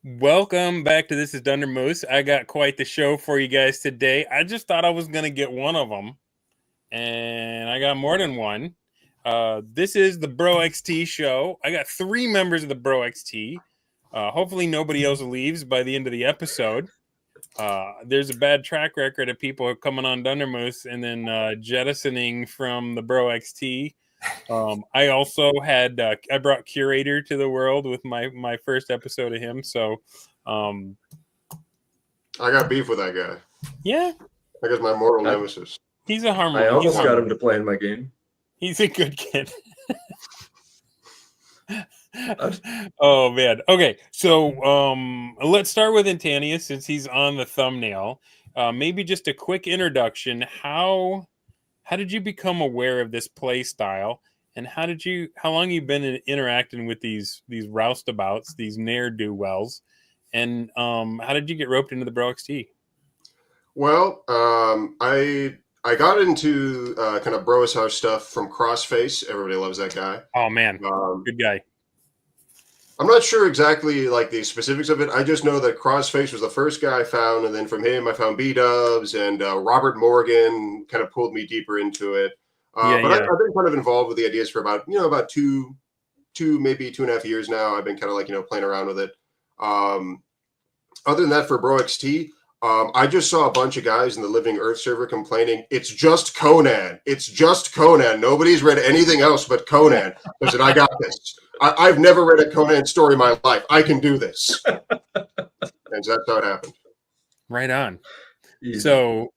Welcome back to This is Dunder Moose. I got quite the show for you guys today. I just thought I was going to get one of them, and I got more than one. This is the BROXT show. I got 3 members of the BROXT. Hopefully nobody else leaves by the end of the episode. There's a bad track record of people coming on Dunder Moose and then jettisoning from the BROXT. I also had I brought Curator to the world with my first episode of him. So I got beef with that guy. Yeah, that guy's my mortal nemesis. He's a harmless. I almost got him to play in my game. He's a good kid. Oh man. Okay, so let's start with Intanius since he's on the thumbnail. Maybe just a quick introduction. How did you become aware of this play style, and how long you been interacting with these roustabouts, these ne'er-do-wells, and how did you get roped into the BROXT? Well, I got into kind of Bros House stuff from Crossface. Everybody loves that guy. Oh man, good guy. I'm not sure exactly like the specifics of it. I just know that Crossface was the first guy I found, and then from him I found B-Dubs and Robert Morgan kind of pulled me deper into it. I've been kind of involved with the ideas for about two, maybe 2.5 years now. I've been kind of like playing around with it. Other than that, for BROXT, I just saw a bunch of guys in the Living Earth server complaining, it's just Conan. It's just Conan. Nobody's read anything else but Conan. I said, I got this. I've never read a Conan story in my life. I can do this. And so that's how it happened. Right on. Easy. So,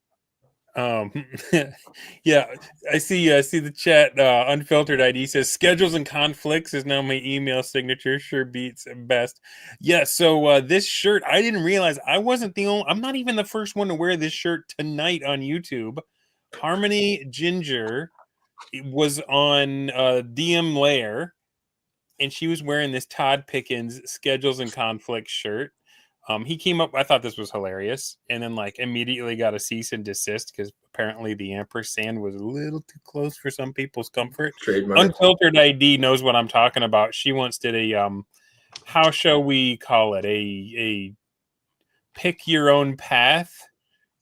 yeah, I see the chat. Unfiltered ID says schedules and conflicts is now my email signature. Sure beats best. Yeah. So this shirt, I didn't realize I wasn't the only. I'm not even the first one to wear this shirt tonight on YouTube. Harmony Ginger was on DM Lair, and she was wearing this Todd Pickens schedules and conflicts shirt. He came up, I thought this was hilarious, and then like immediately got a cease and desist because apparently the ampersand was a little too close for some people's comfort. Trademark. Unfiltered ID knows what I'm talking about. She once did a how shall we call it, a pick your own path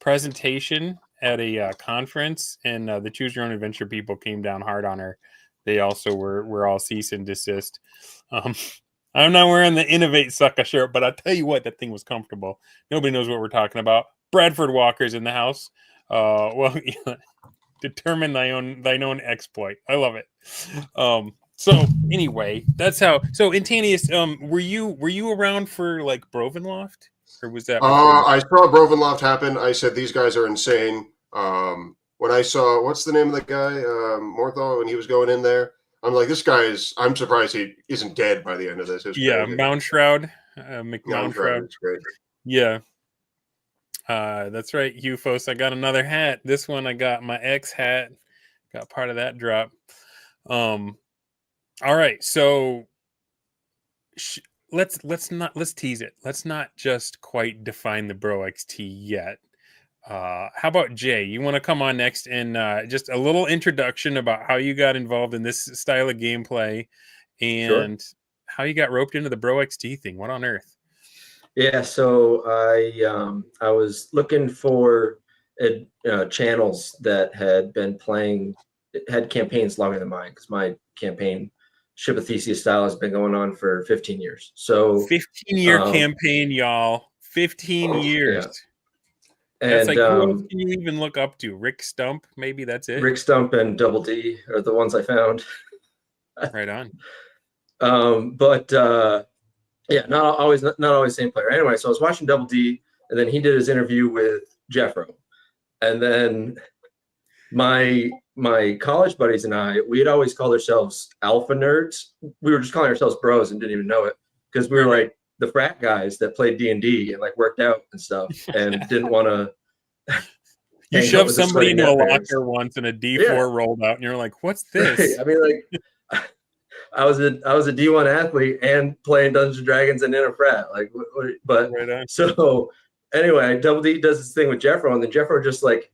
presentation at a conference, and the Choose Your Own Adventure people came down hard on her. They also were all cease and desist. I'm not wearing the Innovate Sucker shirt, but I'll tell you what, that thing was comfortable. Nobody knows what we're talking about. Bradford Walker's in the house. Determine thine own exploit. I love it. So anyway, that's how. So Intanius, were you around for like Brovenloft, or was that? I saw Brovenloft happen. I said these guys are insane. When I saw what's the name of the guy, Morthal, when he was going in there. I'm like, this guy is. I'm surprised he isn't dead by the end of this. Yeah, Mound Shroud, McMound Shroud. Great. Yeah, that's right, Hufos. I got another hat. This one, I got my X hat. Got part of that drop. All right, so let's tease it. Let's not just quite define the BROXT yet. How about Jay? You want to come on next and just a little introduction about how you got involved in this style of gameplay and how you got roped into the BROXT thing? What on earth? Yeah, so I was looking for channels that had been playing, had campaigns longer than mine, because my campaign, Ship of Theseus style, has been going on for 15 years. So 15-year campaign, y'all. 15 years. Yeah. That's like, who else can you even look up to? Rick Stump, maybe that's it. Rick Stump and Double D are the ones I found. Right on. Yeah, not always the same player. Anyway, so I was watching Double D, and then he did his interview with Jeffro, and then my college buddies and I, we had always called ourselves alpha nerds. We were just calling ourselves bros and didn't even know it, because we were like the frat guys that played D&D and like worked out and stuff and didn't want to. You shoved somebody into a locker once and a D4 rolled out and you're like, what's this? Right. I mean, like I was a D1 athlete and playing Dungeons and Dragons and in a frat. Like, but right so anyway, Double D does this thing with Jeffro, and then Jeffro just like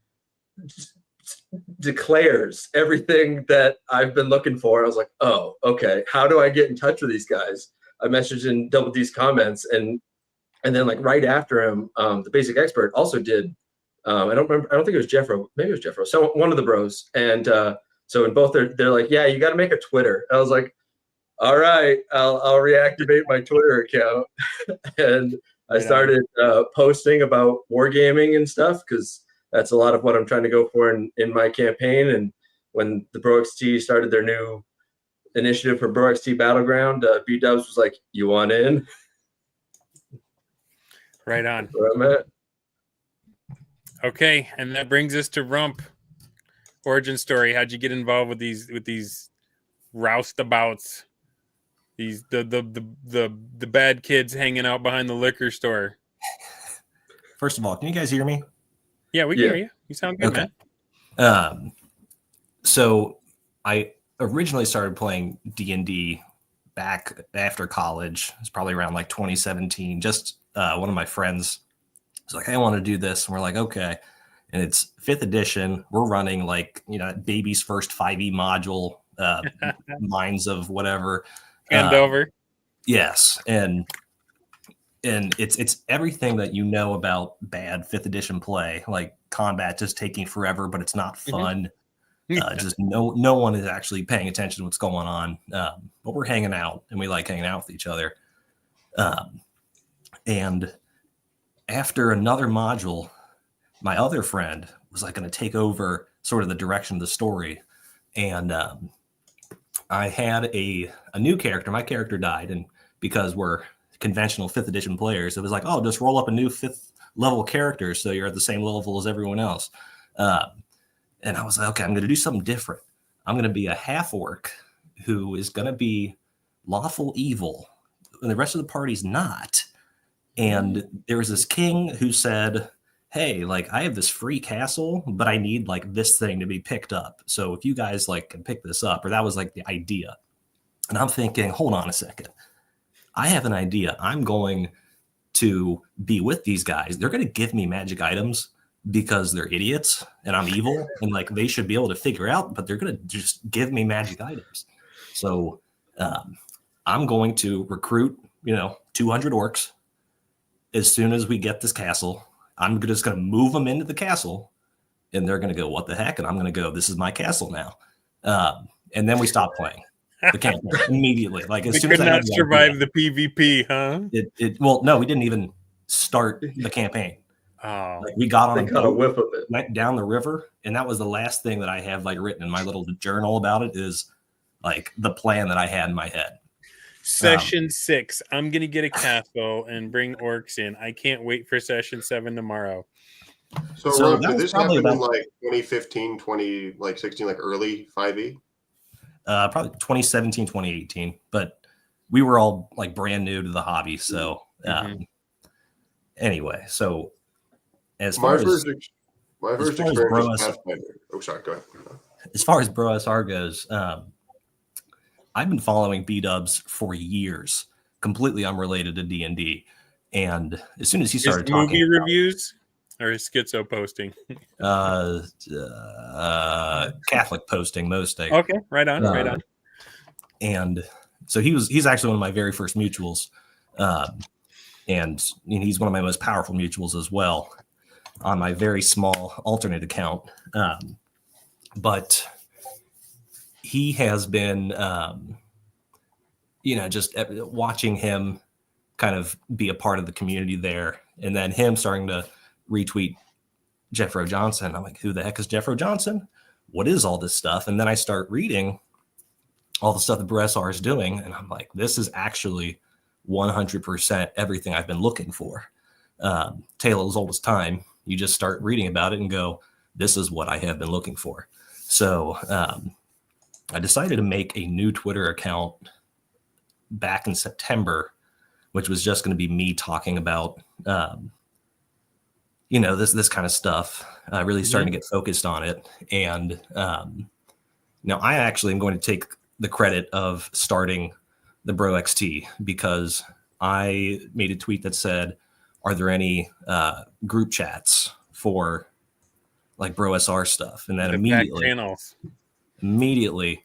declares everything that I've been looking for. I was like, oh, okay. How do I get in touch with these guys? I messaged in Double D's comments, and And then like right after him, the Basic Expert also did. I don't remember. I don't think it was Jeffro. Maybe it was Jeffro. So one of the bros. And so in both, they're like, yeah, you got to make a Twitter. I was like, all right, I'll reactivate my Twitter account. And I started posting about wargaming and stuff, because that's a lot of what I'm trying to go for in my campaign. And when the BROXT started their new initiative for BROXT Battleground, B-Dubs was like, you want in? Right on. Where I'm at. Okay, and that brings us to Rump. Origin story. How'd you get involved with these roustabouts? These the bad kids hanging out behind the liquor store. First of all, can you guys hear me? Yeah, we can hear you. You sound good, okay. Man. So I originally started playing D&D back after college. It's probably around like 2017. Just one of my friends was like, hey, I want to do this. And we're like, okay. And it's 5th edition. We're running like, baby's first 5e module, Minds of whatever. Andover. Yes. And it's everything that you know about bad 5th edition play, like combat just taking forever, but it's not fun. Just no one is actually paying attention to what's going on. But we're hanging out, and we like hanging out with each other. And after another module, my other friend was like going to take over sort of the direction of the story. And I had a new character. My character died, and because we're conventional 5th edition players, it was like, oh, just roll up a new 5th level character so you're at the same level as everyone else. And I was like, okay, I'm going to do something different. I'm going to be a half orc who is going to be lawful evil, and the rest of the party's not. And there was this king who said, hey, like, I have this free castle, but I need like this thing to be picked up. So if you guys like can pick this up, or that was like the idea. And I'm thinking, hold on a second. I have an idea. I'm going to be with these guys. They're going to give me magic items because they're idiots and I'm evil, and like they should be able to figure out, but they're going to just give me magic items. So I'm going to recruit, 200 orcs. As soon as we get this castle, I'm just going to move them into the castle, and they're going to go, what the heck? And I'm going to go, this is my castle now. And then we stop playing the campaign immediately. Like, as soon as I could not survive the PvP, huh? Well, no, we didn't even start the campaign. Oh, like, we got on a whiff of it, went down the river, and that was the last thing that I have like written in my little journal about it, is like the plan that I had in my head. Session 6. I'm gonna get a castle and bring orcs in. I can't wait for session 7 tomorrow. So did this happen in like 2015, 2016, like early 5e? Probably 2017, 2018. But we were all like brand new to the hobby. So anyway, so as far as my first experience was Pathfinder. Oh, sorry, go ahead. As far as BroSR goes, I've been following B-Dubs for years, completely unrelated to D&D. And as soon as he started talking movie reviews or schizo posting, Catholic posting mostly. Okay, right on, right on. And so he's actually one of my very first mutuals, and he's one of my most powerful mutuals as well on my very small alternate account. But he has been, just watching him kind of be a part of the community there. And then him starting to retweet Jeffro Johnson. I'm like, who the heck is Jeffro Johnson? What is all this stuff? And then I start reading all the stuff that BROXTer is doing. And I'm like, this is actually 100% everything I've been looking for. Tale as old as time. You just start reading about it and go, this is what I have been looking for. So I decided to make a new Twitter account back in September, which was just going to be me talking about, this kind of stuff, really starting to get focused on it. And now I actually am going to take the credit of starting the BroXT, because I made a tweet that said, are there any group chats for like BroSR stuff? And then immediately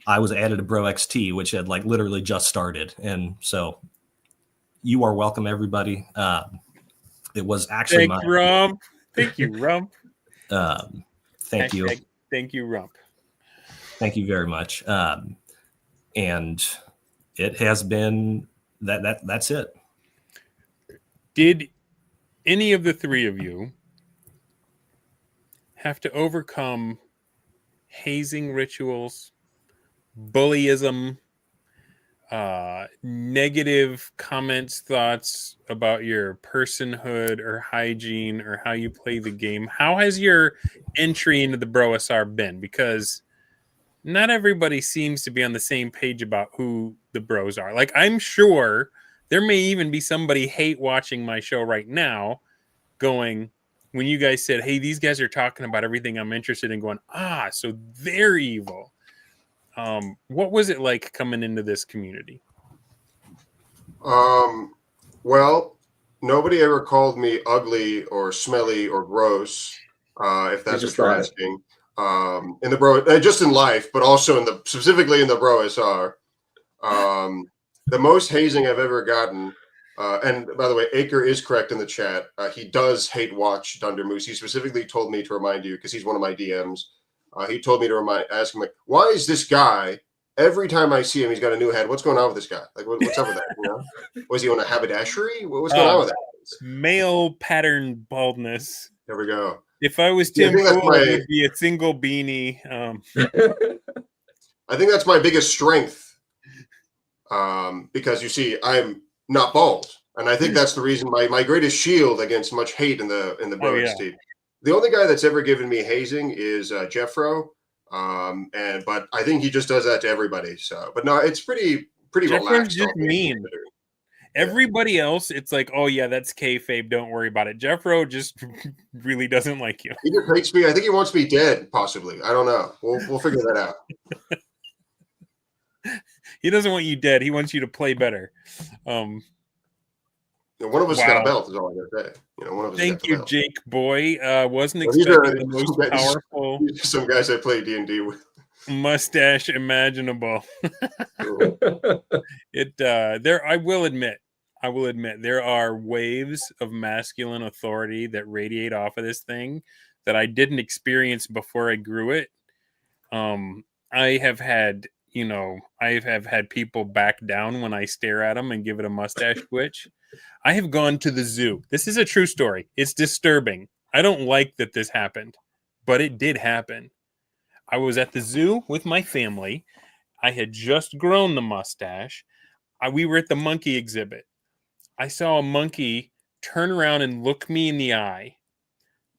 I was added to BroXT, which had like literally just started. And so you are welcome, everybody. It was actually Thank Rump. Thank you, Rump. Thank you. Thank you, Rump. Thank you very much. And it has been that's it. Did any of the three of you have to overcome hazing rituals, bullyism, negative comments, thoughts about your personhood or hygiene or how you play the game? How has your entry into the BROXTer been? Because not everybody seems to be on the same page about who the bros are. Like, I'm sure there may even be somebody hate watching my show right now going, when you guys said, hey, these guys are talking about everything I'm interested in, going, so they're evil. What was it like coming into this community? Well, nobody ever called me ugly or smelly or gross, if that's what you're asking. In the just in life, but also specifically in the BROXTer. The most hazing I've ever gotten, and by the way, Aker is correct in the chat. He does hate watch Dunder Moose. He specifically told me to remind you because he's one of my DMs. He told me to ask him, like, why is this guy, every time I see him, he's got a new head? What's going on with this guy? Like, what's up with that? You know? Was he on a haberdashery? What's going on with that? Male pattern baldness. There we go. If I was Tim Pool, it would be a single beanie. I think that's my biggest strength. Because you see, I'm not bald. And I think that's the reason my greatest shield against much hate in the BROXT. The only guy that's ever given me hazing is Jeffro. But I think he just does that to everybody. So, but no, it's pretty relaxed. Just mean. Everybody else, it's like, oh yeah, that's kayfabe. Don't worry about it. Jeffro just really doesn't like you. He just hates me. I think he wants me dead, possibly. I don't know. We'll figure that out. He doesn't want you dead. He wants you to play better. One of us got a belt, is all I gotta say. One of us. Thank you, Jake Boy. Wasn't expecting the most powerful. Some guys I play D&D with. Mustache imaginable. I will admit, there are waves of masculine authority that radiate off of this thing that I didn't experience before I grew it. I have had people back down when I stare at them and give it a mustache twitch. I have gone to the zoo. This is a true story. It's disturbing. I don't like that this happened, but it did happen. I was at the zoo with my family. I had just grown the mustache. We were at the monkey exhibit. I saw a monkey turn around and look me in the eye.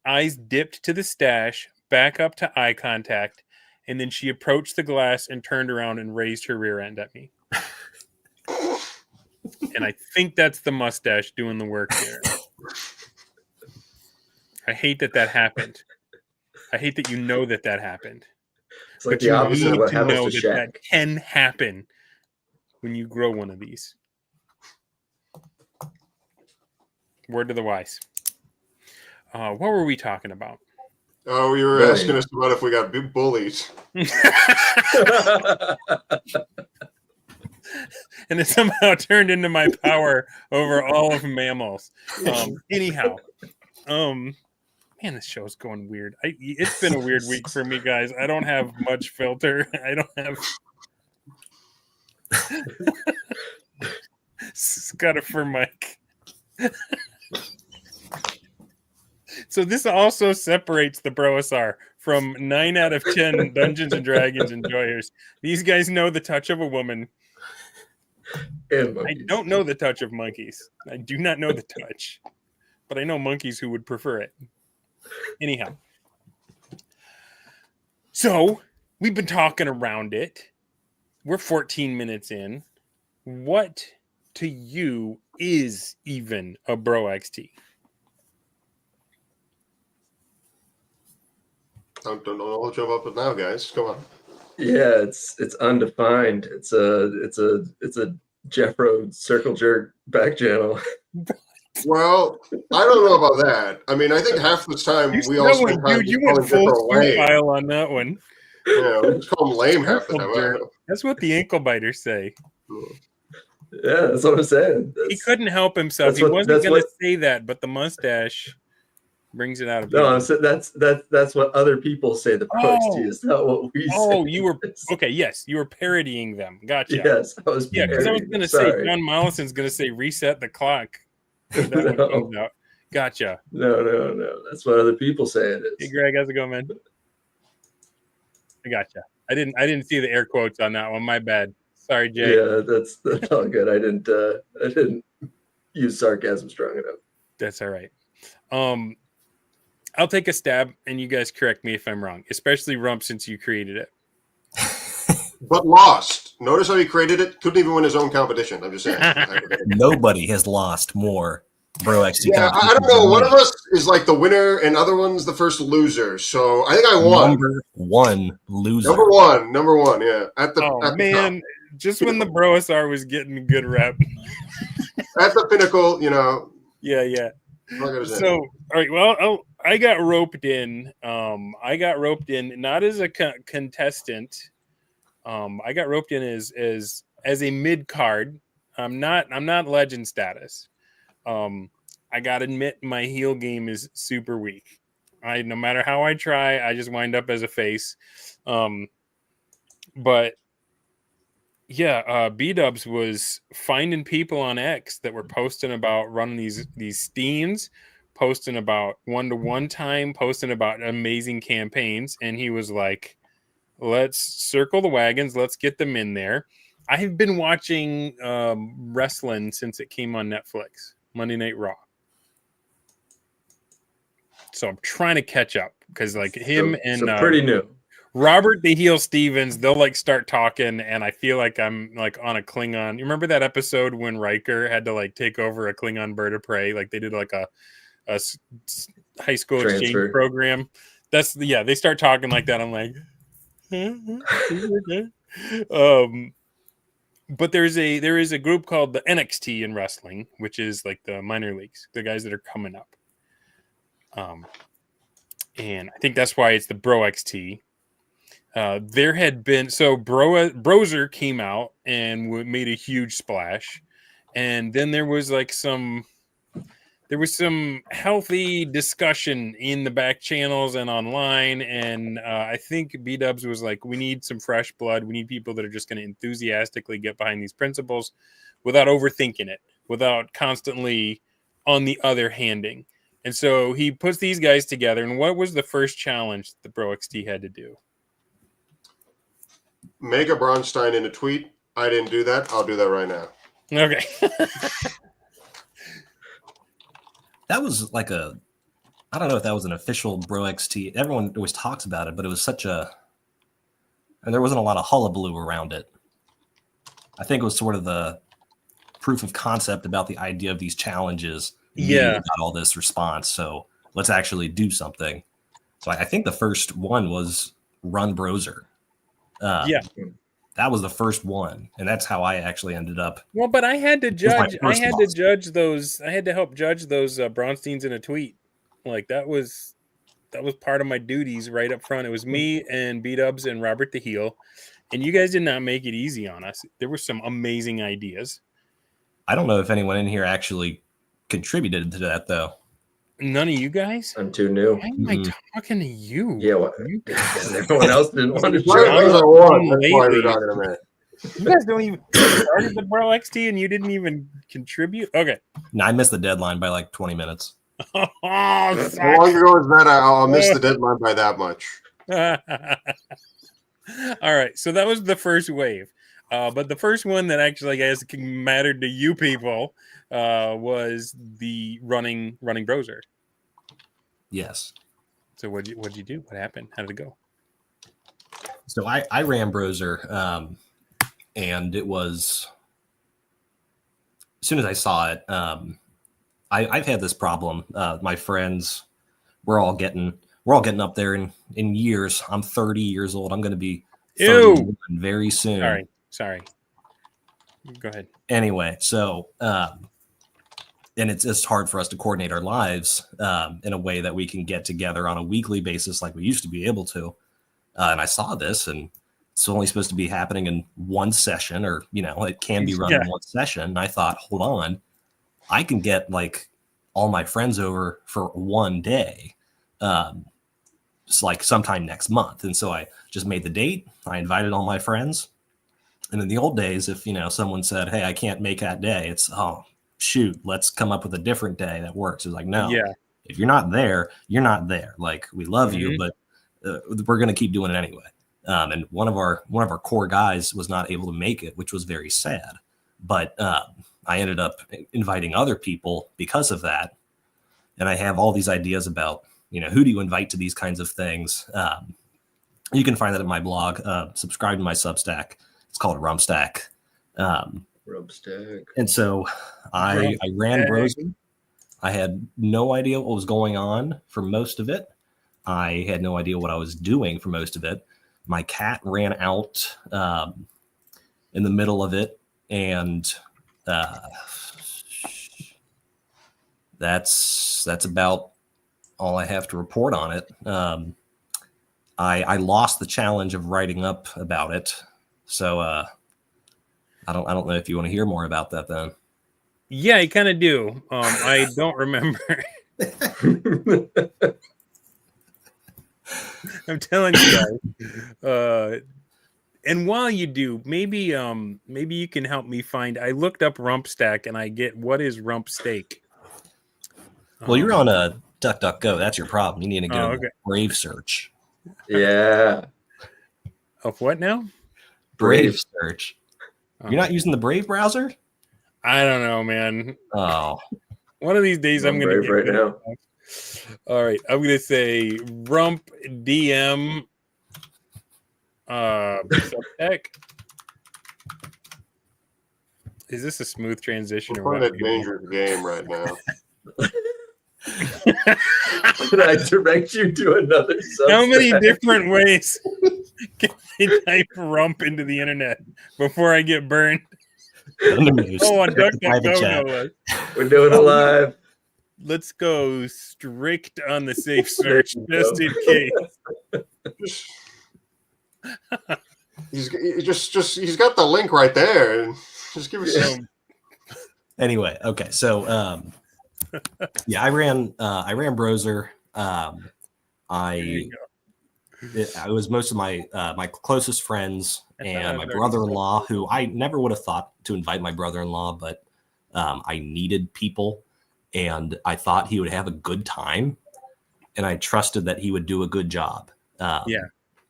Eyes dipped to the stash, back up to eye contact, and then she approached the glass and turned around and raised her rear end at me. And I think that's the mustache doing the work there. I hate that happened. I hate that that happened. It's like the opposite of what happens to Shaq. That can happen when you grow one of these. Word to the wise. What were we talking about? Oh, you were asking us about if we got bullied. And it somehow turned into my power over all of mammals. Anyhow, man, this show's going weird. It's been a weird week for me, guys. I don't have much filter. I don't have got a for mic. So this also separates the BROXTer from 9 out of 10 Dungeons and Dragons enjoyers. These guys know the touch of a woman. I don't know the touch of monkeys. I do not know the touch, but I know monkeys who would prefer it. Anyhow, so we've been talking around it. We're 14 minutes in. What to you is even a BROXT? Don't know what you're up with now, guys. Come on. Yeah, it's undefined. It's a Jeffro circle jerk back channel. Well, I don't know about that. I mean, I think half the time we all spend time you went full file on that one. Yeah, we just call him lame half the time. That's what the ankle biters say. Yeah, that's what I'm saying. He couldn't help himself. He wasn't going to say that, but the mustache brings it out of people. No, that's what other people say. The BROXT is not what we say. Oh, you were okay. Yes, you were parodying them. Gotcha. Yes, I was. Yeah, because I was going to say John Mollison's going to say reset the clock. That one comes out. Gotcha. No. That's what other people say it is. Hey, Greg, how's it going, man? I gotcha. I didn't see the air quotes on that one. My bad. Sorry, Jay. Yeah, that's all good. I didn't use sarcasm strong enough. That's all right. I'll take a stab, and you guys correct me if I'm wrong, especially Rump since you created it. But lost. Notice how he created it? Couldn't even win his own competition. I'm just saying. Nobody has lost more BROXT. Yeah, I don't know. One of us is like the winner, and other one's the first loser. So I think I won. Number one loser. Number one. Yeah. At the top. Just when the Broasar was getting a good rep. At the pinnacle, you know. Yeah. So, all right. Well, I got roped in. Not as a contestant. I got roped in as a mid card. I'm not legend status. I gotta admit my heel game is super weak. No matter how I try, I just wind up as a face. But yeah, B-Dubs was finding people on X that were posting about running these steams, posting about 1-to-1 time, posting about amazing campaigns, and he was like, let's circle the wagons, let's get them in there. I have been watching wrestling since it came on Netflix, Monday Night Raw. So I'm trying to catch up because like him and pretty new. Robert the Heel Stevens, they'll like start talking, and I feel like I'm like on a Klingon. You remember that episode when Riker had to like take over a Klingon bird of prey? Like they did like a high school exchange program. They start talking like that. I'm like, but there is a group called the NXT in wrestling, which is like the minor leagues, the guys that are coming up. And I think that's why it's the BROXT. There had been Brozer came out and made a huge splash, and then there was some healthy discussion in the back channels and online, and I think B-Dubs was like, we need some fresh blood. We need people that are just going to enthusiastically get behind these principles without overthinking it, without constantly on the other handing. And so he puts these guys together, and what was the first challenge the BROXT had to do? Make a Bronstein in a tweet. I didn't do that. I'll do that right now. Okay. That was like I don't know if that was an official BROXT. Everyone always talks about it, but it was and there wasn't a lot of hullabaloo around it. I think it was sort of the proof of concept about the idea of these challenges. Yeah. Got all this response. So let's actually do something. So I think the first one was Run Brozer. That was the first one, and that's how I actually ended up. Well, but I had to judge. I had to help judge those Bronsteins in a tweet. Like that was part of my duties right up front. It was me and B-Dubs and Robert the Heel, and you guys did not make it easy on us. There were some amazing ideas. I don't know if anyone in here actually contributed to that, though. None of you guys? I'm too new. Why am I talking to you? Yeah, well, everyone else didn't want to join. You guys don't even started the BROXT and you didn't even contribute? Okay. No, I missed the deadline by like 20 minutes. How long ago is that? I'll miss the deadline by that much. All right. So that was the first wave. But the first one that actually, I guess, mattered to you people was the running Brozer. Yes. So what'd you do? What happened? How did it go? So I ran Brozer, and it was as soon as I saw it. I've had this problem. My friends, we're all getting up there in years. I'm 30 years old. I'm going to be 31 very soon. Sorry. Go ahead. Anyway, so and it's hard for us to coordinate our lives in a way that we can get together on a weekly basis like we used to be able to. And I saw this, and it's only supposed to be happening in one session, or it can be run in one session. And I thought, hold on, I can get like all my friends over for one day. It's like sometime next month. And so I just made the date. I invited all my friends. And in the old days, if someone said, hey, I can't make that day, it's, oh shoot, let's come up with a different day that works. It's like, no, if you're not there, you're not there. Like, we love you, but we're going to keep doing it anyway. And one of our core guys was not able to make it, which was very sad. But I ended up inviting other people because of that. And I have all these ideas about, who do you invite to these kinds of things? You can find that at my blog. Subscribe to my Substack. It's called Rumpstack. Rumpstack. And so I ran BROXTer. I had no idea what was going on for most of it. I had no idea what I was doing for most of it. My cat ran out in the middle of it, and that's about all I have to report on it. I lost the challenge of writing up about it, so I don't know if you want to hear more about that then. Yeah, I kind of do. I don't remember. I'm telling you guys. And while you do, maybe you can help me find. I looked up Rumpstack and I get what is rump steak. Well, you're on a DuckDuckGo. That's your problem. You need to go Brave search. Yeah. Of what now? Brave search. You're not using the Brave browser? I don't know, man. Oh. One of these days I'm going to get right now. All right, I'm going to say rump DM Subtech. Is this a smooth transition? We're playing a dangerous game right now. Can I direct you to another Substack? How many different ways can I type rump into the internet before I get burned? On DuckDuckGo. We're doing it live. Let's go strict on the safe search, just in case. He's got the link right there. Just give us some. Anyway, okay, so yeah, I ran BROXTer. I was most of my my closest friends and my brother-in-law, who I never would have thought to invite my brother-in-law, but I needed people, and I thought he would have a good time, and I trusted that he would do a good job.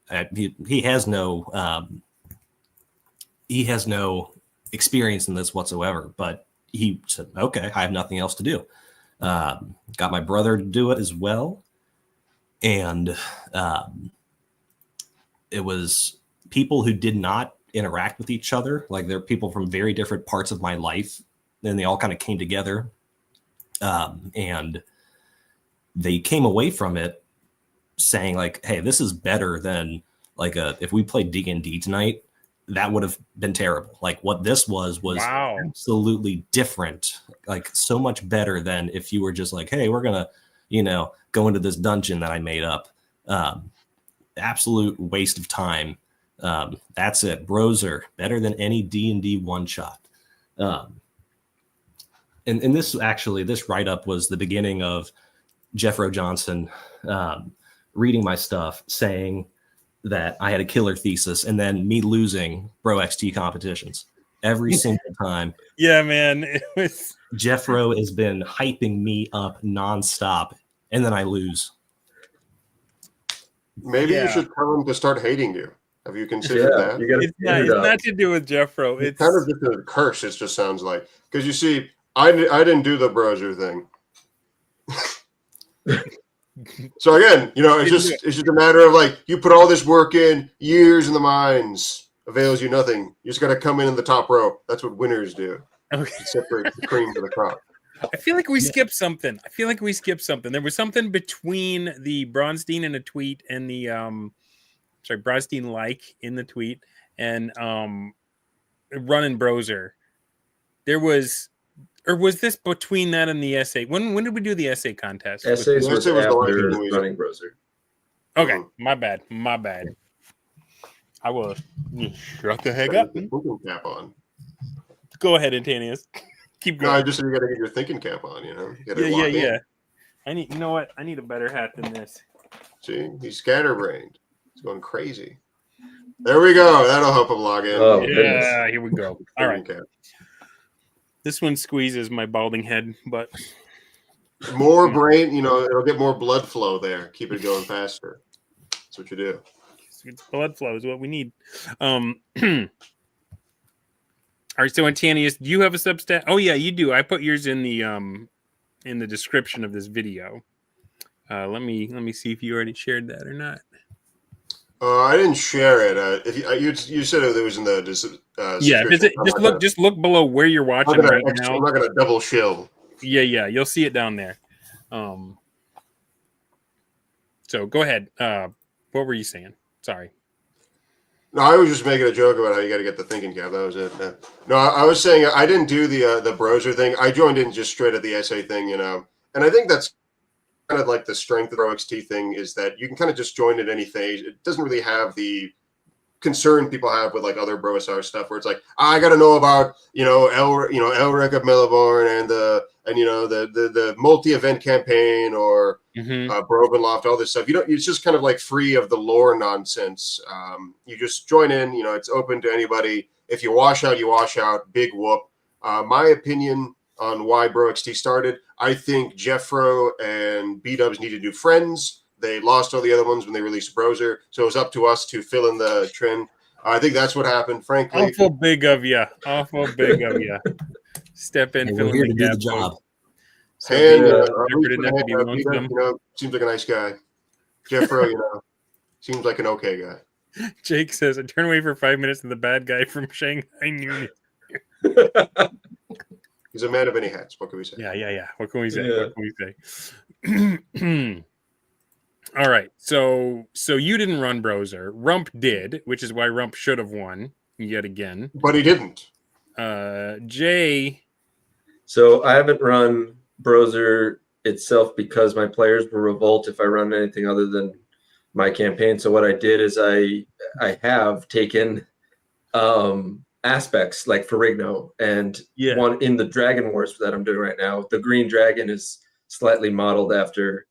He has no experience in this whatsoever, but he said, okay, I have nothing else to do. Got my brother to do it as well. And it was people who did not interact with each other. Like, they're people from very different parts of my life. And they all kind of came together. And they came away from it saying, like, hey, this is better than like if we played D&D tonight, that would have been terrible. Like, what this was absolutely different. Like, so much better than if you were just like, hey, we're going to, go into this dungeon that I made up. Absolute waste of time. That's it. BROXTer, better than any D&D one shot. And this write-up was the beginning of Jeffro Johnson reading my stuff, saying that I had a killer thesis, and then me losing BROXT competitions every single time. Yeah, man. It was Jeffro has been hyping me up nonstop, and then I lose. Maybe you should tell him to start hating you. Have you considered that? It's not to do with Jeffro. It's kind of just a curse. It just sounds like, because you see, I didn't do the BROXTer thing. So again, it's just a matter of, like, you put all this work in, years in the mines, avails you nothing. You just got to come in the top row. That's what winners do. Okay. Separate the cream from the crop. I feel like we skipped something. There was something between the Bronstein in a tweet and the Bronstein like in the tweet and running BROXTer. There was. Or was this between that and the essay? When did we do the essay contest? Essays was after running BROXTer. Okay, my bad. I will shut the heck up. Thinking cap on. Go ahead, Intanius. Keep No, going. I just said you got to get your thinking cap on. You know. You gotta Yeah. lock in. I need. You know what? I need a better hat than this. See, he's scatterbrained. He's going crazy. There we go. That'll help him log in. Oh, Yeah, goodness. here we go. All right. Cap. This one squeezes my balding head, but More brain, you know, it'll get more blood flow there. Keep it going faster. That's what you do. it's blood flow is what we need. All right, so Intanius, do you have a Substack? Oh yeah, you do. I put yours in the description of this video. Let me see if you already shared that or not. I didn't share it. If you said it was in the Yeah, just look below where you're watching right now. I'm not gonna double shill. Yeah, you'll see it down there. So go ahead. What were you saying? Sorry. No, I was just making a joke about how you got to get the thinking cap. That was it. No, I was saying I didn't do the browser thing. I joined in just straight at the essay thing, you know. And I think that's kind of like the strength of the BROXT thing is that you can kind of just join at any phase. It doesn't really have the concern people have with like other BroSR stuff where it's like, I got to know about, Elric of Milliborn and the multi-event campaign or Brovenloft, all this stuff. It's just kind of like free of the lore nonsense. You just join in, it's open to anybody. If you wash out, you wash out. Big whoop. My opinion on why BROXT started, I think Jeffro and B-Dubs needed new friends. They lost all the other ones when they released Browser, so it was up to us to fill in the trend. I think that's what happened, frankly. Awful big of you. Step in, fill in the gap. Job. Seems like a nice guy. Jeffro, seems like an okay guy. Jake says, I turn away for 5 minutes and the bad guy from Shanghai Noon. He's a man of many hats. What can we say? Yeah. What can we say? All right. So you didn't run Browser. Rump did, which is why Rump should have won yet again. But he didn't. Jay. So I haven't run Browser itself because my players will revolt if I run anything other than my campaign. So what I did is I have taken aspects like Ferrigno and one in the Dragon Wars that I'm doing right now. The green dragon is slightly modeled after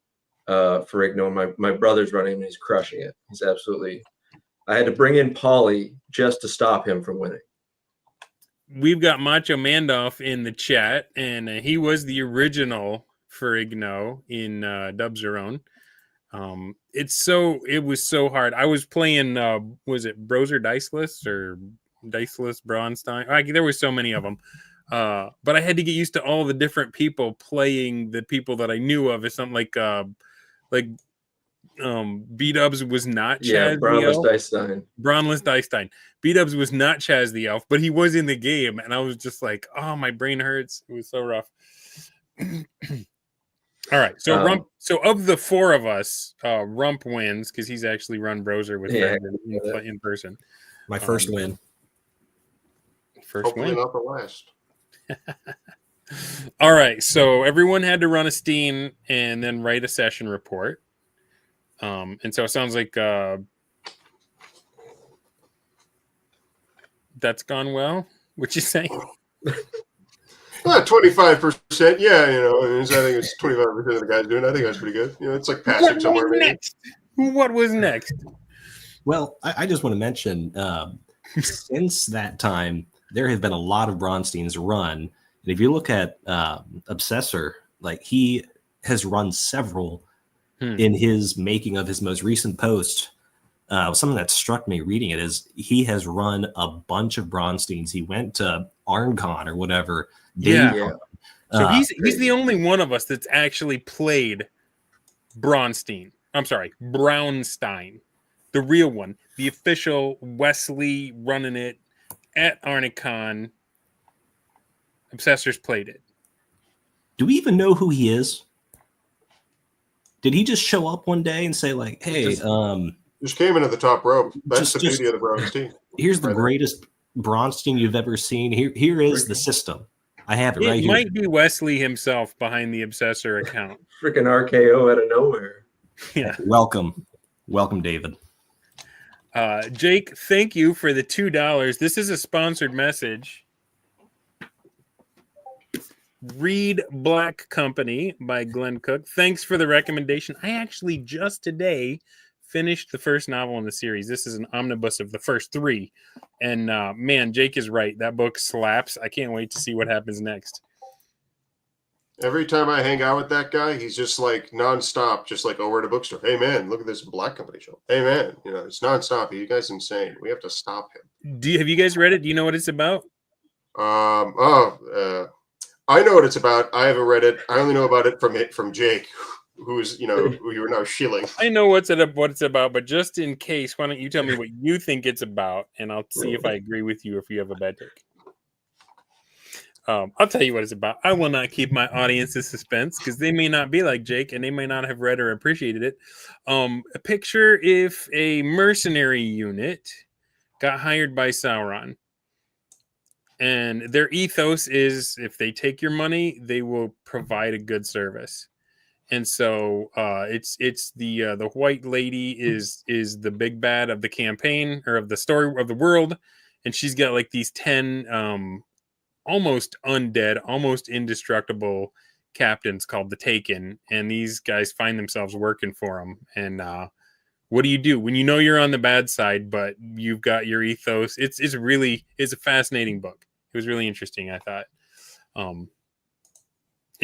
Ferrigno. My brother's running and he's crushing it. He's absolutely. I had to bring in Paulie just to stop him from winning. We've got Macho Mandoff in the chat, and he was the original Ferrigno in Dubzerone. It was so hard. I was playing, was it Browser Diceless or Diceless Braunstein? There were so many of them. But I had to get used to all the different people playing the people that I knew of. It's something like B-Dubs was not Chaz the Elf. Braunless Dicestein. B-Dubs was not Chaz the Elf, but he was in the game, and I was just like, oh, my brain hurts. It was so rough. All right, so Rump. So of the four of us, Rump wins because he's actually run Browser with friends in person. My first win. Hopefully not the last. All right, so everyone had to run a Steam and then write a session report. And so it sounds like that's gone well. What you say? 25%. Yeah, I think it's 25% of the guys doing it. I think that's pretty good. It's like passing somewhere. What was next? Well, I just want to mention since that time, there have been a lot of Bronsteins run. And if you look at Obsessor, like he has run several in his making of his most recent post. Something that struck me reading it is he has run a bunch of Bronsteins. He went to ArnCon or whatever. So he's the only one of us that's actually played Braunstein. I'm sorry, Braunstein, the real one, the official Wesley running it at ArnCon. Obsessors played it. Do we even know who he is? Did he just show up one day and say like, "Hey, just came into the top rope"? That's the beauty of the Bronstein. Here's the greatest Bronstein you've ever seen. Here is the system. I have it right here. It might be Wesley himself behind the Obsessor account. Freaking RKO out of nowhere. Yeah. Welcome, David. Jake, thank you for the $2. This is a sponsored message. Read Black Company by Glenn Cook. Thanks for the recommendation. I actually just today finished the first novel in the series. This is an omnibus of the first 3. And man, Jake is right. That book slaps. I can't wait to see what happens next. Every time I hang out with that guy, he's just like nonstop, just like, oh, we're at a bookstore. Hey, man, look at this Black Company show. Hey, man, it's nonstop. You guys insane. We have to stop him. Have you guys read it? Do you know what it's about? I know what it's about. I haven't read it. I only know about it from Jake, who's who you are now shilling. I know what it's about, but just in case, why don't you tell me what you think it's about, and I'll see if I agree with you if you have a bad take. I'll tell you what it's about. I will not keep my audience in suspense because they may not be like Jake and they may not have read or appreciated it. Picture if a mercenary unit got hired by Sauron, and their ethos is if they take your money, they will provide a good service. And so it's the white lady is the big bad of the campaign or of the story of the world, and she's got like these 10 almost undead, almost indestructible captains called the Taken, and these guys find themselves working for them. And what do you do when you know you're on the bad side, but you've got your ethos? It's a fascinating book. It was really interesting, I thought.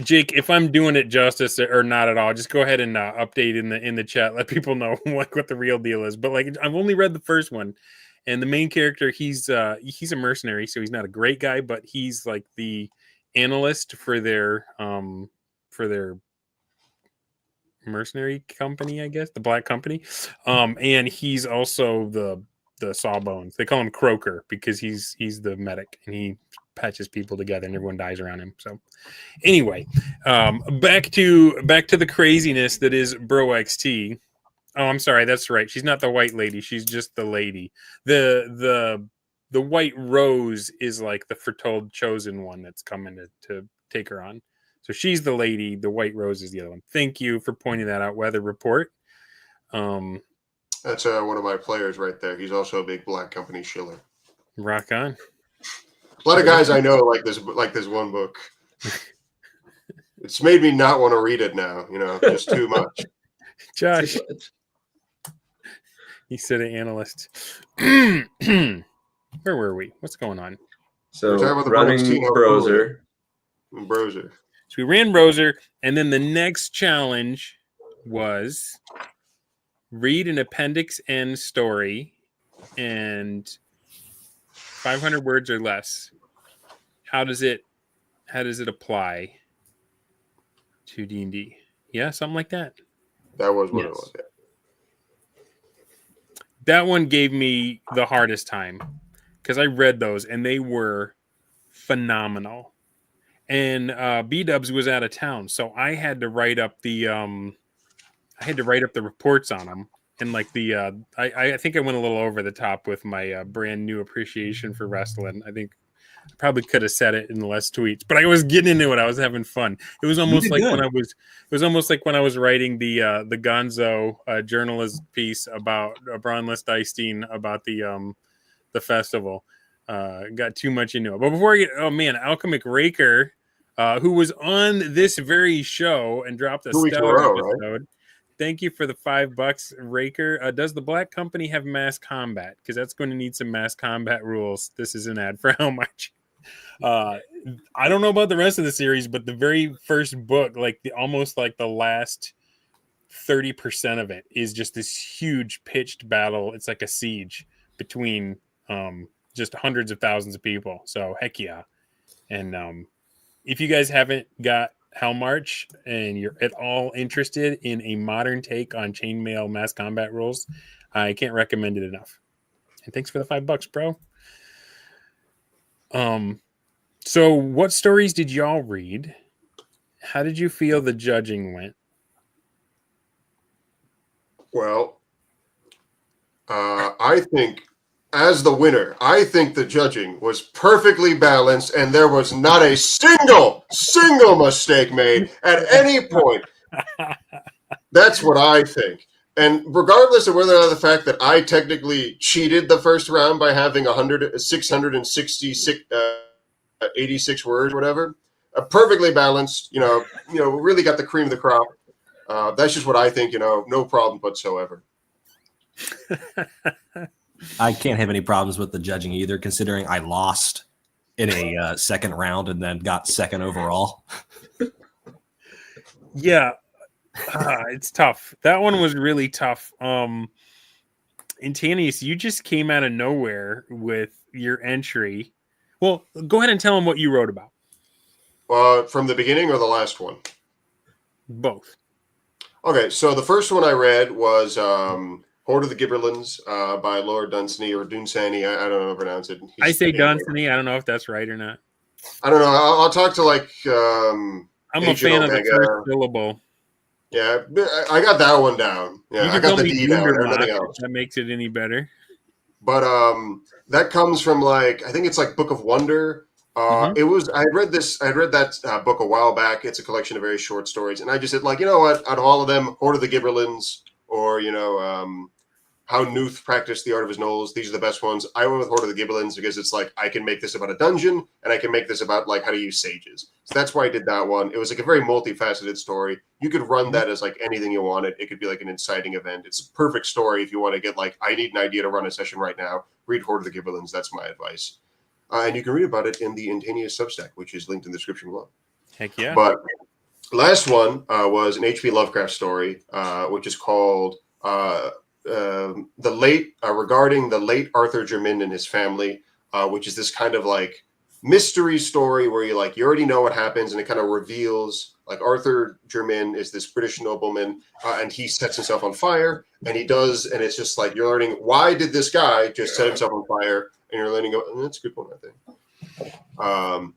Jake, if I'm doing it justice or not at all, just go ahead and update in the chat. Let people know like what the real deal is. But like, I've only read the first one. And the main character, he's a mercenary, so he's not a great guy, but he's like the analyst for their mercenary company, I guess, the Black Company. And he's also the Sawbones. They call him Croaker because he's the medic and he patches people together and everyone dies around him. So anyway, back to the craziness that is BROXT. Oh, I'm sorry. That's right. She's not the white lady. She's just the lady. The white rose is like the foretold chosen one that's coming to take her on. So she's the lady. The white rose is the other one. Thank you for pointing that out. Weather report. That's one of my players right there. He's also a big Black Company shiller. Rock on. A lot of guys I know like this one book. It's made me not want to read it now. Just too much. Josh. He said an analyst. Where were we? What's going on? So running browser. Browser. So we ran browser, and then the next challenge was read an Appendix N story and 500 words or less. How does it apply to D&D? Yeah, something like that. That was what it was. Yeah. That one gave me the hardest time because I read those and they were phenomenal. And B-Dubs was out of town, so I had to write up the reports on them. And like I think I went a little over the top with my brand new appreciation for wrestling. I think I probably could have said it in less tweets, but I was getting into it. I was having fun. It was almost like when I was writing the Gonzo journalist piece about Braun Lichtstein about the festival. Got too much into it. But before I get, Alchemic Raker, who was on this very show and dropped a stellar episode. Right? Thank you for the $5, Raker. Does the Black Company have mass combat? Because that's going to need some mass combat rules. This is an ad for how much. I don't know about the rest of the series, but the very first book, almost like the last 30% of it, is just this huge pitched battle. It's like a siege between just hundreds of thousands of people. So heck yeah. And if you guys haven't got Hellmarch and you're at all interested in a modern take on chainmail mass combat rules, I can't recommend it enough. And thanks for the $5, bro. So what stories did y'all read? How did you feel the judging went? Well, I think as the winner, I think the judging was perfectly balanced and there was not a single mistake made at any point. That's what I think. And regardless of whether or not the fact that I technically cheated the first round by having 666, 86 words, or whatever, perfectly balanced, really got the cream of the crop. That's just what I think, no problem whatsoever. I can't have any problems with the judging either, considering I lost in a second round and then got second overall. Yeah, it's tough. That one was really tough. Intanius, you just came out of nowhere with your entry. Well, go ahead and tell them what you wrote about. From the beginning or the last one? Both. Okay, so the first one I read was Horde of the Gibberlins by Lord Dunsany or Dunsany. I don't know how to pronounce it. I say Dunsany. I don't know if that's right or not. I don't know. I'll talk to I'm a fan of the first syllable. Yeah, I got that one down. Yeah, I got the D down. Nothing else. That makes it any better. But that comes from I think it's like Book of Wonder. It was. I read that book a while back. It's a collection of very short stories, and I just said, you know what? Out of all of them, Horde of the Gibberlins, or How Newth Practiced the Art of His Knolls. These are the best ones. I went with Horde of the Gibberlins because it's I can make this about a dungeon, and I can make this about how to use sages. So that's why I did that one. It was a very multifaceted story. You could run that as anything you wanted. It could be an inciting event. It's a perfect story if you want to get I need an idea to run a session right now. Read Horde of the Gibberlins. That's my advice. And you can read about it in the Intanius Substack, which is linked in the description below. Heck yeah. But last one was an H.P. Lovecraft story, which is called regarding the late Arthur Jermyn and his family, which is this kind of mystery story where you already know what happens, and it kind of reveals Arthur Jermyn is this British nobleman, and he sets himself on fire, and it's just you're learning, why did this guy just set himself on fire? And you're learning, that's a good point, I think. And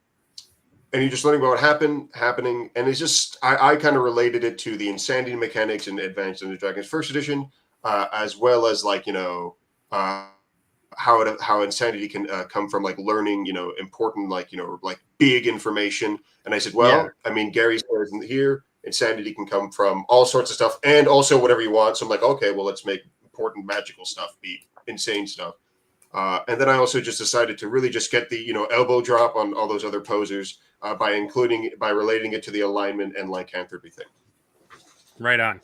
you're just learning about what happening, and it's just I kind of related it to the Insanity mechanics in Advanced Dungeons & Dragons First Edition, as well as how insanity can come from learning important big information. And I said, Gary says in here, insanity can come from all sorts of stuff and also whatever you want. So I'm okay, well, let's make important magical stuff be insane stuff. And then I also just decided to really just get the elbow drop on all those other posers by relating it to the alignment and lycanthropy thing. Right on.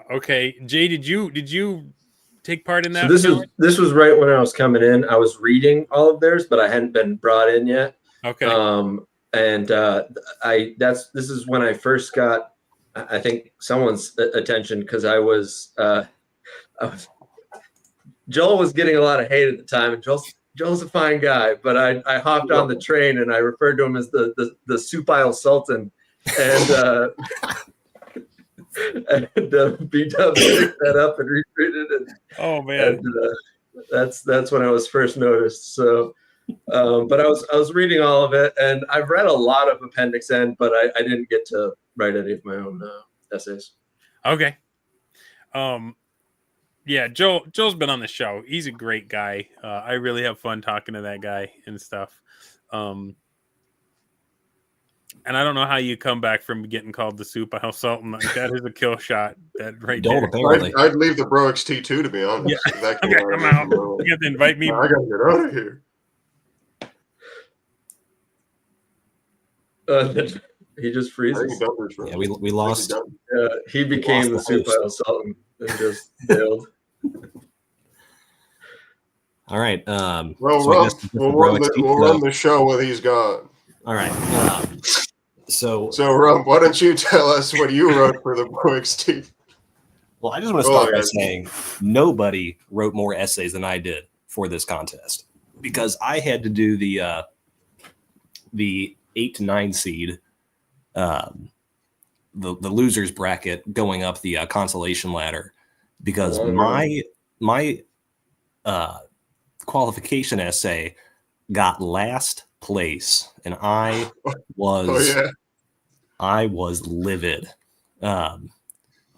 Okay, Jay, did you take part in that? So this was right when I was coming in. I was reading all of theirs, but I hadn't been brought in yet. Okay. This is when I first got, I think, someone's attention, because Joel was getting a lot of hate at the time, and Joel's a fine guy, but I hopped on the train and I referred to him as the Supile Sultan, and B-Dub picked that up and retweeted it. Oh man, and, that's when I was first noticed. So, but I was reading all of it, and I've read a lot of Appendix N, but I didn't get to write any of my own essays. Okay. Yeah, Joel's been on the show. He's a great guy. I really have fun talking to that guy and stuff. And I don't know how you come back from getting called the Supile Sultan. That is a kill shot. That right there. Apparently. I'd leave the BROXT too, to be honest. Yeah. Okay, I'm out. You have to invite me. I gotta get out of here. He just freezes. Yeah, we lost. He became the Supile Sultan and just bailed. All right. We'll run the show while he's gone. All right. So Rump, why don't you tell us what you wrote for the BROXT? Well, I just want to start by saying nobody wrote more essays than I did for this contest, because I had to do the 8 to 9 seed, the losers bracket going up the consolation ladder, because my qualification essay got last place, and I was livid.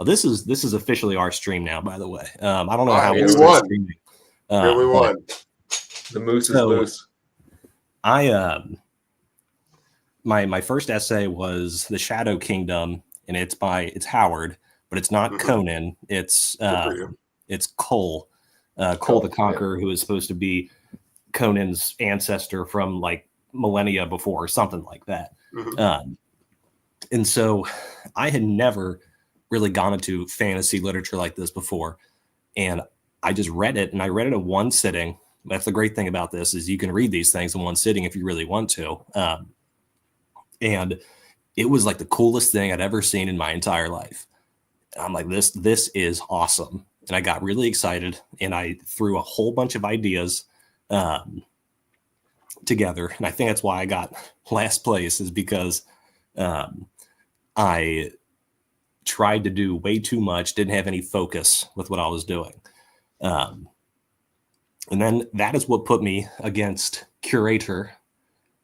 This is officially our stream now, by the way. I don't know how we won. Streaming. We won. The moose is loose. My first essay was The Shadow Kingdom, and it's Howard, but it's not Mhm. Conan. It's Good for you. it's Cole, Cole the Yeah. Conqueror, who is supposed to be Conan's ancestor from like millennia before, or something like that. Mhm. And so I had never really gone into fantasy literature like this before. And I just read it, and I read it in one sitting. That's the great thing about this, is you can read these things in one sitting if you really want to. And it was like the coolest thing I'd ever seen in my entire life. And I'm like, this is awesome. And I got really excited, and I threw a whole bunch of ideas together. And I think that's why I got last place, is because I tried to do way too much, didn't have any focus with what I was doing. And then that is what put me against Curator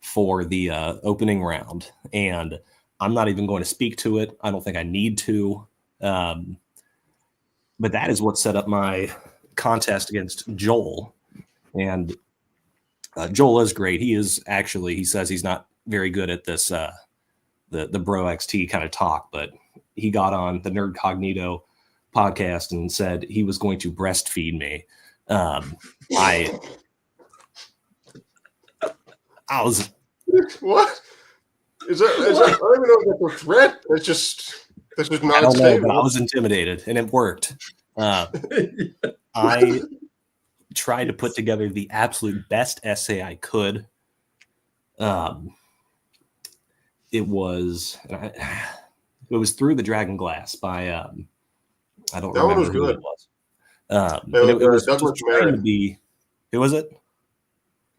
for the opening round. And I'm not even going to speak to it. I don't think I need to. But that is what set up my contest against Joel. And Joel is great. He says he's not very good at this, the BROXT kind of talk, but he got on the Nerd Cognito podcast and said he was going to breastfeed me. I was, What? Is that? I don't even know if that's a threat. That's just I not don't know, stable. but I was intimidated, and it worked. I tried to put together the absolute best essay I could. It was Through the Dragon Glass by I don't That one remember was who good. it was. It was Douglas trying to Merritt. be. Who was it?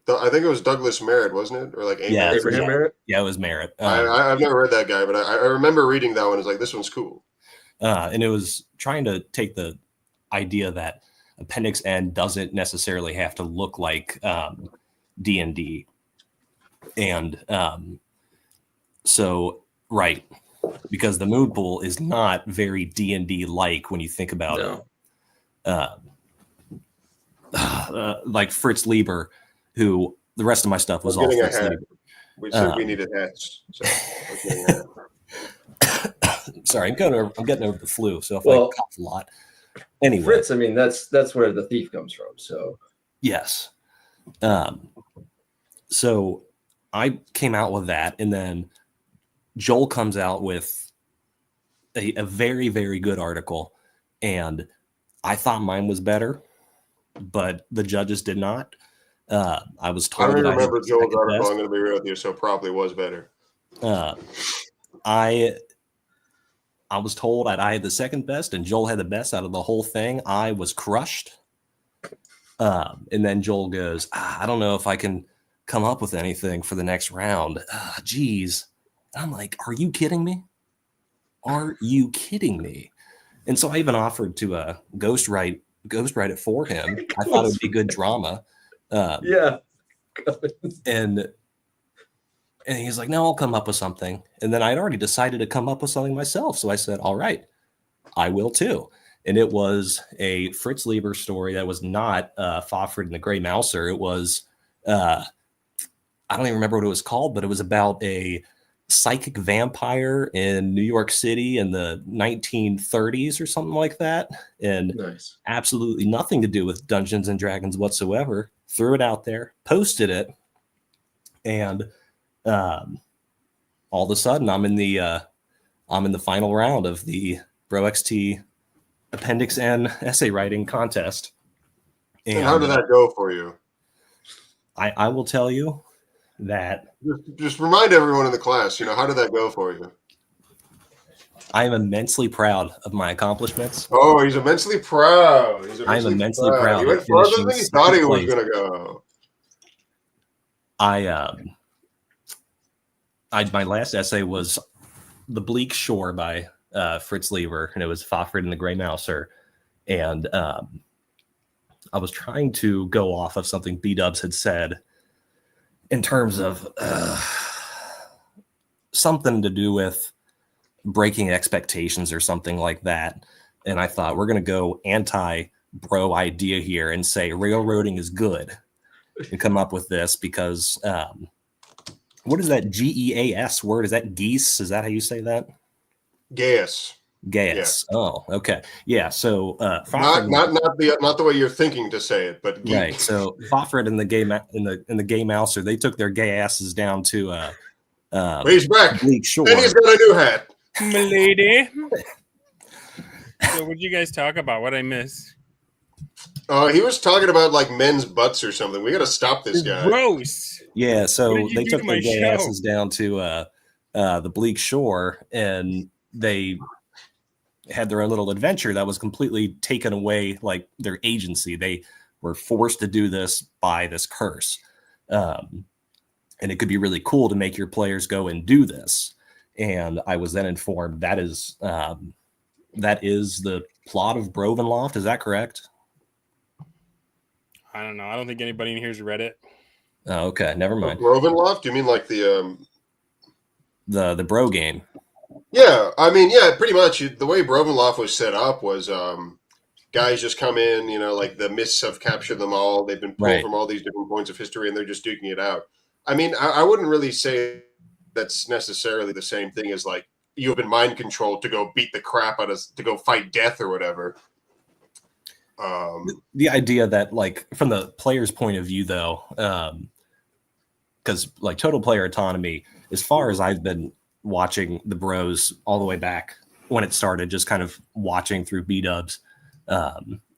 I think it was Douglas Merritt, wasn't it? Or like Yeah, Merritt? Abraham Merritt. Yeah, it was Merritt. I've never read that guy, but I remember reading that one. It's like, this one's cool. And it was trying to take the idea that Appendix N doesn't necessarily have to look like D&D. And so, right, because the mood pool is not very D&D like when you think about it. Like Fritz Lieber, who the rest of my stuff was all Fritz Lieber. We said we needed hats. So I was getting a hat. Sorry, I'm getting over the flu, so if I cough a lot. Anyway, Fritz, I mean, that's where the thief comes from. So yes. So I came out with that, and then Joel comes out with a very, very good article, and I thought mine was better, but the judges did not. I was told. I don't remember Joel's article. Best. I'm going to be real with you, so it probably was better. I was told I had the second best, and Joel had the best out of the whole thing. I was crushed. And then Joel goes, I don't know if I can come up with anything for the next round. Geez. I'm like, are you kidding me? Are you kidding me? And so I even offered to ghostwrite it for him. I thought it would be good drama. Yeah. And he's like, no, I'll come up with something. And then I'd already decided to come up with something myself. So I said, all right, I will too. And it was a Fritz Lieber story that was not Fafhrd and the Grey Mouser. It was, I don't even remember what it was called, but it was about a psychic vampire in New York City in the 1930s or something like that. And nice. Absolutely nothing to do with Dungeons and Dragons whatsoever. Threw it out there, posted it, and all of a sudden I'm in the final round of the BROXT Appendix N essay writing contest. And how did that go for you? I will tell you that just remind everyone in the class, how did that go for you? I am immensely proud of my accomplishments. Oh, he's immensely proud. I'm immensely proud. He went farther than he thought he was going to go. My last essay was The Bleak Shore by Fritz Lieber, and it was Fafhrd and the Grey Mouser. And I was trying to go off of something B-Dubs had said in terms of something to do with breaking expectations or something like that. And I thought, we're going to go anti-bro idea here and say railroading is good and come up with this because what is that GEAS word? Is that geese? Is that how you say that? Gas. Gas. Yeah. Oh, okay. Yeah. So not the way you're thinking to say it, but geek. Right. So Fofred and the gay mouser, they took their gay asses down to he's back. Bleak Shore. And he's got a new hat. Milady. So what'd you guys talk about? What'd I miss? He was talking about like men's butts or something. We got to stop this guy. Gross. Yeah. So they took their gay asses down to the Bleak Shore, and they had their own little adventure that was completely taken away, like their agency. They were forced to do this by this curse. And it could be really cool to make your players go and do this. And I was then informed that is the plot of Brovenloft. Is that correct? I don't know. I don't think anybody in here's read it. Oh, okay. Never mind. Brovenloft? You mean like the Bro game? Yeah, I mean, yeah, pretty much. The way Brovenloft was set up was guys just come in, like the mists have captured them all. They've been pulled from all these different points of history, and they're just duking it out. I mean, I wouldn't really say that's necessarily the same thing as like you have been mind controlled to go beat the crap out of, to go fight death or whatever. The idea that, like, from the player's point of view, though, because like total player autonomy, as far as I've been watching the Bros all the way back when it started, just kind of watching through B-dubs,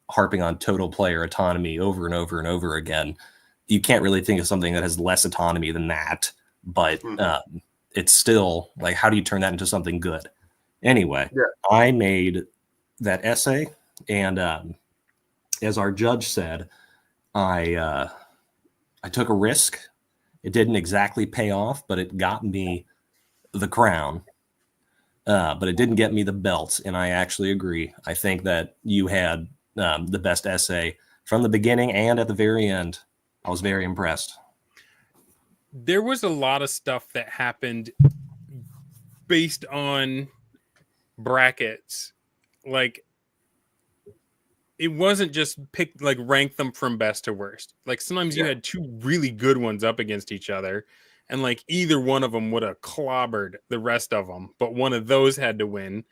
harping on total player autonomy over and over and over again. You can't really think of something that has less autonomy than that, but it's still like, how do you turn that into something good? Anyway, I made that essay, and as our judge said, I took a risk. It didn't exactly pay off, but it got me the crown, but it didn't get me the belt. And I actually agree. I think that you had the best essay from the beginning and at the very end. I was very impressed. There was a lot of stuff that happened based on brackets. Like, it wasn't just rank them from best to worst. Like, sometimes you had two really good ones up against each other, and like either one of them would have clobbered the rest of them, but one of those had to win.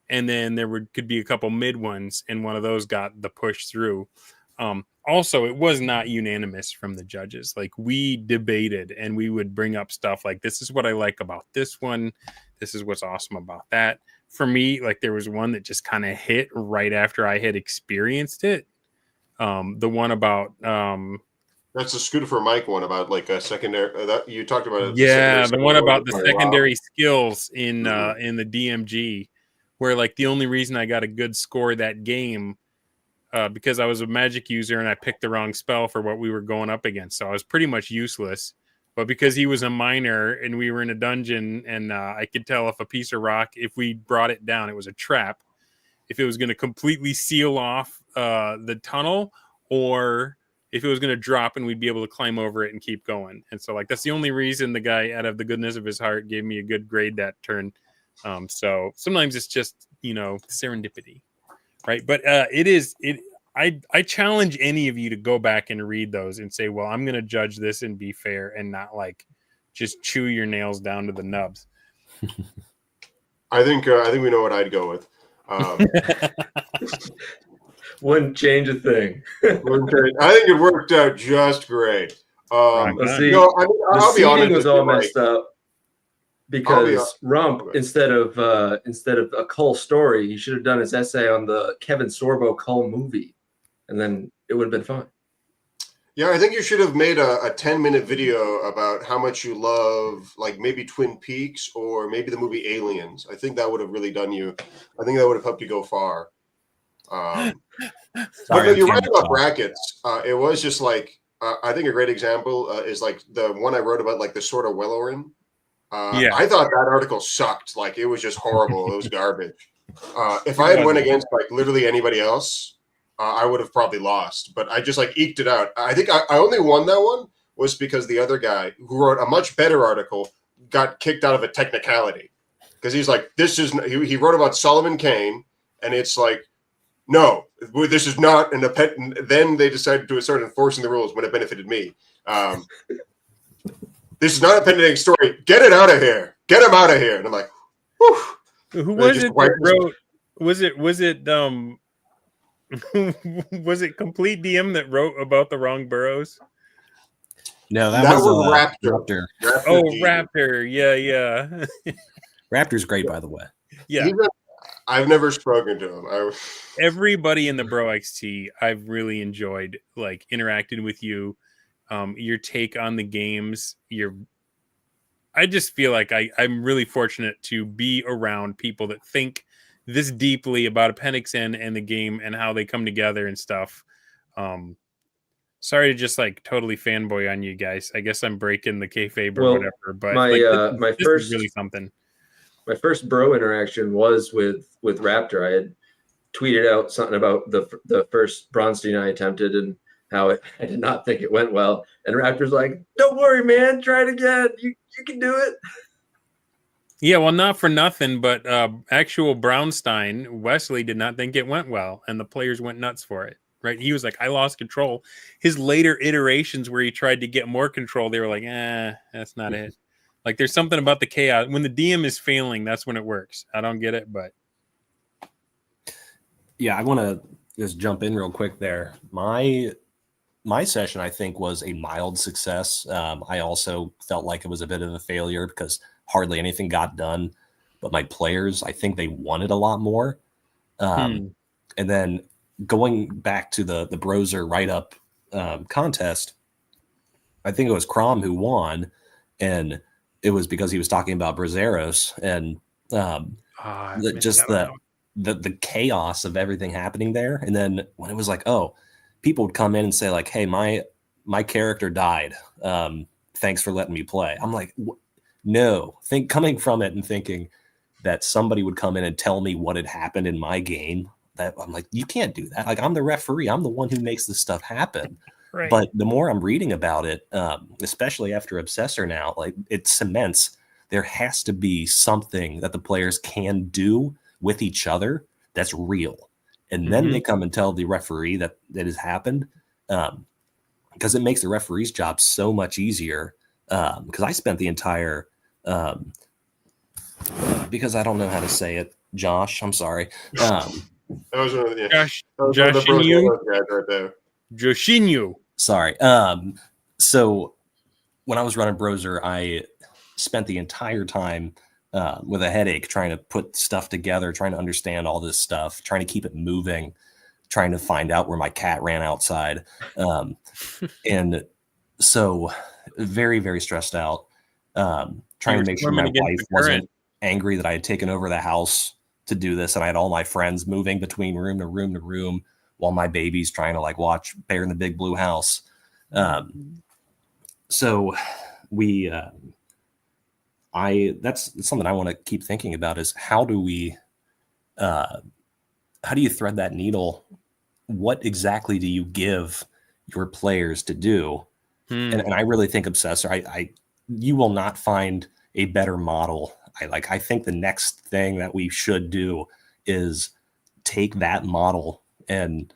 And then there could be a couple mid ones, and one of those got the push through. Also, it was not unanimous from the judges. Like, we debated, and we would bring up stuff like, this is what I like about this one. This is what's awesome about that. For me, like, there was one that just kind of hit right after I had experienced it. The one about that's the Scooter for Mike one about like a secondary that you talked about. The one about the secondary skills in the DMG, where like the only reason I got a good score that game because I was a magic user and I picked the wrong spell for what we were going up against, so I was pretty much useless. But because he was a miner and we were in a dungeon, and I could tell if a piece of rock, if we brought it down, it was a trap. If it was going to completely seal off the tunnel, or if it was going to drop and we'd be able to climb over it and keep going. And so, like, that's the only reason the guy, out of the goodness of his heart, gave me a good grade that turn. So sometimes it's just, serendipity, right? But I challenge any of you to go back and read those and say, well, I'm going to judge this and be fair and not like just chew your nails down to the nubs. I think we know what I'd go with. Wouldn't change a thing. I think it worked out just great. Let's see. I'll be honest. The was all messed up because Rump, instead of a Cull story, he should have done his essay on the Kevin Sorbo Cull movie, and then it would have been fine. Yeah, I think you should have made a 10-minute video about how much you love, like maybe Twin Peaks or maybe the movie Aliens. I think that would have really done you. I think that would have helped you go far. But you're right about brackets. It was just like I think a great example is like the one I wrote about, like the Sword of Wellorin. I thought that article sucked. Like, it was just horrible. It was garbage. If I had went against like literally anybody else, I would have probably lost. But I just like eked it out. I think I only won that one was because the other guy who wrote a much better article got kicked out of a technicality, because he's like, he wrote about Solomon Kane, and it's like, no, this is not an appendix. Then they decided to start enforcing the rules when it benefited me. This is not a pending story. Get it out of here. Get him out of here. And I'm like, whew. Who was it that wrote Was it was it Complete DM that wrote about the wrong burrows? No, That was was Raptor. Raptor. Oh, G. Raptor. Yeah. Raptor's great, by the way. Yeah. Even, I've never spoken to him. Everybody in the BROXT, I've really enjoyed like interacting with you. Your take on the games. I just feel like I'm really fortunate to be around people that think this deeply about Appendix N and the game and how they come together and stuff. Sorry to just like totally fanboy on you guys. I guess I'm breaking the kayfabe or whatever, but my like, this first is really something. My first bro interaction was with Raptor. I had tweeted out something about the first Bronstein I attempted and how I did not think it went well. And Raptor's like, "Don't worry, man. Try it again. You can do it." Yeah, well, not for nothing, but actual Brownstein, Wesley did not think it went well, and the players went nuts for it. Right? He was like, "I lost control." His later iterations where he tried to get more control, they were like, that's not it." Like, there's something about the chaos. When the DM is failing, that's when it works. I don't get it, but yeah, I want to just jump in real quick there. My session, I think, was a mild success. I also felt like it was a bit of a failure because hardly anything got done. But my players, I think they wanted a lot more. And then going back to the Brozer write-up contest, I think it was Crom who won, and it was because he was talking about Brazeros and just the chaos of everything happening there. And then when it was like, oh, people would come in and say like, "Hey, my character died. Thanks for letting me play." I'm like, no. Coming from it and thinking that somebody would come in and tell me what had happened in my game. That I'm like, you can't do that. Like, I'm the referee. I'm the one who makes this stuff happen. right. But the more I'm reading about it, especially after Obsessor now, like, it cements there has to be something that the players can do with each other that's real. And then they come and tell the referee that has happened, because it makes the referee's job so much easier. Because I spent the entire because I don't know how to say it, Josh. I'm sorry. That was one of the Joshinyu. right there. Joshinyu. Sorry. So when I was running Brozer, I spent the entire time with a headache trying to put stuff together, trying to understand all this stuff, trying to keep it moving, trying to find out where my cat ran outside. And so very, very stressed out, trying to make sure my wife wasn't angry that I had taken over the house to do this. And I had all my friends moving between room to room to room while my baby's trying to like watch Bear in the Big Blue House. So that's something I want to keep thinking about is how do you thread that needle? What exactly do you give your players to do? And I really think Obsessor, you will not find a better model. I think the next thing that we should do is take that model and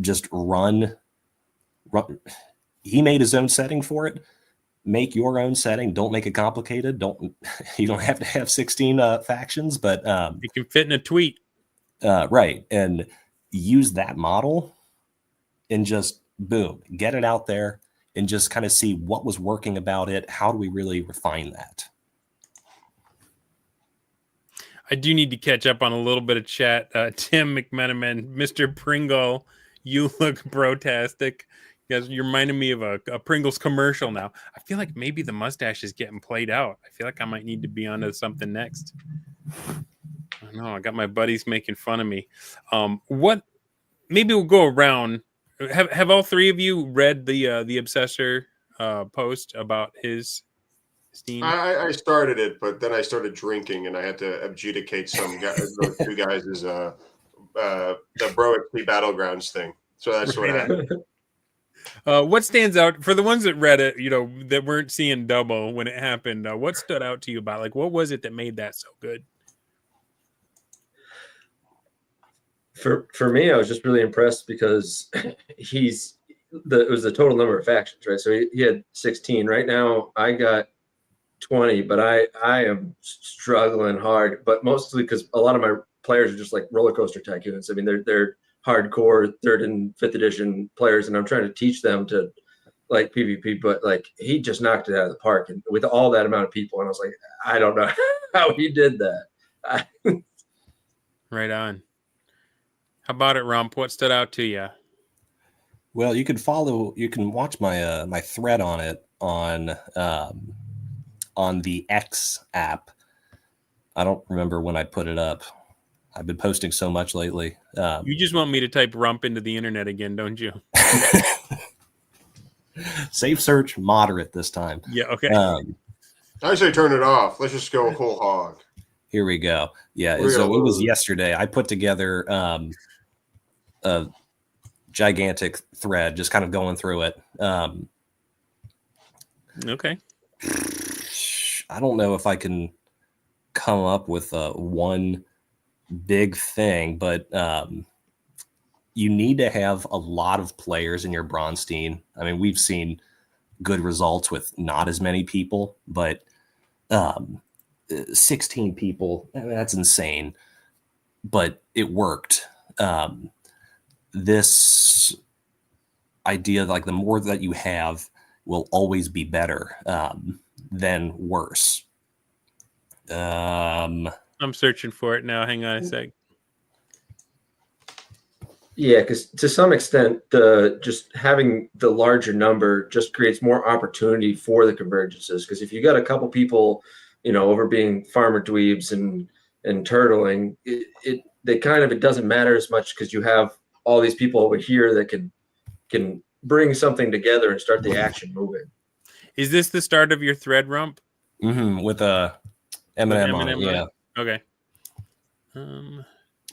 just run. He made his own setting for it. Make your own setting. Don't make it complicated. You don't have to have 16 factions, but it can fit in a tweet. Right. And use that model and just boom, get it out there and just kind of see what was working about it. How do we really refine that? I do need to catch up on a little bit of chat. Tim McMenamin, Mr. Pringle, you look brotastic. You guys, you're reminding me of a Pringles commercial now. I feel like maybe the mustache is getting played out. I feel like I might need to be onto something next. I don't know. I got my buddies making fun of me. Maybe we'll go around. Have all three of you read the Obsessor post about his Steam? I started it, but then I started drinking, and I had to adjudicate some those two guys' the BROXT Battlegrounds thing. So that's what happened. What stands out for the ones that read it, that weren't seeing double when it happened? What stood out to you about, like, what was it that made that so good? For me, I was just really impressed because it was the total number of factions, right? So he had 16. Right now, I got 20, but I am struggling hard, but mostly because a lot of my players are just like roller coaster tycoons. I mean, they're hardcore 3rd and 5th edition players, and I'm trying to teach them to like PvP, but like he just knocked it out of the park, and with all that amount of people, and I was like, I don't know how he did that. Right on. How about it, Rump? What stood out to you? Well, you can watch my my thread on it on the X app. I don't remember when I put it up. I've been posting so much lately. You just want me to type Rump into the internet again, don't you? Safe search, moderate this time. Yeah, okay. I say turn it off. Let's just go whole hog. Here we go. Yeah, We're so gonna it was lose. yesterday. I put together a gigantic thread, just kind of going through it. Okay. I don't know if I can come up with one big thing, but you need to have a lot of players in your bronze team. I mean, we've seen good results with not as many people, but 16 people, I mean, that's insane. But it worked. This idea, like the more that you have will always be better than worse. I'm searching for it now. Hang on a sec. Yeah, because to some extent, just having the larger number just creates more opportunity for the convergences. Because if you got a couple people, over being farmer dweebs and turtling, it doesn't matter as much because you have all these people over here that can bring something together and start the action moving. Is this the start of your thread, Rump? Mm-hmm, with a M&M on it, M&M yeah. Okay.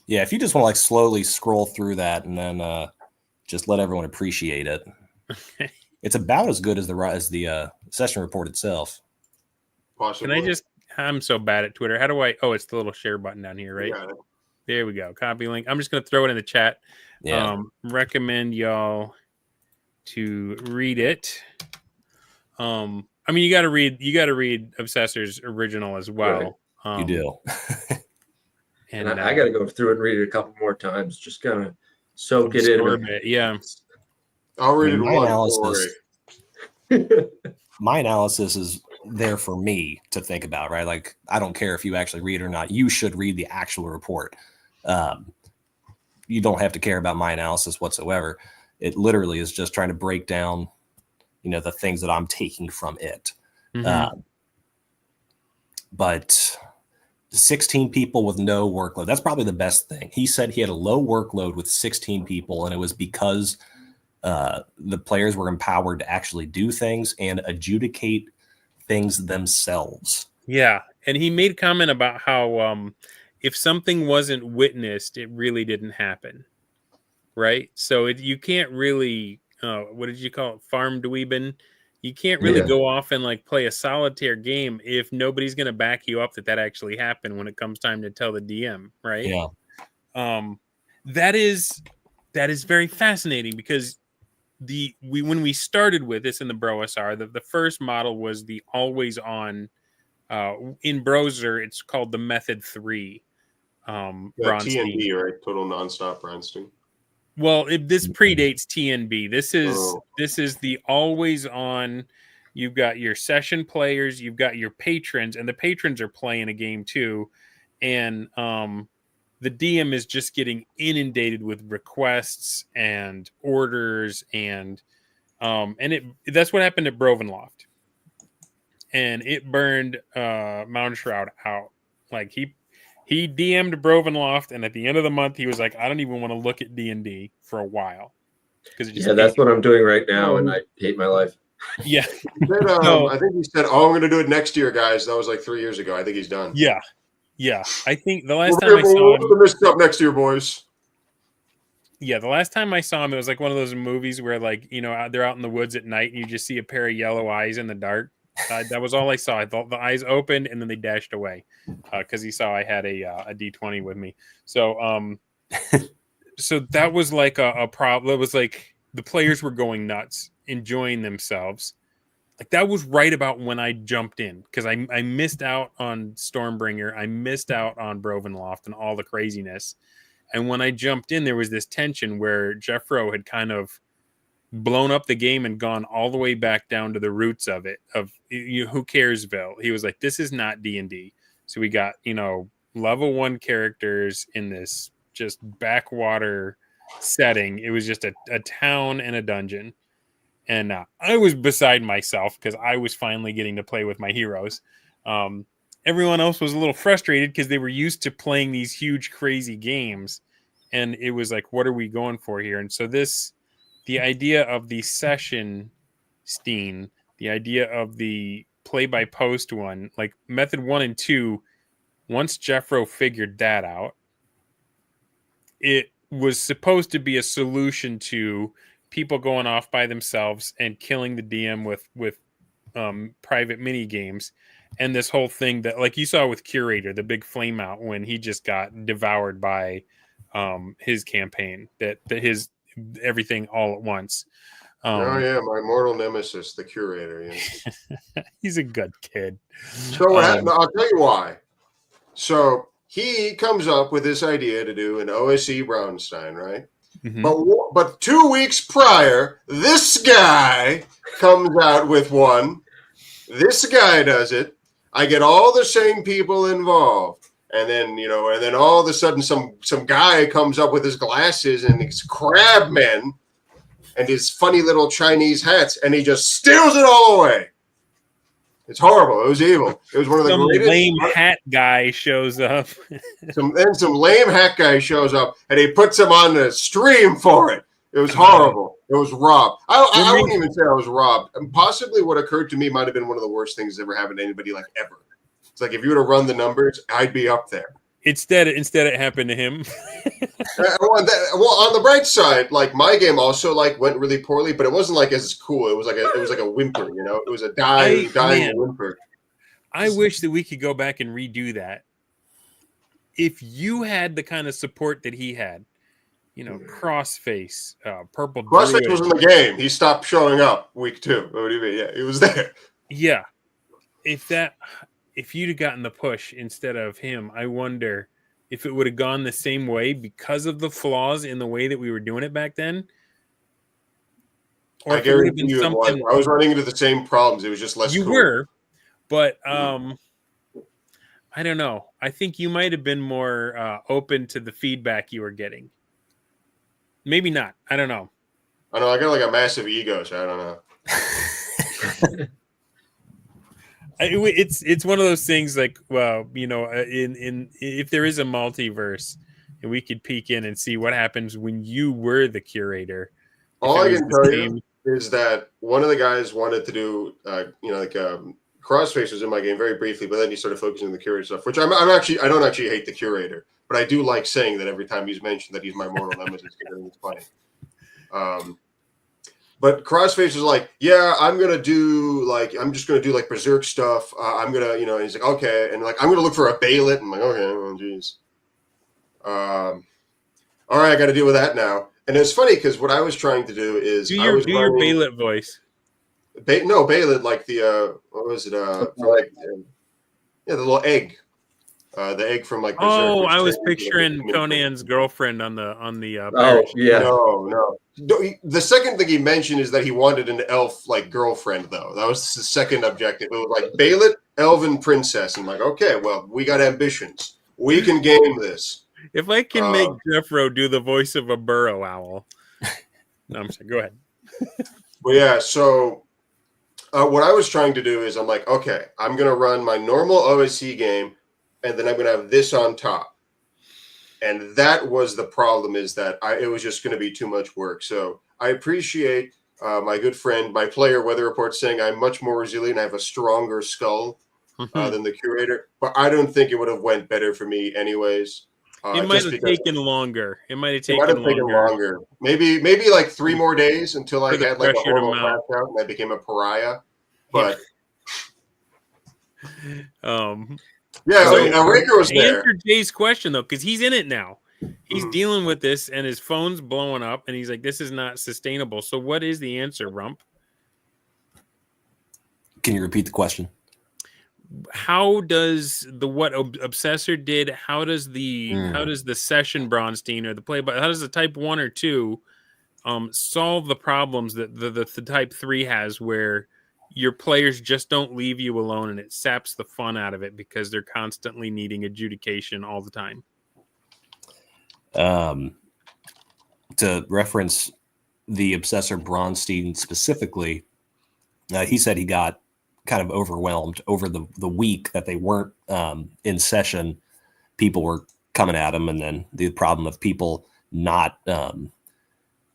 Yeah, if you just want to like slowly scroll through that and then just let everyone appreciate it. Okay. It's about as good as the session report itself. Possibly. I'm so bad at Twitter. How do I, it's the little share button down here, right? Yeah. There we go. Copy link. I'm just going to throw it in the chat. Yeah. Recommend y'all to read it. I mean, you got to read Obsessor's original as well. Right. You do. And I got to go through it and read it a couple more times. Just kind of soak it in. Yeah. I'll read it my analysis is there for me to think about, right? Like, I don't care if you actually read it or not. You should read the actual report. You don't have to care about my analysis whatsoever. It literally is just trying to break down, the things that I'm taking from it. Mm-hmm. But 16 people with no workload, that's probably the best thing. He said he had a low workload with 16 people, and it was because the players were empowered to actually do things and adjudicate things themselves. Yeah. And he made a comment about how if something wasn't witnessed, it really didn't happen. Right. So you can't really, what did you call it? Farm dweebin. You can't really go off and like play a solitaire game if nobody's going to back you up that actually happened when it comes time to tell the DM. Right. Yeah. That is very fascinating because when we started with this in the BROSR, the first model was the always on. In browser, it's called the Method 3. TNB, right? Total nonstop Bronstein. Well, this predates TNB. This is the always on. You've got your session players, you've got your patrons, and the patrons are playing a game too. And the DM is just getting inundated with requests and orders, and that's what happened at Brovenloft. And it burned Mountain Shroud out. Like he DM'd Brovenloft, and at the end of the month, he was like, "I don't even want to look at D&D for a while." Because that's what I'm doing right now, and I hate my life. Yeah. I think he said, "Oh, I'm going to do it next year, guys." That was like 3 years ago. I think he's done. Yeah. I think the last time I saw him, missed up next year, boys. Yeah, the last time I saw him, it was like one of those movies where, like, they're out in the woods at night, and you just see a pair of yellow eyes in the dark. That was all I saw. I thought the eyes opened and then they dashed away because he saw I had a D20 with me. So so that was like a problem. It was like the players were going nuts, enjoying themselves, like that was right about when I jumped in, because I missed out on Stormbringer, I missed out on Brovenloft and all the craziness. And when I jumped in, there was this tension where Jeffro had kind of blown up the game and gone all the way back down to the roots of it, of who caresville. He was like, this is not D&D. So we got, level 1 characters in this just backwater setting. It was just a town and a dungeon. And I was beside myself because I was finally getting to play with my heroes. Everyone else was a little frustrated because they were used to playing these huge, crazy games. And it was like, what are we going for here? And so the idea of the session Steen, the idea of the play-by-post one, like method 1 and 2, once Jeffro figured that out, it was supposed to be a solution to people going off by themselves and killing the DM with private mini games, and this whole thing that, like you saw with Curator, the big flame out when he just got devoured by his campaign, that his everything all at once. Oh yeah, my mortal nemesis, the Curator. Yeah. He's a good kid. So what happened? I'll tell you why. So he comes up with this idea to do an OSE Braunstein, right? Mm-hmm. But 2 weeks prior, this guy comes out with one. This guy does it. I get all the same people involved. And then, and then all of a sudden some guy comes up with his glasses and his crabmen and his funny little Chinese hats, and he just steals it all away. It's horrible. It was evil. It was one of the greatest. Lame hat guy shows up. some lame hat guy shows up, and he puts him on the stream for it. It was horrible. It was robbed. I wouldn't even say I was robbed. And possibly what occurred to me might have been one of the worst things that ever happened to anybody, like ever. It's like if you were to run the numbers, I'd be up there. Instead, it happened to him. Well, on the bright side, like my game also went really poorly, but it wasn't as cool. It was like a whimper, It was a dying whimper. I wish that we could go back and redo that. If you had the kind of support that he had, Crossface, Purple. Crossface was in the game. He stopped showing up week 2. What do you mean? Yeah, he was there. Yeah, if you'd have gotten the push instead of him, I wonder if it would have gone the same way because of the flaws in the way that we were doing it back then. Or I guarantee you something. I was running into the same problems. It was just less. You were, but I don't know. I think you might have been more open to the feedback you were getting. Maybe not. I don't know. I know. I got a massive ego, so I don't know. It's one of those things in if there is a multiverse and we could peek in and see what happens when you were the Curator. All I can tell you is that one of the guys wanted to do, Crossface was in my game very briefly, but then he started focusing on the Curator stuff, which I don't actually hate the Curator, but I do like saying that every time he's mentioned that he's my mortal nemesis because he's funny. But Crossface was like, yeah, I'm just going to do Berserk stuff. I'm going to, and he's like, okay. And I'm going to look for a Bailet. I'm like, okay, oh, geez. All right, I got to deal with that now. And it's funny because what I was trying to do is do your Bailet voice. Bailet, like the, what was it? The little egg. The egg from Berserk. Oh, I was picturing Conan's girlfriend on the. Oh yeah. No. The second thing he mentioned is that he wanted an elf girlfriend, though. That was the second objective. It was Bailet, elven princess. I'm like, okay, well, we got ambitions. We can game this. If I can make Jeffro do the voice of a burrow owl. No, I'm sorry. Go ahead. Well, yeah. So what I was trying to do is I'm like, okay, I'm going to run my normal OSC game, and then I'm going to have this on top. And that was the problem, is that it was just going to be too much work. So I appreciate my good friend, my player, Weather Report, saying I'm much more resilient. I have a stronger skull than the Curator. But I don't think it would have went better for me anyways. It might have taken longer. It might have taken longer. Maybe 3 more days until I had a horrible crash out and I became a pariah. But yeah, Raker was there. Answer Jay's question though, because he's in it now. He's dealing with this, and his phone's blowing up, and he's like, "This is not sustainable." So, what is the answer, Rump? Can you repeat the question? How does what Obsessor did? How does the session Bronstein or the play? But how does the Type 1 or 2 solve the problems that the Type 3 has, where your players just don't leave you alone, and it saps the fun out of it because they're constantly needing adjudication all the time? To reference the Obsessor Bronstein specifically, he said he got kind of overwhelmed over the week that they weren't in session. People were coming at him, and then the problem of people not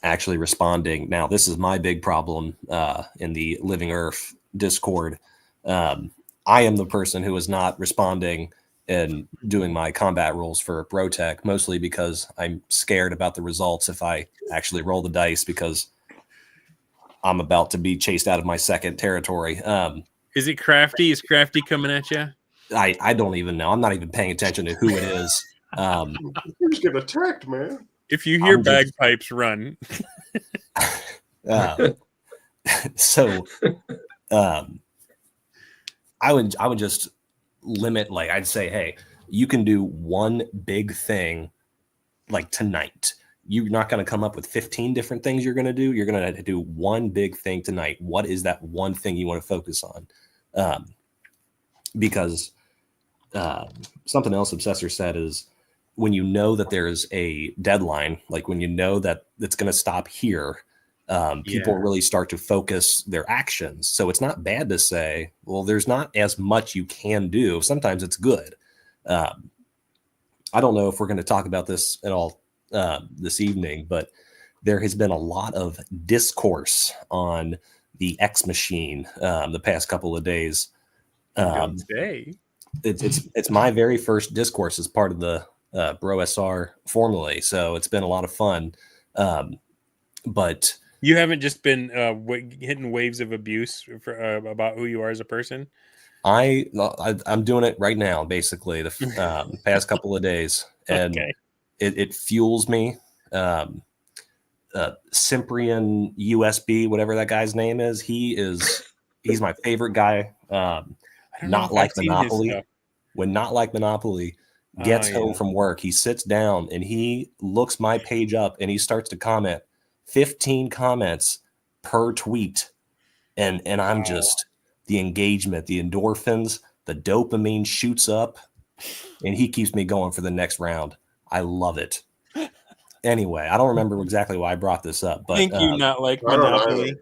actually responding. Now, this is my big problem in the Living Earth Discord. I am the person who is not responding and doing my combat rules for BroTech, mostly because I'm scared about the results if I actually roll the dice, because I'm about to be chased out of my second territory. Is it Crafty? Is Crafty coming at you? I don't even know. I'm not even paying attention to who it is. You're just getting attacked, man. If you hear bagpipes, run. So I would just limit, like, I'd say, hey, you can do one big thing like tonight. You're not going to come up with 15 different things you're going to do. You're going to do one big thing tonight. What is that one thing you want to focus on? Because something else Obsessor said is, when you know that there's a deadline, like when you know that it's going to stop here, people really start to focus their actions. So it's not bad to say, well, there's not as much you can do. Sometimes it's good. I don't know if we're going to talk about this at all this evening, but there has been a lot of discourse on the X machine the past couple of days. It's my very first discourse as part of the BroSR formally, so it's been a lot of fun. But you haven't just been hitting waves of abuse about who you are as a person? I'm doing it right now, basically, the past couple of days, and it fuels me. Cyprian USB, whatever that guy's name is, he's my favorite guy. Not like Monopoly. When Not Like Monopoly gets home from work, he sits down and he looks my page up and he starts to comment 15 comments per tweet. And I'm just, the engagement, the endorphins, the dopamine shoots up, and he keeps me going for the next round. I love it. Anyway, I don't remember exactly why I brought this up, but thank you, Not Like Monopoly.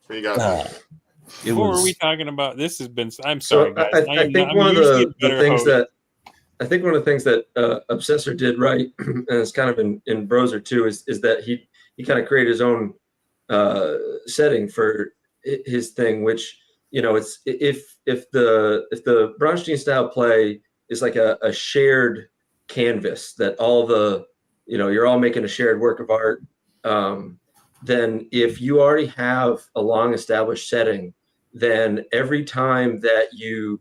What were we talking about? This has been, I'm sorry, guys. I think one of the things that I think one of the things that Obsessor did right, and it's kind of in Browser too, is that he kind of created his own setting for his thing, which, you know, it's if the Bronstein style play is like a shared canvas that all the, you know, you're all making a shared work of art, then if you already have a long established setting, then every time that you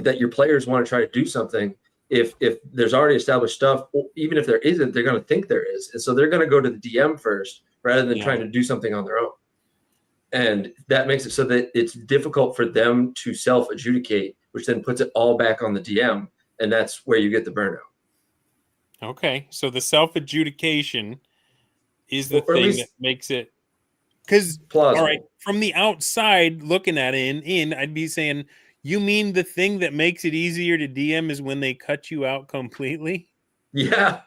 that your players want to try to do something, if there's already established stuff, even if there isn't, they're going to think there is, and so they're going to go to the DM first rather than trying to do something on their own. And that makes it so that it's difficult for them to self-adjudicate, which then puts it all back on the DM, and that's where you get the burnout. Okay, so the self-adjudication is the thing that makes it, because all right, from the outside looking at it, I'd be saying, you mean the thing that makes it easier to DM is when they cut you out completely? Yeah.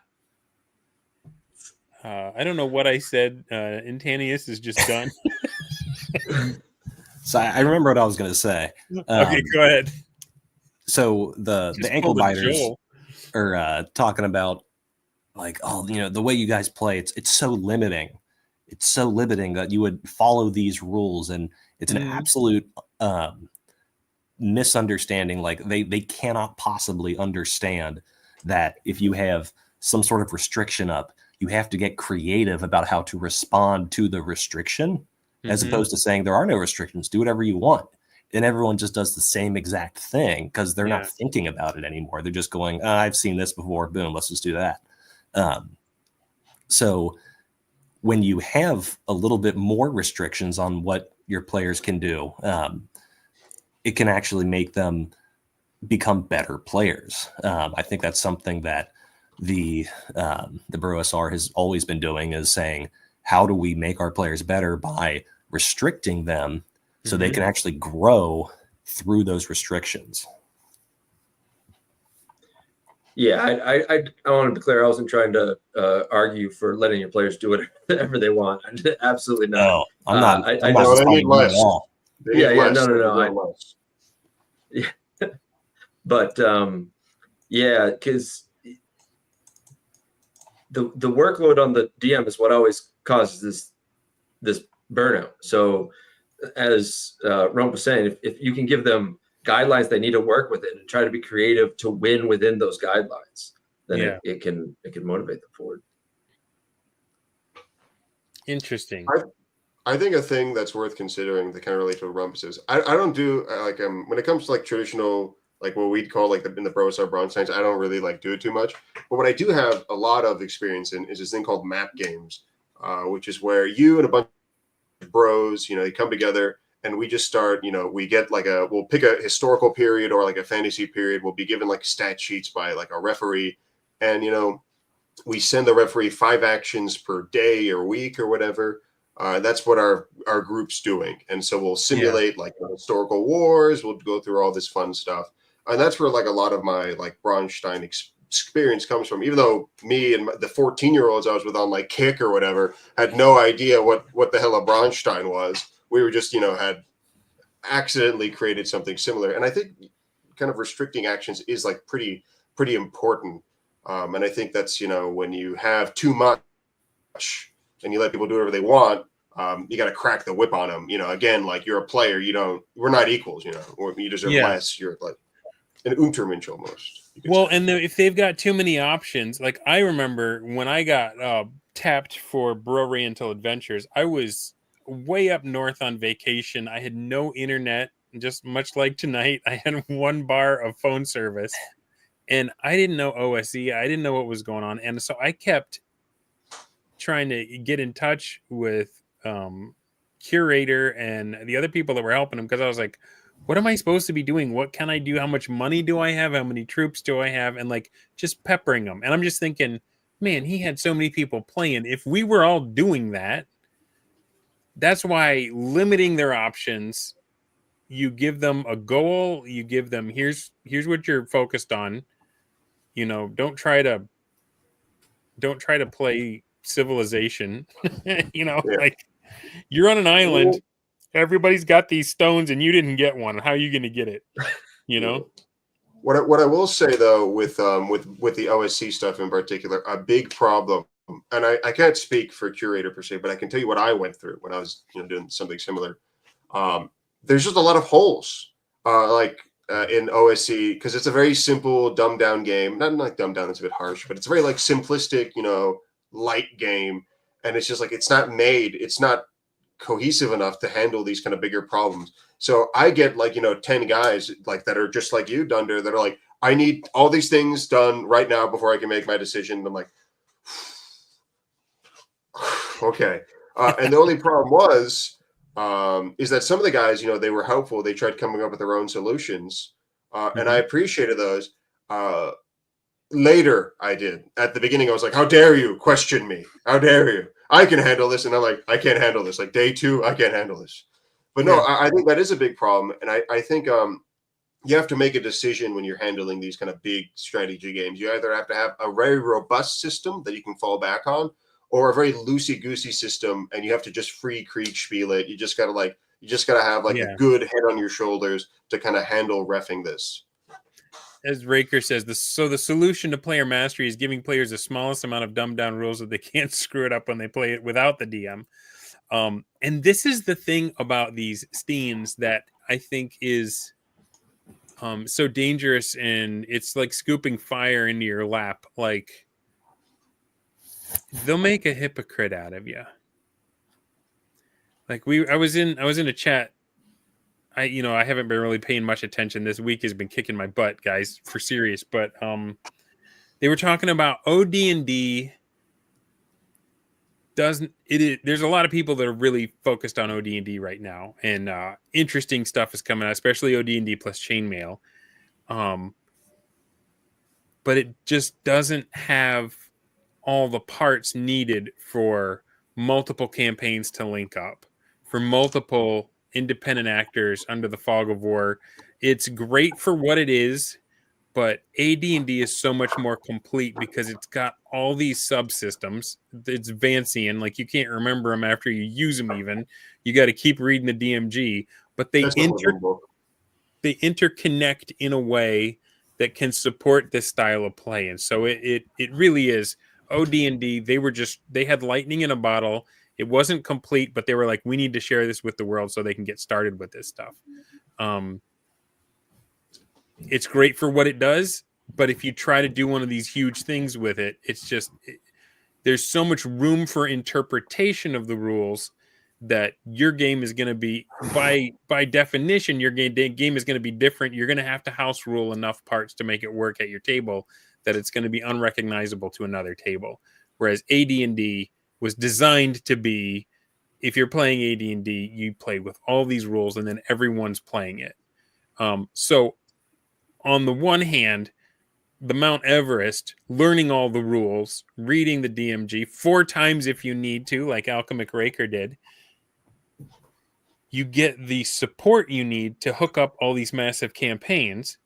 I don't know what I said. Intanius is just done. So I remember what I was going to say. Okay, go ahead. So the ankle biters are talking about, like, oh, you know, the way you guys play, it's so limiting. It's so limiting that you would follow these rules, and it's an absolute misunderstanding. Like they cannot possibly understand that if you have some sort of restriction up, you have to get creative about how to respond to the restriction, as opposed to saying there are no restrictions, do whatever you want. And everyone just does the same exact thing because they're not thinking about it anymore. They're just going, I've seen this before. Boom, let's just do that. So when you have a little bit more restrictions on what your players can do, it can actually make them become better players. I think that's something that the BROSR has always been doing, is saying, how do we make our players better by restricting them so they can actually grow through those restrictions? Yeah, I want to declare I wasn't trying to argue for letting your players do whatever they want. Absolutely not. No, I'm not. I I'm not just, they need fighting you at less. all. They Yeah, need yeah, less. no, no, They no, need less. yeah, but yeah, because the workload on the DM is what always causes this burnout. So as Ron was saying, if you can give them guidelines they need to work within and try to be creative to win within those guidelines, then it can motivate them forward. Interesting. I think a thing that's worth considering that kind of relate to what Rumpus is, I don't do like when it comes to like traditional, like what we'd call like in the BROSR bronze science, I don't really like do it too much. But what I do have a lot of experience in is this thing called map games, which is where you and a bunch of bros, they come together and we just start, we get like we'll pick a historical period or like a fantasy period. We'll be given like stat sheets by like a referee, and we send the referee 5 actions per day or week or whatever. That's what our group's doing. And so we'll simulate like historical wars. We'll go through all this fun stuff. And that's where like a lot of my like Braunstein experience comes from, even though me and the 14-year-olds I was with on like Kick or whatever had no idea what the hell a Braunstein was. We were just, had accidentally created something similar. And I think kind of restricting actions is like pretty important. And I think that's, when you have too much and you let people do whatever they want, you got to crack the whip on them. Again, like you're a player, we're not equals, or you deserve less. You're like an Untermensch almost. Well, and if they've got too many options, like I remember when I got tapped for Bro Oriental Adventures, I was way up north on vacation. I had no internet, just much like tonight. I had 1 bar of phone service, and I didn't know OSE. I didn't know what was going on, and so I kept trying to get in touch with Curator and the other people that were helping him, because I was like, what am I supposed to be doing? What can I do? How much money do I have? How many troops do I have? And like just peppering them. And I'm just thinking, man, he had so many people playing. If we were all doing that, that's why limiting their options, you give them a goal, you give them here's what you're focused on. Don't try to play Civilization. Like you're on an island, everybody's got these stones and you didn't get one. How are you going to get it? What I will say though with the OSC stuff in particular, a big problem, and I can't speak for Curator per se, but I can tell you what I went through when I was doing something similar. There's just a lot of holes in OSC, because it's a very simple, dumbed down game. Not like dumbed down, it's a bit harsh, but it's a very like simplistic, light game, and it's just like it's not cohesive enough to handle these kind of bigger problems. So I get like 10 guys like that are just like you, Dunder, that are like, I need all these things done right now before I can make my decision. And I'm like, okay. And the only problem was is that some of the guys, they were helpful. They tried coming up with their own solutions, and I appreciated those. Later, I did. At the beginning, I was like, how dare you question me? How dare you? I can handle this. And I'm like, I can't handle this. Like day 2, I can't handle this. But no, I think that is a big problem. And I think you have to make a decision when you're handling these kind of big strategy games. You either have to have a very robust system that you can fall back on, or a very loosey-goosey system, and you have to just free Krieg spiel it. You just gotta have like a good head on your shoulders to kind of handle reffing this. As Raker says, the solution to player mastery is giving players the smallest amount of dumbed down rules that they can't screw it up when they play it without the DM. And this is the thing about these Steams that I think is so dangerous, and it's like scooping fire into your lap. Like they'll make a hypocrite out of you. Like I was in a chat. I haven't been really paying much attention. This week has been kicking my butt, guys, for serious. But they were talking about OD&D there's a lot of people that are really focused on OD&D right now, and interesting stuff is coming out, especially OD&D plus chainmail. But it just doesn't have all the parts needed for multiple campaigns to link up, for multiple independent actors under the fog of war. It's great for what it is, but AD&D is so much more complete because it's got all these subsystems. It's Vancian, like you can't remember them after you use them. Even you got to keep reading the DMG, but they interconnect in a way that can support this style of play, and so it really is OD&D. They had lightning in a bottle. It wasn't complete, but they were like, we need to share this with the world so they can get started with this stuff. It's great for what it does, but if you try to do one of these huge things with it, there's so much room for interpretation of the rules that your game is going to be, by definition, your game is going to be different. You're going to have to house rule enough parts to make it work at your table that it's going to be unrecognizable to another table. Whereas AD&D was designed to be, if you're playing AD&D, you play with all these rules and then everyone's playing it. So on the one hand, the Mount Everest, learning all the rules, reading the DMG 4 times if you need to, like Alchemic Raker did, you get the support you need to hook up all these massive campaigns.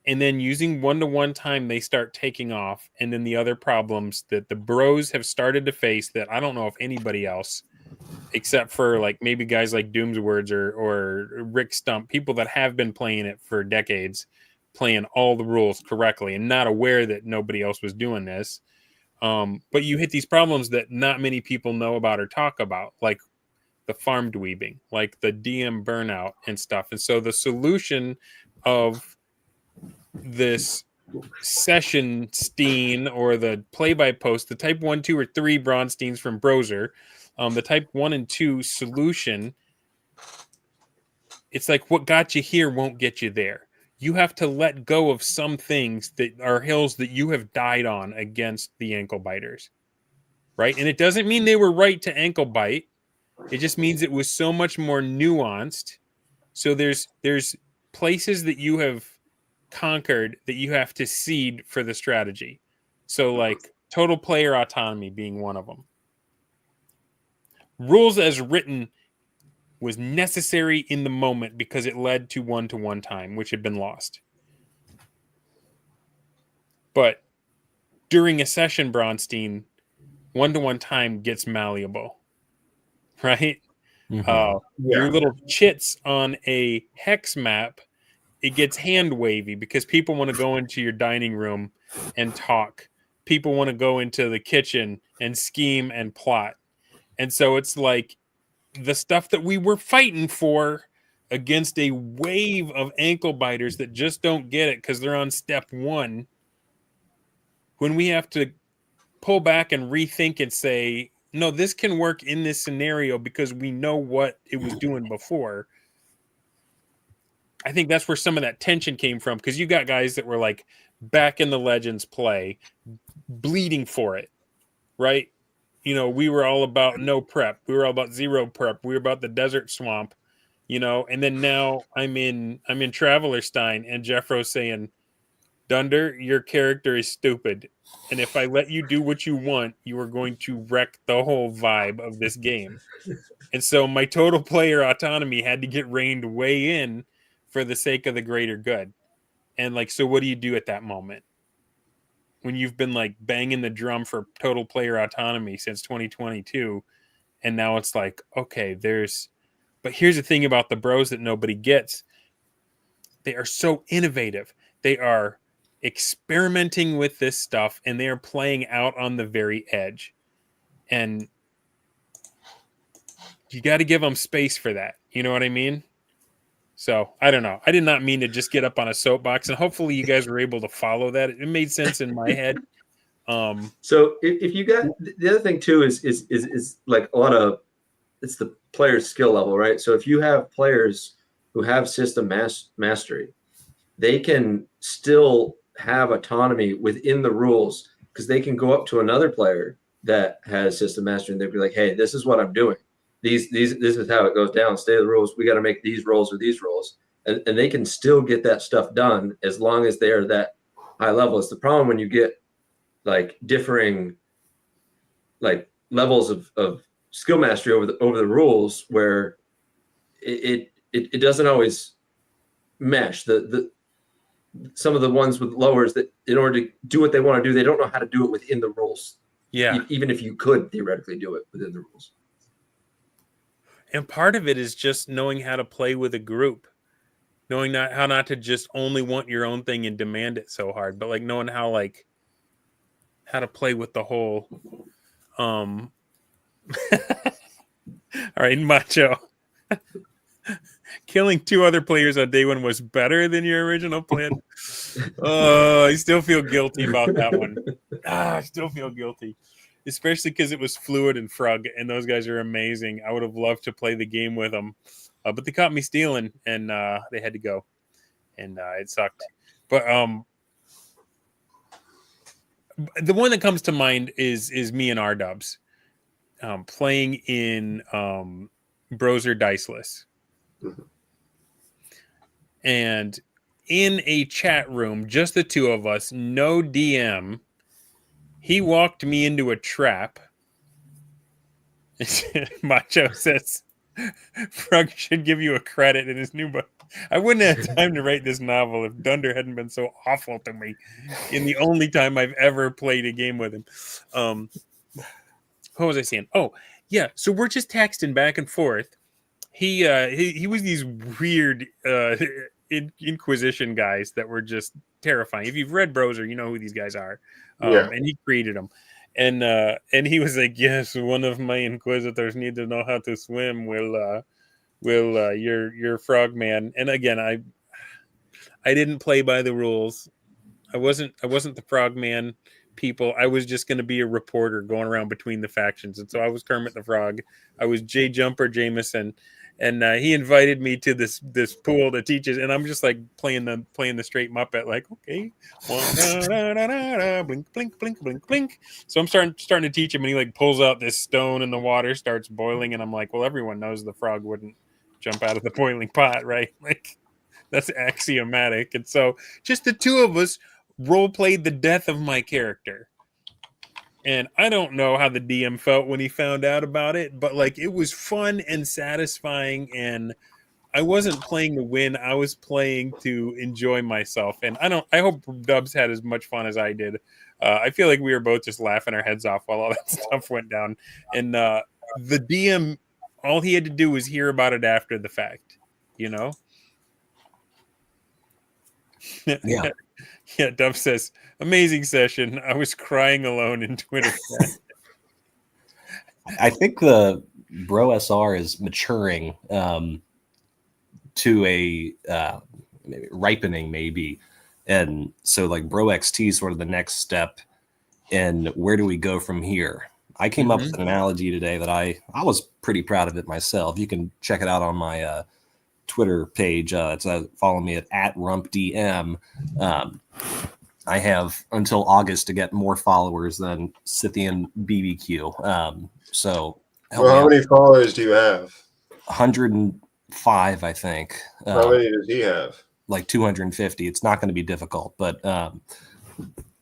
And then using 1-to-1 time, they start taking off. And then the other problems that the bros have started to face that I don't know if anybody else, except for like maybe guys like Doomswords or Rick Stump, people that have been playing it for decades, playing all the rules correctly and not aware that nobody else was doing this. But you hit these problems that not many people know about or talk about, like the farm dweebing, like the DM burnout and stuff. And so the solution of this session steen, or the play-by-post, the type 1, 2, or 3 Bronsteins from Brozer, the type 1 and 2 solution, it's like what got you here won't get you there. You have to let go of some things that are hills that you have died on against the ankle biters, right? And it doesn't mean they were right to ankle bite. It just means it was so much more nuanced. So there's places that you have conquered that you have to cede for the strategy. So like total player autonomy being one of them. Rules as written was necessary in the moment because it led to 1-to-1 time, which had been lost. But during a session, Bronstein, 1-to-1 time gets malleable, right? Your little chits on a hex map, it gets hand wavy because people want to go into your dining room and talk. People want to go into the kitchen and scheme and plot. And so it's like the stuff that we were fighting for against a wave of ankle biters that just don't get it because they're on step 1. When we have to pull back and rethink and say, no, this can work in this scenario because we know what it was doing before. I think that's where some of that tension came from, because you got guys that were like back in the Legends play, bleeding for it, right? You know, we were all about no prep. We were all about zero prep. We were about the desert swamp, you know. And then now I'm in Travelerstein, and Jeffro's saying, Dunder, your character is stupid. And if I let you do what you want, you are going to wreck the whole vibe of this game. And so my total player autonomy had to get reined way in for the sake of the greater good. And like, so what do you do at that moment? When you've been like banging the drum for total player autonomy since 2022, and now it's like, okay, but here's the thing about the bros that nobody gets. They are so innovative. They are experimenting with this stuff, and they are playing out on the very edge. And you got to give them space for that. You know what I mean? So I don't know. I did not mean to just get up on a soapbox, and hopefully you guys were able to follow that. It made sense in my head. So if you got the other thing too is like a lot of, it's the player's skill level, right? So if you have players who have system mastery, they can still have autonomy within the rules because they can go up to another player that has system mastery, and they'd be like, hey, this is what I'm doing. This is how it goes down. State of the rules. We got to make these rolls or these rolls. And they can still get that stuff done as long as they're that high level. It's the problem when you get like differing like levels of skill mastery over the rules, where it doesn't always mesh. Some of the ones with lowers, that in order to do what they want to do, they don't know how to do it within the rules. Yeah. Even if you could theoretically do it within the rules. And part of it is just knowing how to play with a group, knowing how not to just only want your own thing and demand it so hard, but like knowing how to play with the whole. All right, Macho. Killing 2 other players on day 1 was better than your original plan. Oh, I still feel guilty about that one. I still feel guilty, especially because it was Fluid and Frog, and those guys are amazing. I would have loved to play the game with them, but they caught me stealing, and they had to go, and it sucked. But the one that comes to mind is me and R-Dubs playing in BROXTer Diceless. Mhm. And in a chat room, just the 2 of us, no DM, he walked me into a trap. Macho says Frog should give you a credit in his new book. I wouldn't have time to write this novel if Dunder hadn't been so awful to me in the only time I've ever played a game with him. What was I saying? Oh, yeah. So we're just texting back and forth. He was these weird Inquisition guys that were just terrifying. If you've read BROXTer, you know who these guys are. And he created them. And he was like, yes, one of my Inquisitors need to know how to swim. Will your frogman. And again, I didn't play by the rules. I wasn't the frogman people. I was just going to be a reporter going around between the factions. And so I was Kermit the Frog. I was J Jumper Jameson. And he invited me to this pool to teach us, and I'm just like playing the straight Muppet, like, okay, blink, blink, blink, blink, blink. So I'm starting to teach him, and he like pulls out this stone, and the water starts boiling, and I'm like, well, everyone knows the frog wouldn't jump out of the boiling pot, right? Like, that's axiomatic. And so just the 2 of us role played the death of my character. And I don't know how the DM felt when he found out about it, but like it was fun and satisfying, and I wasn't playing to win. I was playing to enjoy myself. And I hope Dubs had as much fun as I did. I feel like we were both just laughing our heads off while all that stuff went down. And the DM, all he had to do was hear about it after the fact, you know? Yeah. Yeah, Dub says, amazing session. I was crying alone in Twitter chat. I think the BROXTer is maturing to a maybe ripening, maybe. And so like BROXT is sort of the next step. And where do we go from here? I came up with an analogy today that I was pretty proud of it myself. You can check it out on my Twitter page. It's follow me at rumpdm. I have until August to get more followers than Scythian BBQ. So how many followers do you have? 105, I think. How many does he have? Like 250. It's not going to be difficult, but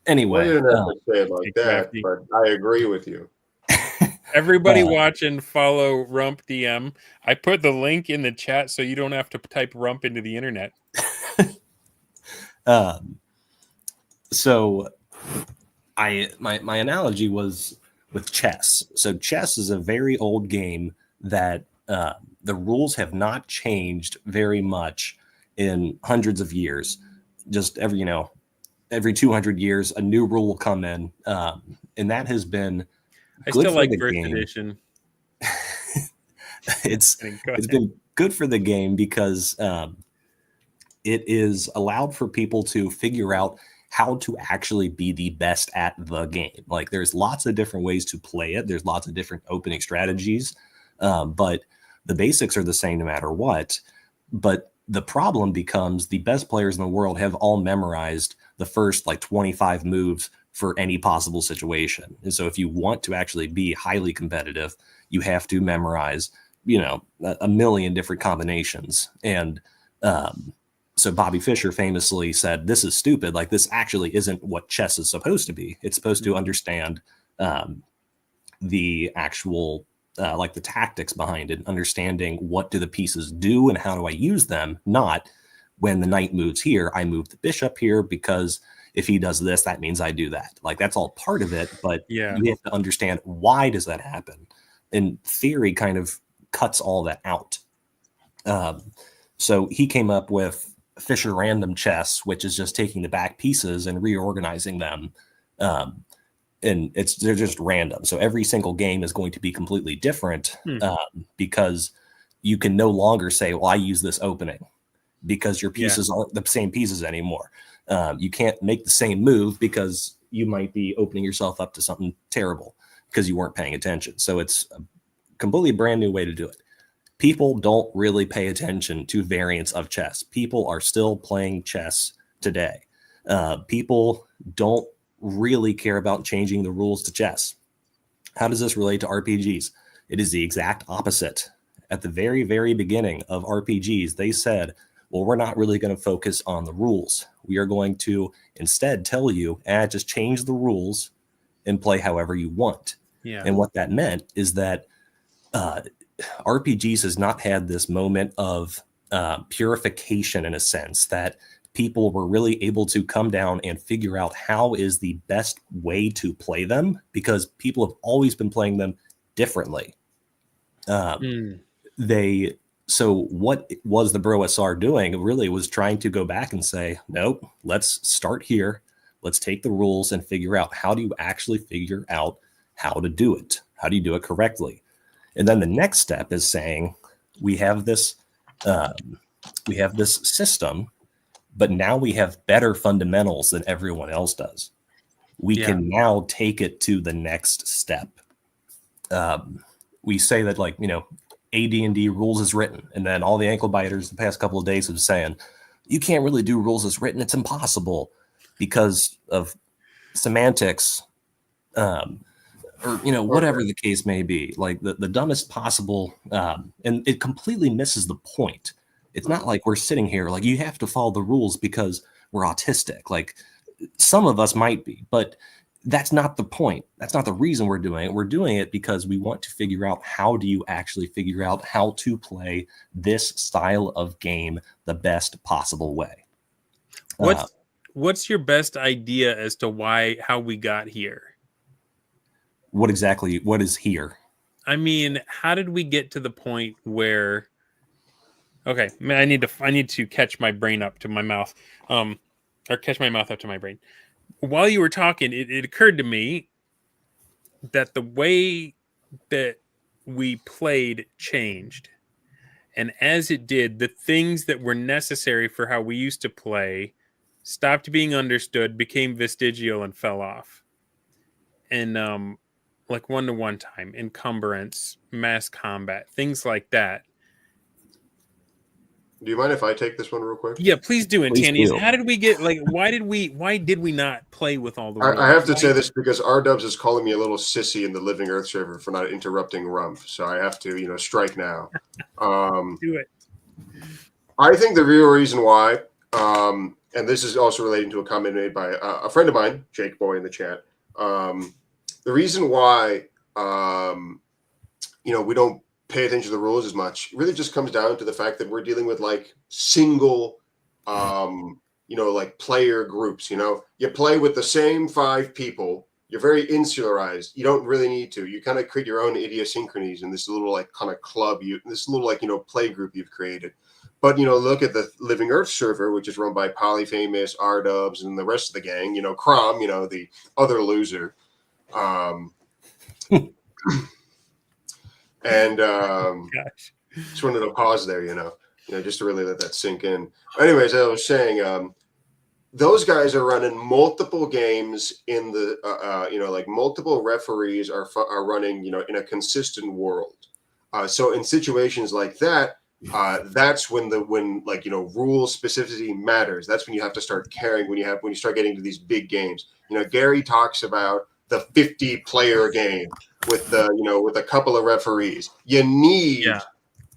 anyway. Well, you don't have to say it like that, but I agree with you. Everybody watching, follow Rump DM. I put the link in the chat so you don't have to type Rump into the internet. So my analogy was with chess. So chess is a very old game that the rules have not changed very much in hundreds of years. Just every 200 years, a new rule will come in. And that has been I still like first edition. It's been good for the game because it is allowed for people to figure out how to actually be the best at the game. Like there's lots of different ways to play it. There's lots of different opening strategies, but the basics are the same no matter what. But the problem becomes the best players in the world have all memorized the first like 25 moves for any possible situation. And so if you want to actually be highly competitive, you have to memorize, a million different combinations. And so Bobby Fischer famously said, this is stupid. Like, this actually isn't what chess is supposed to be. It's supposed to understand the actual, like the tactics behind it, understanding what do the pieces do and how do I use them, not when the knight moves here, I move the bishop here because if he does this, that means I do that. Like, that's all part of it, but you have to understand, why does that happen? And theory kind of cuts all that out. So he came up with Fischer random chess, which is just taking the back pieces and reorganizing them. And they're just random. So every single game is going to be completely different because you can no longer say, well, I use this opening, because your pieces aren't the same pieces anymore. You can't make the same move because you might be opening yourself up to something terrible because you weren't paying attention. So it's a completely brand new way to do it. People don't really pay attention to variants of chess. People are still playing chess today. People don't really care about changing the rules to chess. How does this relate to RPGs? It is the exact opposite. At the very, very beginning of RPGs, they said, well, we're not really going to focus on the rules. We are going to instead tell you, just change the rules and play however you want. Yeah. And what that meant is that RPGs has not had this moment of purification, in a sense, that people were really able to come down and figure out how is the best way to play them, because people have always been playing them differently. So what was the BROXTer doing really was trying to go back and say, nope, let's start here. Let's take the rules and figure out, how do you actually figure out how to do it? How do you do it correctly? And then the next step is saying, we have this system, but now we have better fundamentals than everyone else does. We can now take it to the next step. We say that, like, AD&D rules as written, and then all the ankle biters the past couple of days have saying, you can't really do rules as written. It's impossible because of semantics, or whatever the case may be, like the dumbest possible, and it completely misses the point. It's not like we're sitting here like, you have to follow the rules because we're autistic. Like, some of us might be, but that's not the point. That's not the reason we're doing it. We're doing it because we want to figure out, how do you actually figure out how to play this style of game the best possible way. What's your best idea as to how we got here? What is here? I mean, how did we get to the point where? Okay, I need to catch my brain up to my mouth, or catch my mouth up to my brain. While you were talking, it occurred to me that the way that we played changed, and as it did, the things that were necessary for how we used to play stopped being understood, became vestigial, and fell off. And like one-to-one time, encumbrance, mass combat, things like that. Do you mind if I take this one real quick? Yeah, please do, Intanius. do. How did we get, like, why did we not play with all the rules? I have to say this because R-Dubs is calling me a little sissy in the Living Earth server for not interrupting Rumpf. So I have to, strike now. Do it. I think the real reason why, and this is also relating to a comment made by a friend of mine, Jake Boy, in the chat. The reason why, we don't pay attention to the rules as much really just comes down to the fact that we're dealing with like single, like player groups. You play with the same 5 people. You're very insularized. You don't really need to. You kind of create your own idiosyncrasies in this little like kind of club, this little like play group you've created. But look at the Living Earth server, which is run by Polyfamous, R-Dubs, and the rest of the gang. Crom, the other loser. And just wanted to pause there, just to really let that sink in. Anyways, I was saying, those guys are running multiple games in the, like multiple referees are running, in a consistent world. So in situations like that, that's when rule specificity matters. That's when you have to start caring, when you start getting to these big games. Gary talks about the 50 player game with with a couple of referees. You need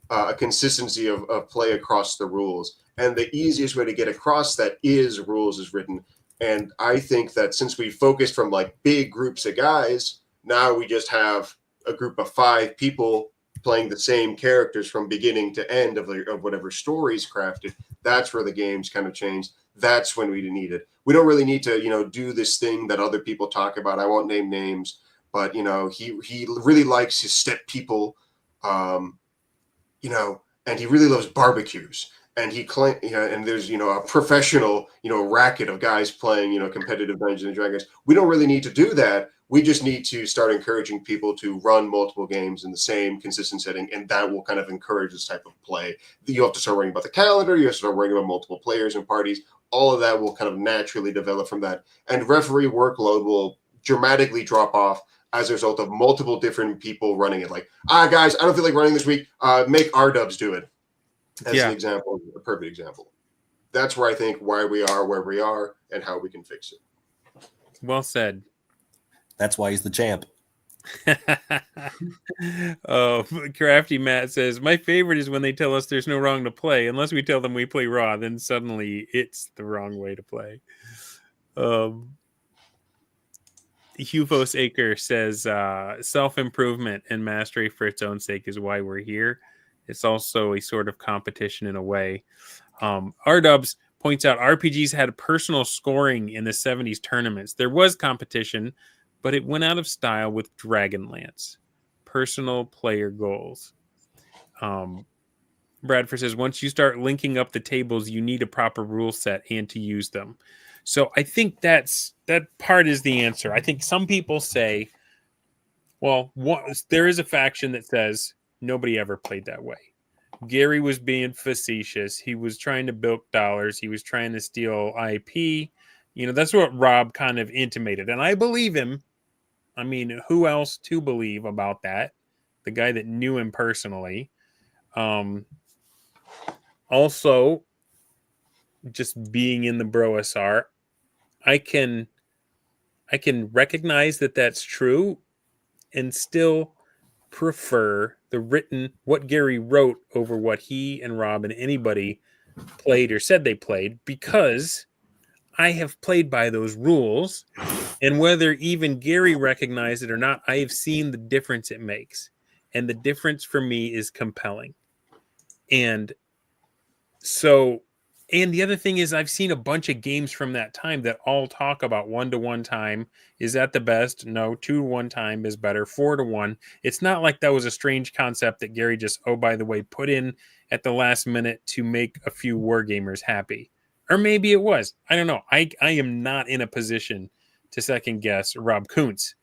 a consistency of play across the rules, and the easiest way to get across that is rules is written. And I think that since we focused from like big groups of guys, now we just have a group of 5 people playing the same characters from beginning to end of whatever story's crafted. That's where the game's kind of changed. That's when we need it. We don't really need to, do this thing that other people talk about. I won't name names, but he really likes his step people, and he really loves barbecues. And and there's a professional racket of guys playing competitive Dungeons and Dragons. We don't really need to do that. We just need to start encouraging people to run multiple games in the same consistent setting, and that will kind of encourage this type of play. You have to start worrying about the calendar. You have to start worrying about multiple players and parties. All of that will kind of naturally develop from that, and referee workload will dramatically drop off as a result of multiple different people running it. Like, guys, I don't feel like running this week. Make R-dubs do it. As an example, a perfect example. That's where I think why we are where we are and how we can fix it. Well said. That's why he's the champ. Oh, Crafty Matt says, my favorite is when they tell us there's no wrong to play. Unless we tell them we play raw, then suddenly it's the wrong way to play. Hufos Acre says, self-improvement and mastery for its own sake is why we're here. It's also a sort of competition in a way. R-Dubs points out RPGs had personal scoring in the 70s tournaments. There was competition, but it went out of style with Dragonlance. Personal player goals. Bradford says, once you start linking up the tables, you need a proper rule set and to use them. So I think that part is the answer. I think some people say, well, there is a faction that says nobody ever played that way. Gary was being facetious. He was trying to bilk dollars. He was trying to steal IP. That's what Rob kind of intimated. And I believe him. I mean, who else to believe about that? The guy that knew him personally. Also, just being in the BroSR, I can recognize that that's true and still prefer the written, what Gary wrote over what he and Rob and anybody played or said they played, because I have played by those rules, and whether even Gary recognized it or not, I have seen the difference it makes, and the difference for me is compelling. And so, and the other thing is, I've seen a bunch of games from that time that all talk about 1-to-1 time is at the best. No, 2-to-1 time is better. 4-to-1. It's not like that was a strange concept that Gary just, oh, by the way, put in at the last minute to make a few wargamers happy. Or maybe it was. I don't know. I am not in a position to second guess Rob Kuntz,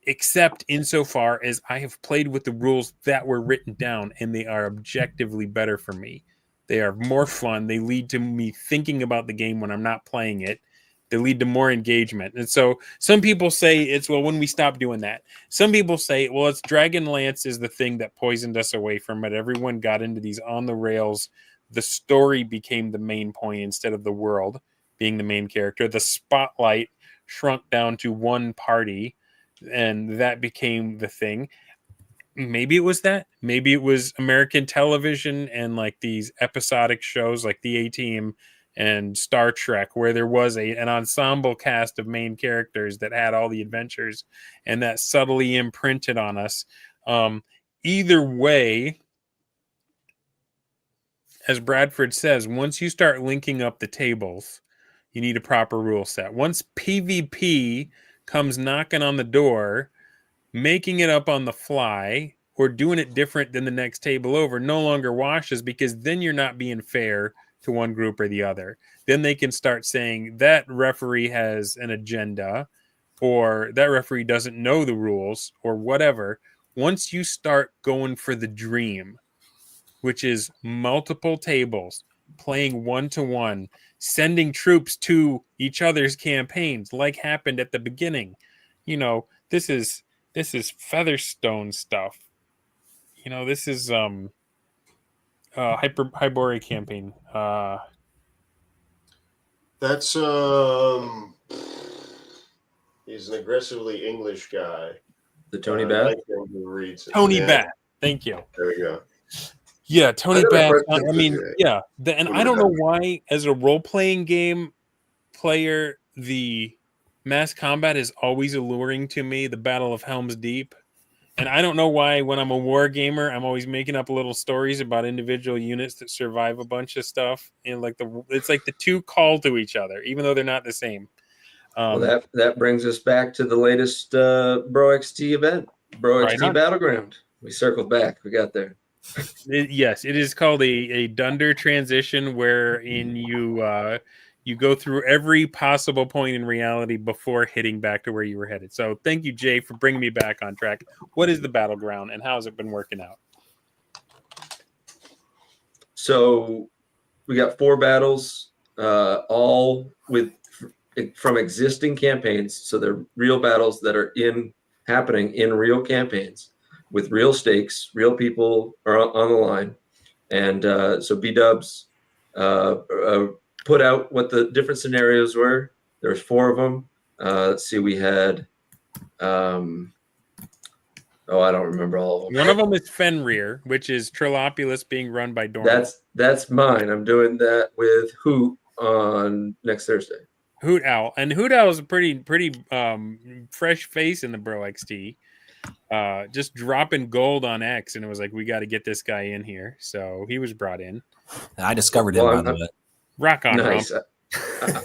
except insofar as I have played with the rules that were written down, and they are objectively better for me. They are more fun. They lead to me thinking about the game when I'm not playing it. They lead to more engagement. And so some people say it's, well, when we stop doing that. Some people say, well, it's Dragonlance is the thing that poisoned us away from it. Everyone got into these on the rails. The story became the main point instead of the world being the main character. The spotlight shrunk down to one party, and that became the thing. Maybe it was that. Maybe it was American television and like these episodic shows like the A-Team and Star Trek, where there was an ensemble cast of main characters that had all the adventures, and that subtly imprinted on us. Either way, as Bradford says, once you start linking up the tables, you need a proper rule set. Once PvP comes knocking on the door, making it up on the fly or doing it different than the next table over no longer washes, because then you're not being fair to one group or the other. Then they can start saying that referee has an agenda, or that referee doesn't know the rules, or whatever. Once you start going for the dream, which is multiple tables, playing 1-to-1, sending troops to each other's campaigns like happened at the beginning. This is Featherstone stuff. This is Hybori campaign. That's he's an aggressively English guy. The Tony Bath? Who reads it. Tony Yeah, Bat. Thank you. there we go. Yeah, Tony got a Bat. question I for mean, Jay. yeah. And What I do don't you know have? why, as a role-playing game player, the mass combat is always alluring to me, the Battle of Helm's Deep. And I don't know why, when I'm a war gamer, I'm always making up little stories about individual units that survive a bunch of stuff. And like it's like the two call to each other, even though they're not the same. Well, that brings us back to the latest BROXT event, BROXT Right on. Battleground. We circled back. We got there. Yes, it is called a Dunder transition, wherein you go through every possible point in reality before hitting back to where you were headed. So thank you, Jay, for bringing me back on track. What is the Battleground, and how has it been working out? So we got 4 battles, all from existing campaigns. So they're real battles that are happening in real campaigns with real stakes. Real people are on the line, and so B-Dubs put out what the different scenarios were. There's 4 of them. Let's see, we had I don't remember all of them. One of them is Fenrir, which is Trilopulus being run by Dorn. That's mine. I'm doing that with Hoot on next Thursday. Hoot Owl, and Hoot Owl is a pretty fresh face in the Bro XT. Just dropping gold on X, and it was like, we got to get this guy in here. So he was brought in. I discovered him, by the way. Rock on, nice.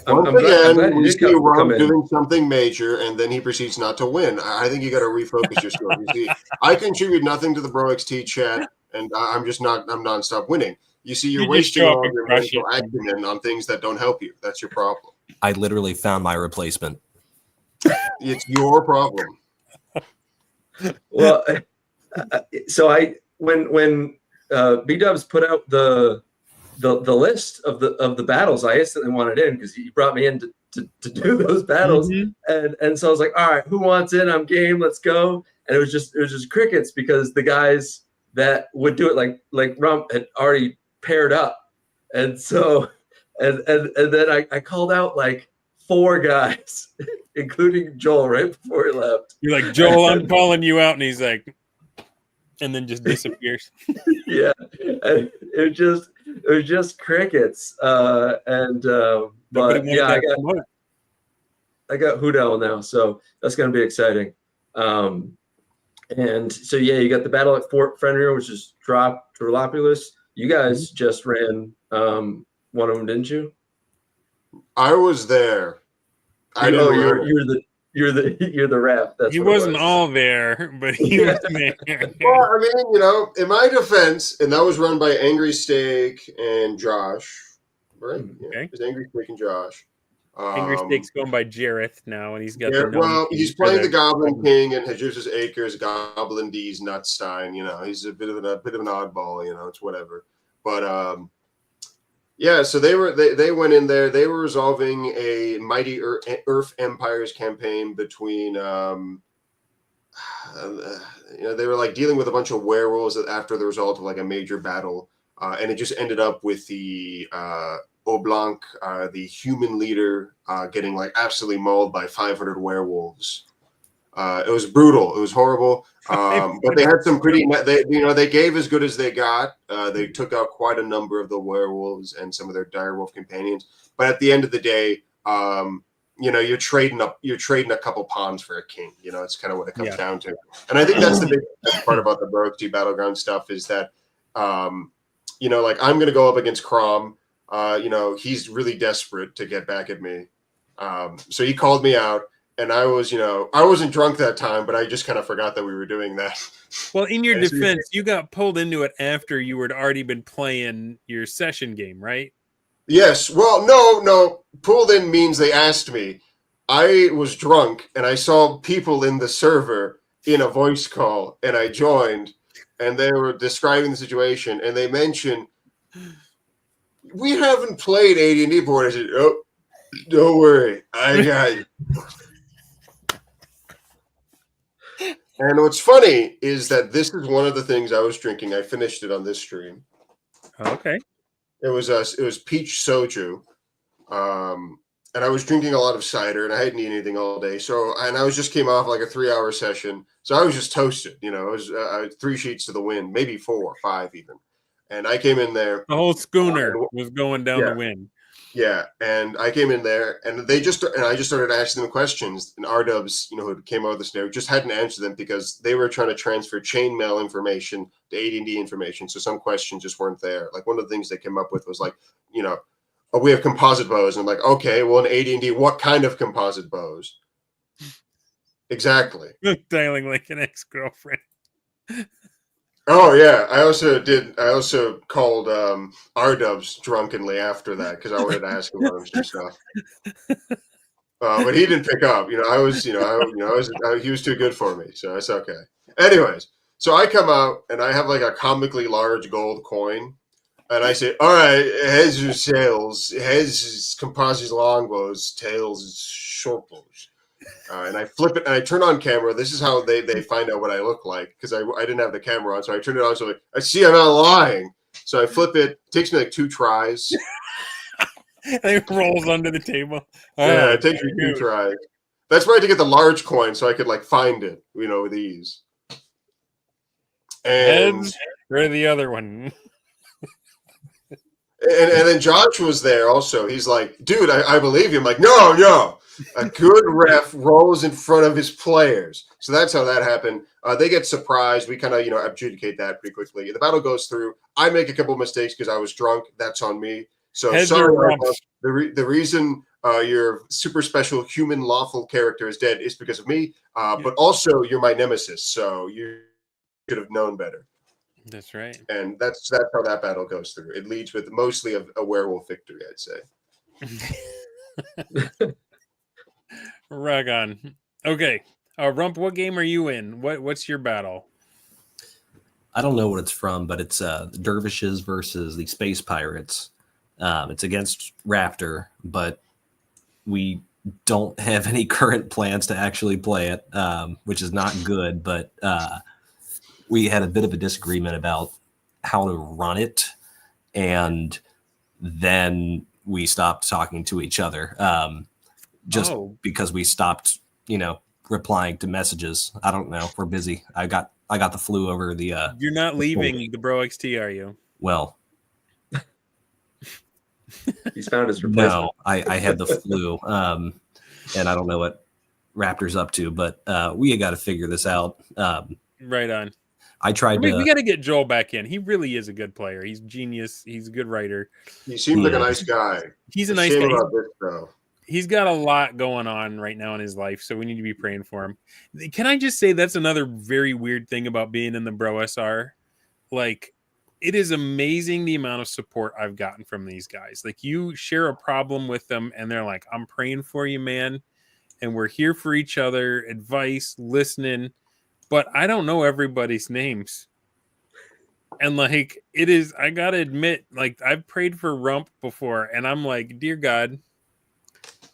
Once again, we see Rum doing something major, and then he proceeds not to win. I think you got to refocus your skills. You see, I contribute nothing to the Bro XT chat, and I'm nonstop winning. You see, you're wasting all your mental acumen on things that don't help you. That's your problem. I literally found my replacement. It's your problem. Well, so when B-Dubs put out the list of the battles, I instantly wanted in because he brought me in to do those battles, and so I was like, all right, who wants in? I'm game. Let's go. And it was just crickets because the guys that would do it like Rump had already paired up, and so and then I called out like 4 guys, including Joel, right before he left. You're like, Joel, I'm calling you out, and he's like, and then just disappears. Yeah, and it was just crickets, but yeah, I got Hoodell now, so that's gonna be exciting. And so yeah, you got the battle at Fort Fenrir, which is Trilopulus. You guys just ran one of them, didn't you? I was there. You're the ref. That's he wasn't all there, but he was there. Well, I mean, in my defense, and that was run by Angry Steak and Josh, right? Okay. Yeah, it was Angry Steak and Josh. Angry Steak's going by Jareth now, and he's got he's playing the Goblin King and Jesus Acres, Goblin D's Nutstein. He's a bit of an oddball. It's whatever. But yeah, so they went in there. They were resolving a Mighty Earth Empires campaign between they were like dealing with a bunch of werewolves after the result of like a major battle, and it just ended up with the Oblanc, the human leader, getting like absolutely mauled by 500 werewolves. It was brutal. It was horrible. But they had some pretty. They gave as good as they got. They took out quite a number of the werewolves and some of their direwolf companions. But at the end of the day, you're trading a couple pawns for a king. It's kind of what it comes down to. And I think that's the big part about the BROXT Battleground stuff is that, like I'm going to go up against Crom. He's really desperate to get back at me. So he called me out. And I was, I wasn't drunk that time, but I just kind of forgot that we were doing that. Well, in your defense, you got pulled into it after you had already been playing your session game, right? Yes. Well, no. Pulled in means they asked me. I was drunk, and I saw people in the server in a voice call, and I joined, and they were describing the situation, and they mentioned, we haven't played AD&D board. I said, oh, don't worry. I got you. And what's funny is that this is one of the things I was drinking. I finished it on this stream. Okay. It was peach soju, and I was drinking a lot of cider, and I hadn't eaten anything all day. So, and I was just came off like a 3-hour session, so I was just toasted. You know, it was 3 sheets to the wind, maybe 4, 5 even. And I came in there. The whole schooner was going down Yeah. the wind. Yeah, and I came in there, and I just started asking them questions. And R-Dubs, who came out of the snare, just hadn't answered them because they were trying to transfer chainmail information to AD&D information. So some questions just weren't there. Like one of the things they came up with was like, oh, we have composite bows, and I'm like, okay, well, in AD&D, what kind of composite bows? Exactly. Dialing like an ex-girlfriend. Oh yeah, I also called R-Dubs drunkenly after that because I wanted to ask him about some stuff. But he didn't pick up. He was too good for me, so it's okay. Anyways, so I come out and I have like a comically large gold coin, and I say, "All right, heads are sails, heads is composite longbows, tails is short bows." And I flip it and I turn on camera. This is how they find out what I look like because I didn't have the camera on, so I turned it on. So I see I'm not lying. So I flip it. It takes me like 2 tries. It rolls under the table. Yeah, it takes me 2 tries. That's why I had to get the large coin so I could like find it, with ease. And Heads or the other one. And then Josh was there also. He's like, dude, I believe you. I'm like, no. A good ref rolls in front of his players. So that's how that happened. They get surprised. We kind of, adjudicate that pretty quickly. The battle goes through. I make a couple of mistakes because I was drunk. That's on me. So Heads sorry, or rumps? the reason your super special human lawful character is dead is because of me. But also you're my nemesis. So you should have known better. That's right. And that's how that battle goes through. It leads with mostly a werewolf victory, I'd say. Rock on. Okay. Rump, what game are you in? What's your battle? I don't know what it's from, but it's the Dervishes versus the Space Pirates. It's against Raptor, but we don't have any current plans to actually play it, which is not good. But we had a bit of a disagreement about how to run it, and then we stopped talking to each other because we stopped, replying to messages. I don't know. We're busy. I got the flu over the. You're not leaving the BROXT, are you? Well, he's found his replacement. No, I had the flu, and I don't know what Raptor's up to, but we got to figure this out. Right on. I tried to. We got to get Joel back in. He really is a good player. He's genius. He's a good writer. He seems like a nice guy. He's a nice guy. About this, though. He's got a lot going on right now in his life, so we need to be praying for him. Can I just say that's another very weird thing about being in the Bro SR? Like, it is amazing the amount of support I've gotten from these guys. Like, you share a problem with them, and they're like, I'm praying for you, man. And we're here for each other, advice, listening. But I don't know everybody's names. And, like, it is, I got to admit, like, I've prayed for Rump before, and I'm like, dear God,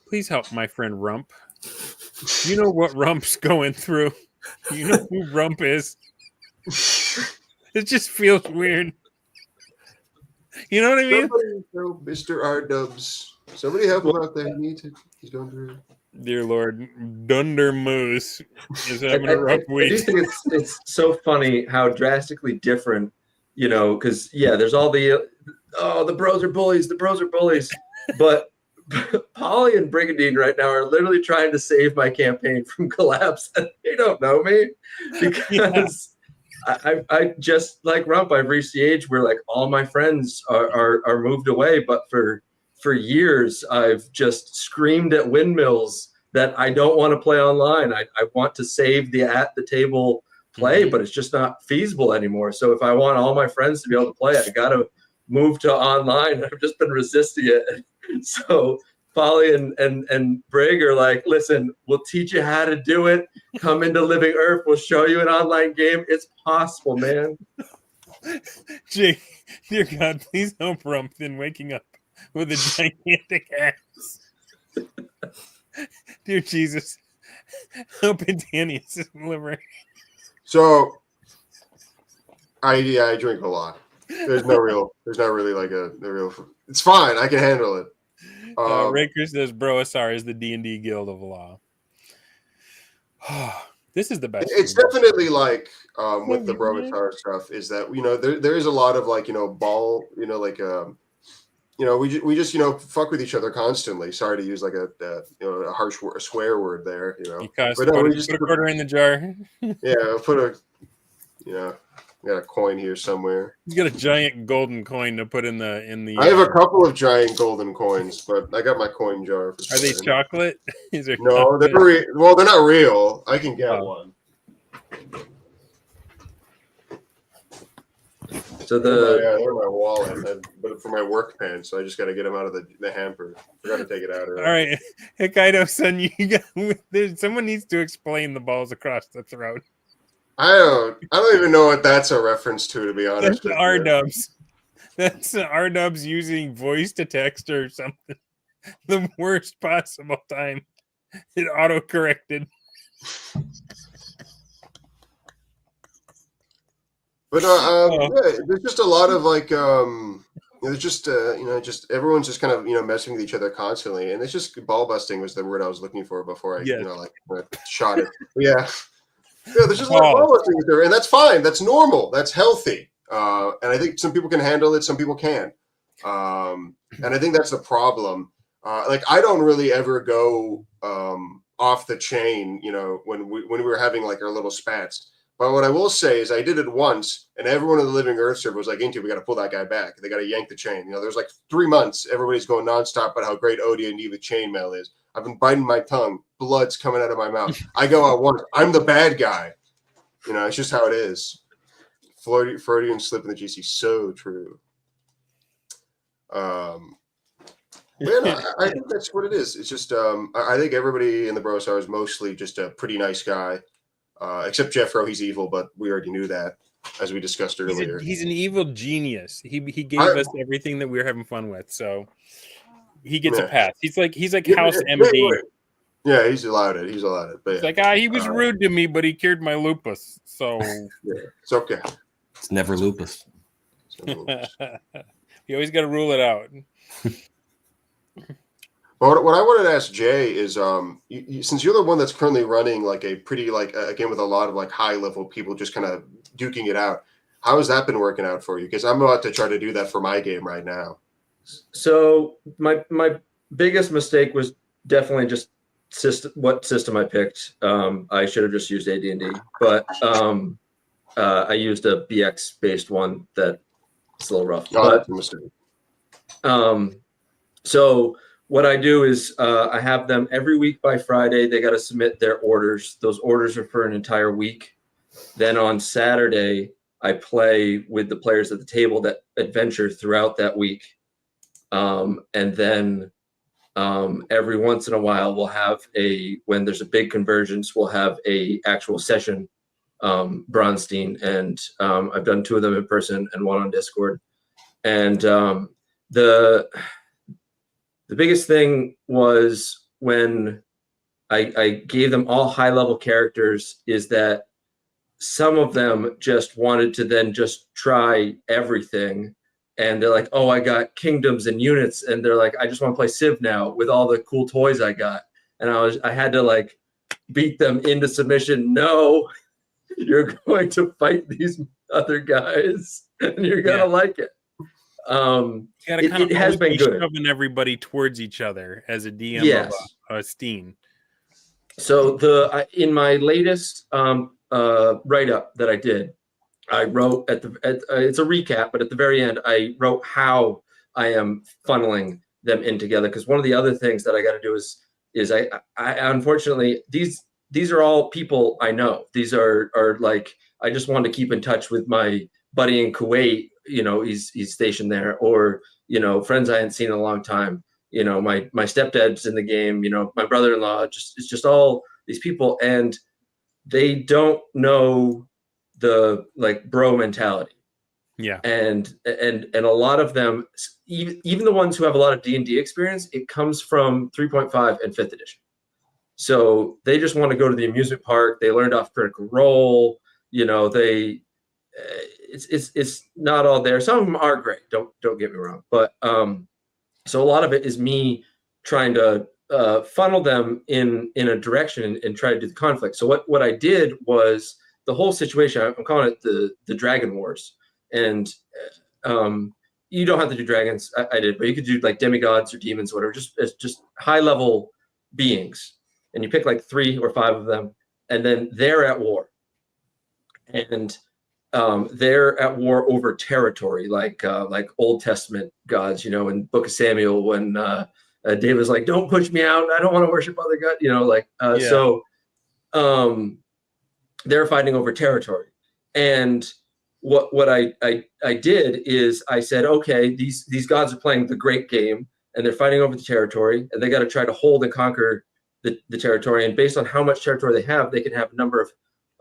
please help my friend Rump. You know what Rump's going through. You know who Rump is. It just feels weird. You know what I mean? Somebody help Mr. R-Dubs. Somebody help him out there. He needs it. He's going through. Dear Lord, Dunder Moose is having a rough week. I do think it's so funny how drastically different, because, there's all the bros are bullies, but Polly and Brigadine right now are literally trying to save my campaign from collapse, and they don't know me because I just like Rump. I've reached the age where like all my friends are moved away, but for years I've just screamed at windmills that I don't want to play online. I want to save the at the table play, but it's just not feasible anymore. So if I want all my friends to be able to play, I got to move to online. I've just been resisting it. So Polly and Brig are like, listen, we'll teach you how to do it. Come into Living Earth. We'll show you an online game. It's possible, man. Jake, dear God, please help Rump in waking up with a gigantic ass. Dear Jesus, help Intanius' liver. So, I drink a lot. There's not really like a real. It's fine. I can handle it. Raker says Broasar is the D&D Guild of Law. This is the best. It's definitely like with the Broasar stuff is that there is a lot of like ball like we just fuck with each other constantly. Sorry to use like a harsh a swear word there. But no, we just put a quarter in the jar. Yeah, put a got a coin here somewhere. He's got a giant golden coin to put in the. I have a couple of giant golden coins, but I got my coin jar. Are they chocolate? No, they're they're not real. I can get one. So they're in my wallet, but for my work pants, so I just got to get them out of the hamper. Forgot to take it out. All right, Hokkaido-san, someone needs to explain the balls across the throat. I don't even know what that's a reference to be honest. That's R-dubs. That's R-dubs using voice to text or something. The worst possible time. It auto-corrected. But there's just a lot of like there's just just everyone's just kind of messing with each other constantly, and it's just ball busting was the word I was looking for before I shot it. Yeah. Yeah, there's just a lot of ball busting there, and that's fine. That's normal. That's healthy. And I think some people can handle it, some people can't. And I think that's the problem. Like I don't really ever go off the chain, when we were having like our little spats. But what I will say is I did it once, and everyone in the Living Earth server was like, "Into, we got to pull that guy back. They got to yank the chain." There's like 3 months. Everybody's going nonstop about how great OD&D with chainmail is. I've been biting my tongue. Blood's coming out of my mouth. I go out once. I'm the bad guy. It's just how it is. Freudian slip in the GC. So true. I think that's what it is. It's just I think everybody in the Brosar is mostly just a pretty nice guy. Except Jeffro, he's evil, but we already knew that, as we discussed earlier. He's an evil genius. He gave us everything that we were having fun with, so he gets a pass. He's like House MD. Yeah, he's allowed it. But it's like he was rude to me, but he cured my lupus, so it's okay. It's never lupus. You always got to rule it out. But what I wanted to ask Jay is, since you're the one that's currently running like a pretty a game with a lot of like high level people just kind of duking it out, how has that been working out for you? Because I'm about to try to do that for my game right now. So my biggest mistake was definitely just what system I picked. I should have just used AD&D, but I used a BX based one that's a little rough. That's a mistake. So what I do is I have them every week by Friday. They got to submit their orders. Those orders are for an entire week. Then on Saturday, I play with the players at the table that adventure throughout that week. And then every once in a while, we'll have when there's a big convergence, we'll have a actual session, Bronstein. And I've done 2 of them in person and 1 on Discord. And the biggest thing was when I gave them all high-level characters is that some of them just wanted to then just try everything. And they're like, oh, I got kingdoms and units. And they're like, I just want to play Civ now with all the cool toys I got. And I had to like beat them into submission. No, you're going to fight these other guys and you're going to like it. It has been good. Shoving everybody towards each other as a DM of Steen. So in my latest write-up that I did, I wrote it's a recap, but at the very end, I wrote how I am funneling them in together. Because one of the other things that I got to do is I unfortunately these are all people I know. These are like I just want to keep in touch with my buddy in Kuwait. He's stationed there, or friends I hadn't seen in a long time. My stepdad's in the game. My brother-in-law. It's just all these people, and they don't know the like bro mentality. Yeah, and a lot of them, even the ones who have a lot of D&D experience, it comes from 3.5 and 5th edition. So they just want to go to the amusement park. They learned off Critical Role. it's not all there. Some of them are great. Don't get me wrong, but so a lot of it is me trying to funnel them in a direction and try to do the conflict. So what I did was the whole situation. I'm calling it the Dragon Wars, and you don't have to do dragons. I did, but you could do like demigods or demons, whatever. Just high level beings, and you pick like 3 or 5 of them, and then they're at war, and they're at war over territory, like Old Testament gods, you know, in Book of Samuel when David's like, "Don't push me out. I don't want to worship other gods," you know, like so. They're fighting over territory, and what I did is I said, okay, these gods are playing the great game, and they're fighting over the territory, and they got to try to hold and conquer the territory. And based on how much territory they have, they can have a number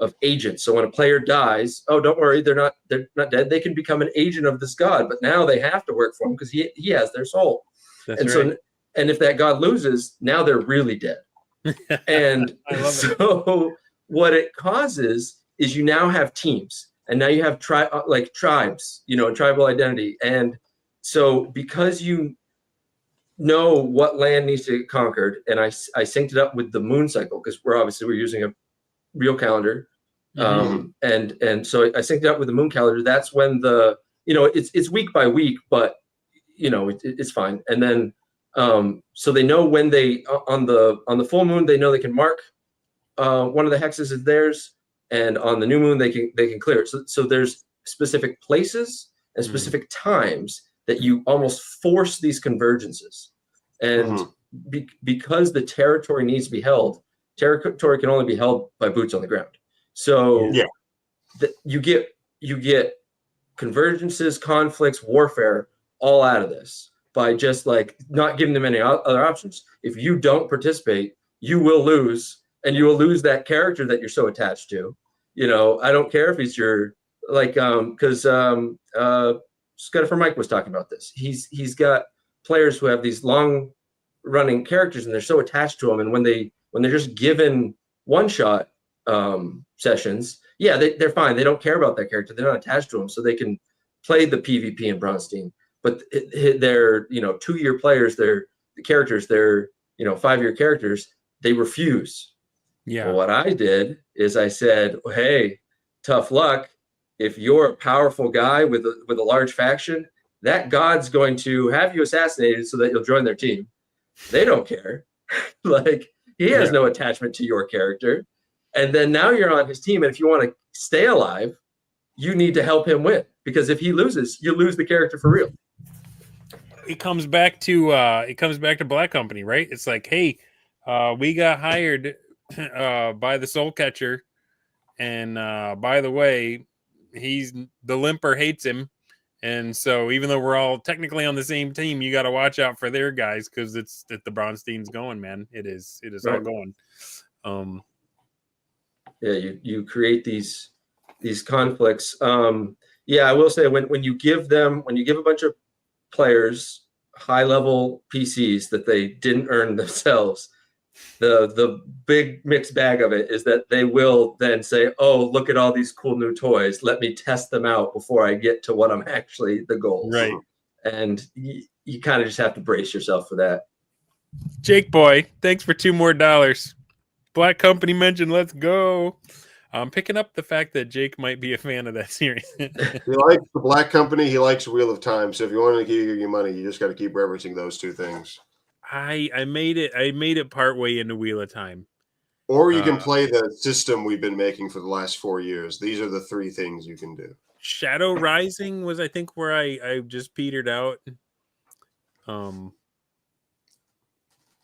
of agents. So when a player dies, oh, don't worry, they're not dead. They can become an agent of this god, but now they have to work for him because he has their soul. That's and right. so, and if that god loses, now they're really dead. And so what it causes is you now have teams, and now you have tribes, you know, tribal identity. And so because you know what land needs to get conquered, and I synced it up with the moon cycle, because we're using a real calendar. And so I synced it up with the moon calendar. That's when it's week by week, but you know, it's fine. And then so they know when they on the full moon, they know they can mark one of the hexes is theirs, and on the new moon they can clear it. So there's specific places and specific times that you almost force these convergences, and because the territory needs to be held, territory can only be held by boots on the ground. So you get convergences, conflicts, warfare all out of this by just like not giving them any other options. If you don't participate, you will lose. And you will lose that character that you're so attached to. You know, I don't care if he's your because Scudder Mike was talking about this. He's got players who have these long running characters, and they're so attached to them. And when they're just given one shot sessions, they're fine. They don't care about that character. They're not attached to them, so they can play the PvP in BROXT. But they're 2-year players. They're the characters. They're 5-year characters. They refuse. Yeah. Well, what I did is I said, hey, tough luck. If you're a powerful guy with a large faction, that god's going to have you assassinated so that you'll join their team. They don't care. Like, he has no attachment to your character. And then now you're on his team. And if you want to stay alive, you need to help him win. Because if he loses, you lose the character for real. It comes back to Black Company, right? It's like, hey, we got hired by the Soul Catcher, and by the way, the Limper hates him, and so even though we're all technically on the same team, you got to watch out for their guys because it's the Bronstein's going, man. It is all going. You create these conflicts. I will say when you give a bunch of players high level PCs that they didn't earn themselves, the big mixed bag of it is that they will then say, oh, look at all these cool new toys, let me test them out before I get to what I'm actually the goals. Right. And you kind of just have to brace yourself for that. Jake boy, thanks for $2 more. Black Company mentioned, let's go. I'm picking up the fact that Jake might be a fan of that series. He likes the Black Company. He likes Wheel of Time. So if you want to give your money, you just got to keep referencing those two things. I made it partway into Wheel of Time. Or you can play the system we've been making for the last 4 years. These are the 3 things you can do. Shadow Rising was, I think, where I just petered out.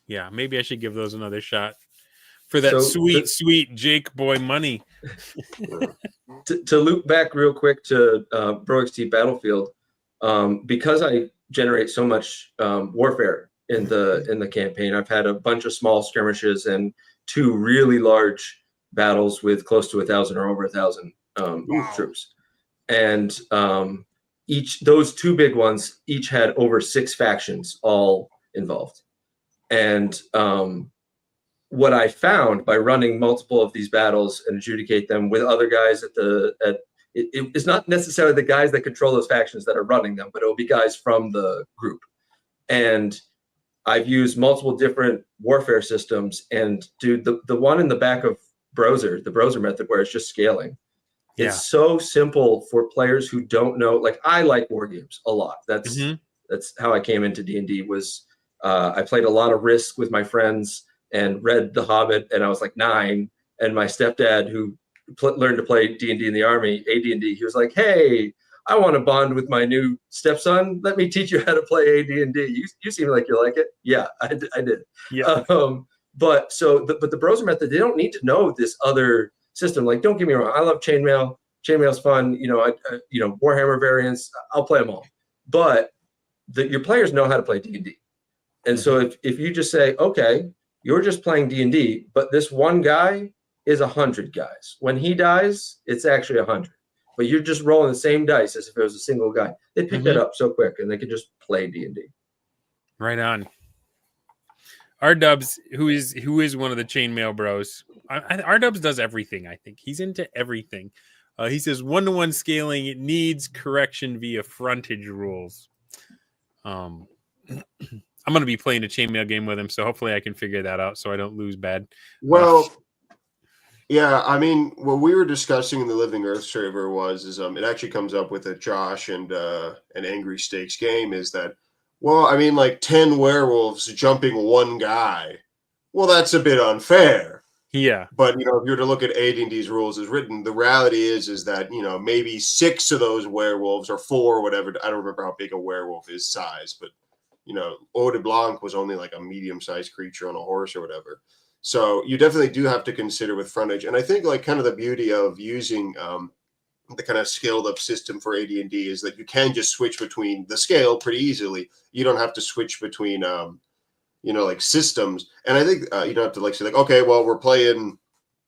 Yeah, maybe I should give those another shot for that sweet Jake boy money. To loop back real quick to BROXT Battlefield, because I generate so much warfare in the campaign, I've had a bunch of small skirmishes and 2 really large battles with close to 1,000 or over 1,000 troops, and those 2 big ones each had over 6 factions all involved. And what I found by running multiple of these battles and adjudicate them with other guys at it's not necessarily the guys that control those factions that are running them, but it'll be guys from the group. And I've used multiple different warfare systems, and dude, the one in the back of BROXTer, the BROXTer method, where it's just scaling. Yeah. It's so simple for players who don't know. Like, I like war games a lot. That's how I came into D&D. Was I played a lot of Risk with my friends and read The Hobbit, and I was like 9. And my stepdad, who learned to play D&D in the Army, AD&D, he was like, "Hey, I want to bond with my new stepson. Let me teach you how to play AD&D. You seem like you like it." Yeah, I did. Yeah. But the BROXTer method, they don't need to know this other system. Like, don't get me wrong, I love chainmail. Chainmail's fun. Warhammer variants, I'll play them all. But your players know how to play D&D. And so if you just say, okay, you're just playing D&D, but this one guy is 100 guys. When he dies, it's actually 100. But you're just rolling the same dice as if it was a single guy. They pick that up so quick, and they can just play D&D. Right on. R-Dubs, who is one of the chainmail bros. R-Dubs does everything, I think. He's into everything. He says 1-to-1 scaling, it needs correction via frontage rules. I'm going to be playing a chainmail game with him, so hopefully I can figure that out so I don't lose bad. Well, yeah, I mean, what we were discussing in the Living Earth server is it actually comes up with a Josh and an Angry Steaks game, is that, well, I mean, like 10 werewolves jumping one guy. Well, that's a bit unfair. Yeah. But, if you were to look at AD&D's rules as written, the reality is that, maybe 6 of those werewolves or 4 or whatever. I don't remember how big a werewolf is size, but, Eau de Blanc was only like a medium-sized creature on a horse or whatever. So you definitely do have to consider with frontage. And I think like kind of the beauty of using the kind of scaled up system for AD&D is that you can just switch between the scale pretty easily. You don't have to switch between, like systems. And I think you don't have to like say like, okay, well, we're playing,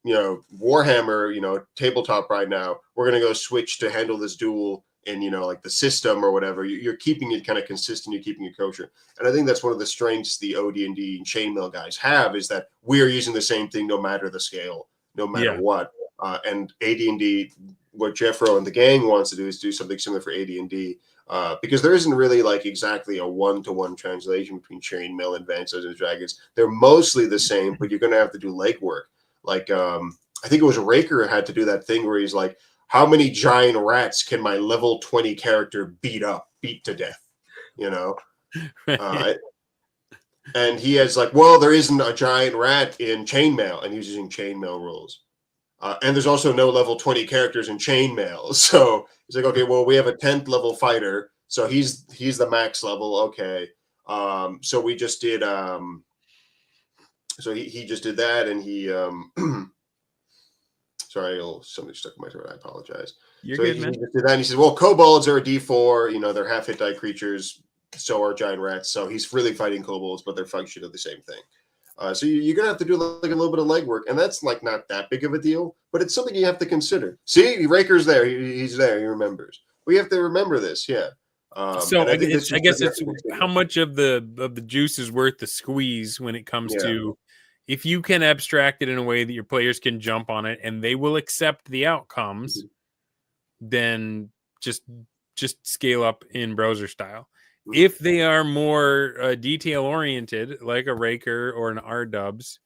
Warhammer, tabletop right now. We're going to go switch to handle this duel in, like the system or whatever. You're keeping it kind of consistent. You're keeping it kosher. And I think that's one of the strengths the OD&D and chainmail guys have, is that we're using the same thing no matter the scale, no matter what. And AD&D, what Jeffro and the gang wants to do is do something similar for AD&D, because there isn't really like exactly a one-to-one translation between chainmail and Advanced Dungeons & Dragons. They're mostly the same, but you're going to have to do legwork. Like, I think it was Raker had to do that thing where he's like, how many giant rats can my level 20 character beat to death? And he has like, well, there isn't a giant rat in chainmail, and he's using chainmail rules. And there's also no level 20 characters in chainmail. So he's like, okay, well, we have a 10th level fighter, so he's the max level. Okay. So we just did so he just did that, and he sorry, something stuck in my throat. I apologize. You're so good, he man. just did that, and he says, well, kobolds are a D4, they're half hit die creatures, so are giant rats. So he's really fighting kobolds, but they're functionally the same thing. So you're going to have to do like a little bit of legwork, and that's like not that big of a deal, but it's something you have to consider. See, Raker's there. He's there. He remembers. We have to remember this. Yeah. So I guess it's how much of the juice is worth the squeeze when it comes to, if you can abstract it in a way that your players can jump on it and they will accept the outcomes, then just scale up in BROXTer style. If they are more detail oriented, like a Raker or an R-Dubs,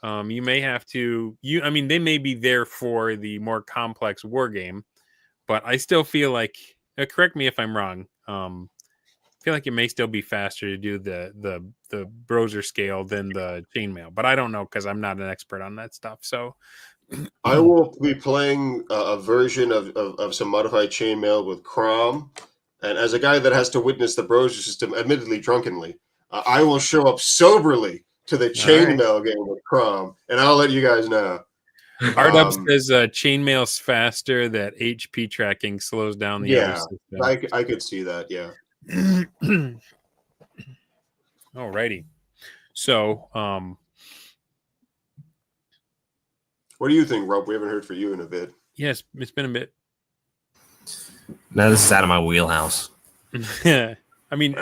you may have to. They may be there for the more complex war game, but I still feel like. Correct me if I'm wrong. I feel like it may still be faster to do the BROXTer scale than the chainmail, but I don't know because I'm not an expert on that stuff. So I will be playing a version of some modified chainmail with Crom. And as a guy that has to witness the BROXTer system, admittedly drunkenly, I will show up soberly to the chainmail game with Crom, and I'll let you guys know. R-Dub says chainmail's faster, that HP tracking slows down the other system. I could see that, yeah. Alrighty. So, what do you think, Rob? We haven't heard from you in a bit. Yes, it's been a bit. No, this is out of my wheelhouse. I mean,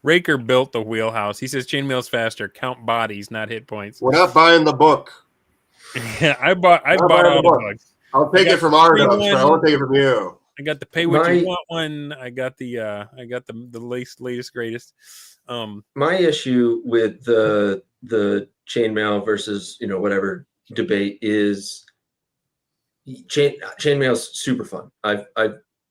Raker built the wheelhouse. He says chainmail's faster. Count bodies, not hit points. We're not buying the book. Yeah, I bought all the books. I'll take it from our dubs, but I won't take it from you. I got the pay what you want one. I got the latest greatest. My issue with the chainmail versus whatever debate is chainmail's super fun. I've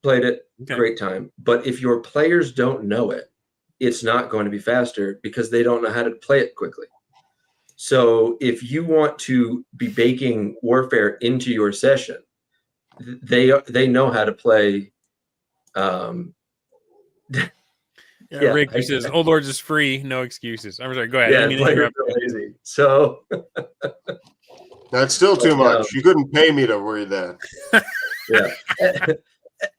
played it, great time. But if your players don't know it, it's not going to be faster because they don't know how to play it quickly. So if you want to be baking warfare into your session, they know how to play. Rick says, "Old Lords is free, no excuses." I'm sorry. Go ahead. Yeah, players are lazy. So that's still too much. You couldn't pay me to read that. Yeah.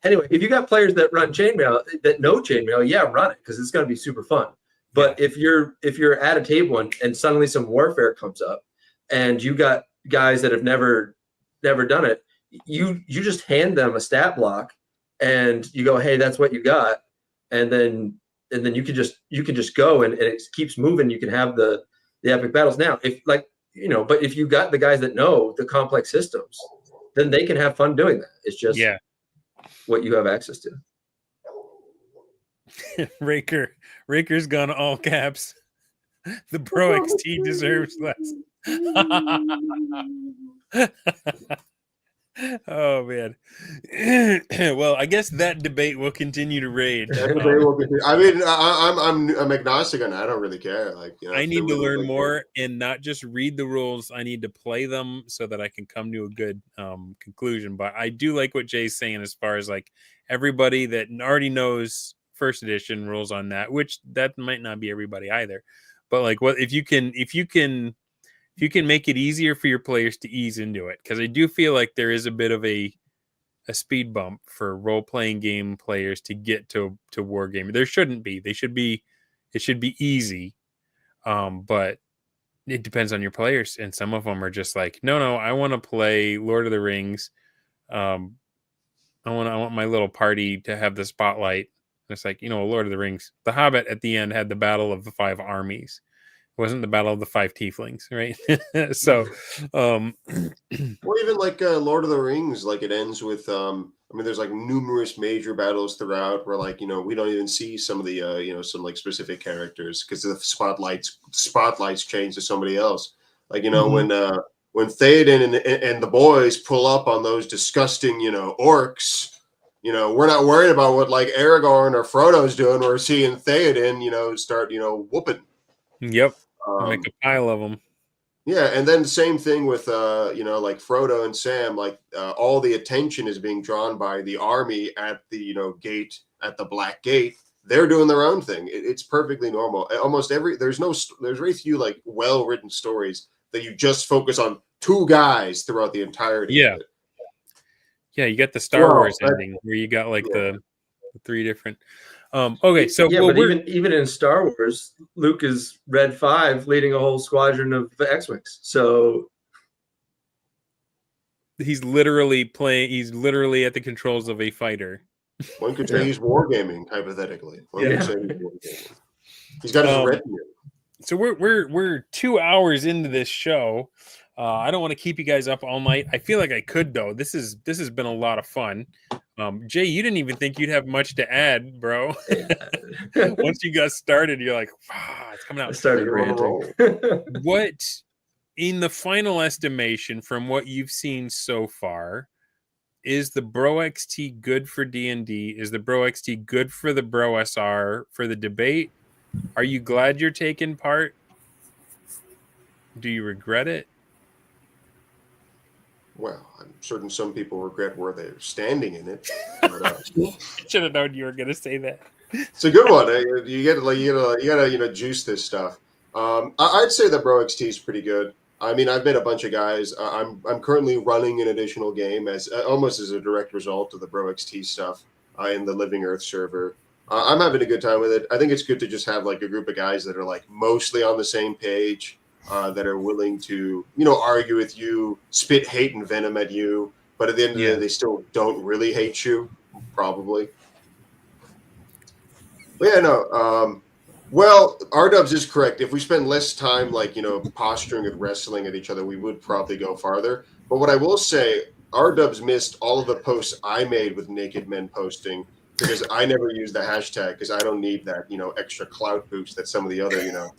Anyway, if you got players that run chainmail, that know chainmail, yeah, run it because it's going to be super fun. But if you're at a table and suddenly some warfare comes up, and you got guys that have never done it, you just hand them a stat block, and you go, hey, that's what you got, and then you can just go and it keeps moving. You can have the epic battles. Now, but if you got the guys that know the complex systems, then they can have fun doing that. It's just what you have access to. Raker's gone all caps. The BROXT deserves less. Oh man. Well, I guess that debate will continue to rage. I mean, I'm agnostic on that. I don't really care. I need to learn more and not just read the rules. I need to play them so that I can come to a good conclusion. But I do like what Jay's saying as far as everybody that already knows first edition rules on that, which that might not be everybody either. But if you can make it easier for your players to ease into it, because I do feel like there is a bit of a speed bump for role-playing game players to get to wargaming. There shouldn't be. It should be easy, but it depends on your players, and some of them are just no, I want to play Lord of the Rings. I want my little party to have the spotlight. It's Lord of the Rings. The Hobbit at the end had the battle of the 5 armies. It wasn't the battle of the 5 tieflings, right? So, or even Lord of the Rings, it ends with there's numerous major battles throughout where we don't even see some of the some specific characters because the spotlights change to somebody else. When Theoden and the boys pull up on those disgusting orcs. We're not worried about what Aragorn or Frodo's doing. We're seeing Theoden, start whooping. Yep. Make a pile of them. Yeah, and then the same thing with Frodo and Sam. All the attention is being drawn by the army at the gate, at the Black Gate. They're doing their own thing. It's perfectly normal. There's very few well-written stories that you just focus on 2 guys throughout the entirety of it. Yeah, you got the Star Wars ending where you got the 3 different. Okay, so but even in Star Wars, Luke is Red 5 leading a whole squadron of X-wings. So he's literally at the controls of a fighter. One could say he's wargaming, hypothetically. Could say he's wargaming. He's got his retinue. So we're 2 hours into this show. I don't want to keep you guys up all night. I feel like I could though. This has been a lot of fun. Jay, you didn't even think you'd have much to add, bro. Once you got started, you're like, it's coming out. I started ranting. What, in the final estimation from what you've seen so far, is the BROXT good for D&D? Is the BROXT good for the BROSR, for the debate? Are you glad you're taking part? Do you regret it? Well, I'm certain some people regret where they're standing in it. Should have known you were going to say that. It's a good one. You gotta juice this stuff. I'd say that BROXT is pretty good. I mean, I've met a bunch of guys. I'm currently running an additional game almost as a direct result of the BROXT stuff in the Living Earth server. I'm having a good time with it. I think it's good to just have a group of guys that are mostly on the same page. That are willing to, argue with you, spit hate and venom at you, but at the end of the day, they still don't really hate you, probably. But yeah, no. Well, R-Dubs is correct. If we spend less time, posturing and wrestling at each other, we would probably go farther. But what I will say, R-Dubs missed all of the posts I made with naked men posting because I never use the hashtag because I don't need that, extra clout boost that some of the other,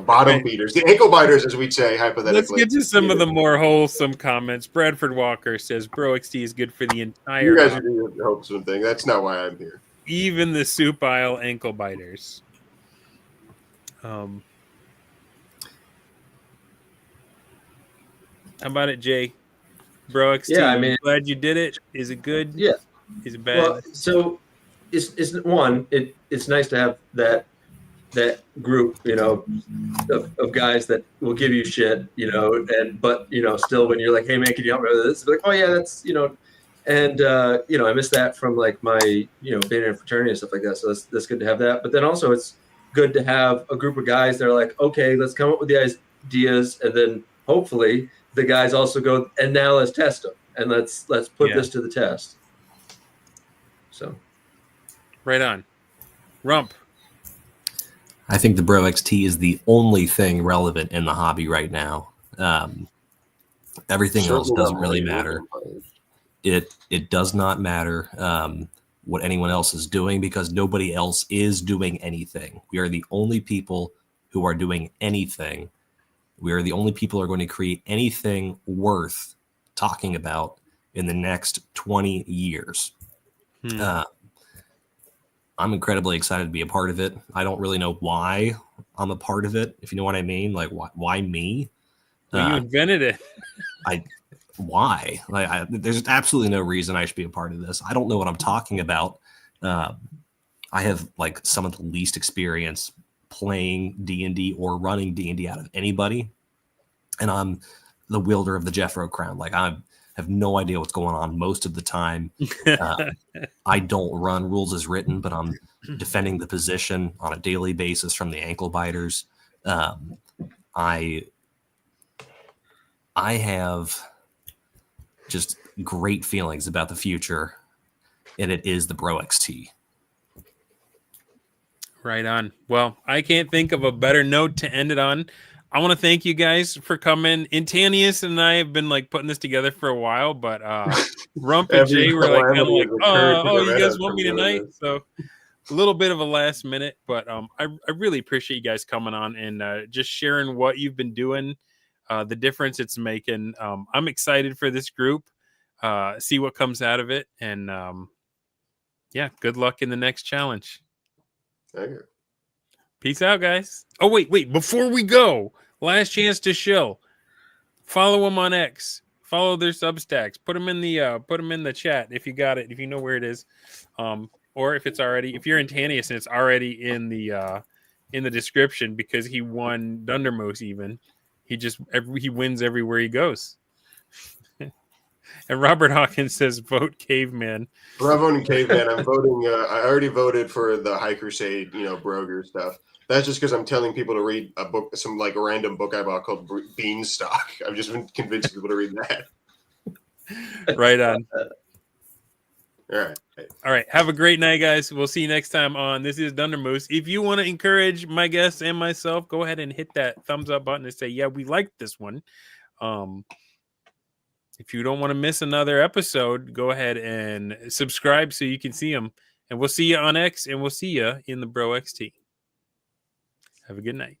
bottom beaters, the ankle biters, as we'd say, hypothetically. Let's get to some of the more wholesome comments. Bradford Walker says, BROXT is good for the entire You guys hobby. are doing the wholesome thing. That's not why I'm here. Even the soup aisle ankle biters. How about it, Jay? BROXT, Yeah, I mean, glad you did it. Is it good? Yeah. Is it bad? Well, so it's one. It's nice to have that group, of guys that will give you shit, but still when you're like, hey man, can you help me with this? It's like, oh yeah, that's and I miss that from like my being in a fraternity and stuff like that. So that's good to have that. But then also it's good to have a group of guys that are like, okay, let's come up with the ideas, and then hopefully the guys also go, and now let's test them, and let's put this to the test. So right on. Rump. I think the BROXT is the only thing relevant in the hobby right now. Everything else doesn't really matter. It does not matter what anyone else is doing because nobody else is doing anything. We are the only people who are doing anything. We are the only people who are going to create anything worth talking about in the next 20 years. I'm incredibly excited to be a part of it. I don't really know why I'm a part of it, if you know what I mean. Like, why me? Well, you invented it. Why? There's absolutely no reason I should be a part of this. I don't know what I'm talking about. I have like some of the least experience playing D&D or running D&D out of anybody. And I'm the wielder of the Jeffro crown. Like, I have no idea what's going on most of the time. I don't run rules as written, but I'm defending the position on a daily basis from the ankle biters. I have just great feelings about the future, and it is the BROXT. Right on. Well, I can't think of a better note to end it on. I want to thank you guys for coming. Intanius and I have been like putting this together for a while, but Rump and Jay were like kind of like, oh, you guys want me tonight? So a little bit of a last minute, but I really appreciate you guys coming on and just sharing what you've been doing, the difference it's making. I'm excited for this group, see what comes out of it, and yeah, good luck in the next challenge. Thank you. Peace out, guys. Oh, wait. Before we go, last chance to shill. Follow them on X. Follow their Substacks. Put them in the chat if you got it, if you know where it is. Or if you're Intanius and it's already in the description because he won Dundermoose even. He wins everywhere he goes. And Robert Hawkins says, vote caveman. I'm not voting caveman. I'm voting. I already voted for the High Crusade, Broger stuff. That's just because I'm telling people to read a book, some like a random book I bought called Beanstalk. I've just been convincing people to read that. Right on. All right. Have a great night, guys. We'll see you next time on This is Dundermoose. If you want to encourage my guests and myself, go ahead and hit that thumbs up button and say, yeah, we like this one. If you don't want to miss another episode, go ahead and subscribe so you can see them. And we'll see you on X, and we'll see you in the BROXT. Have a good night.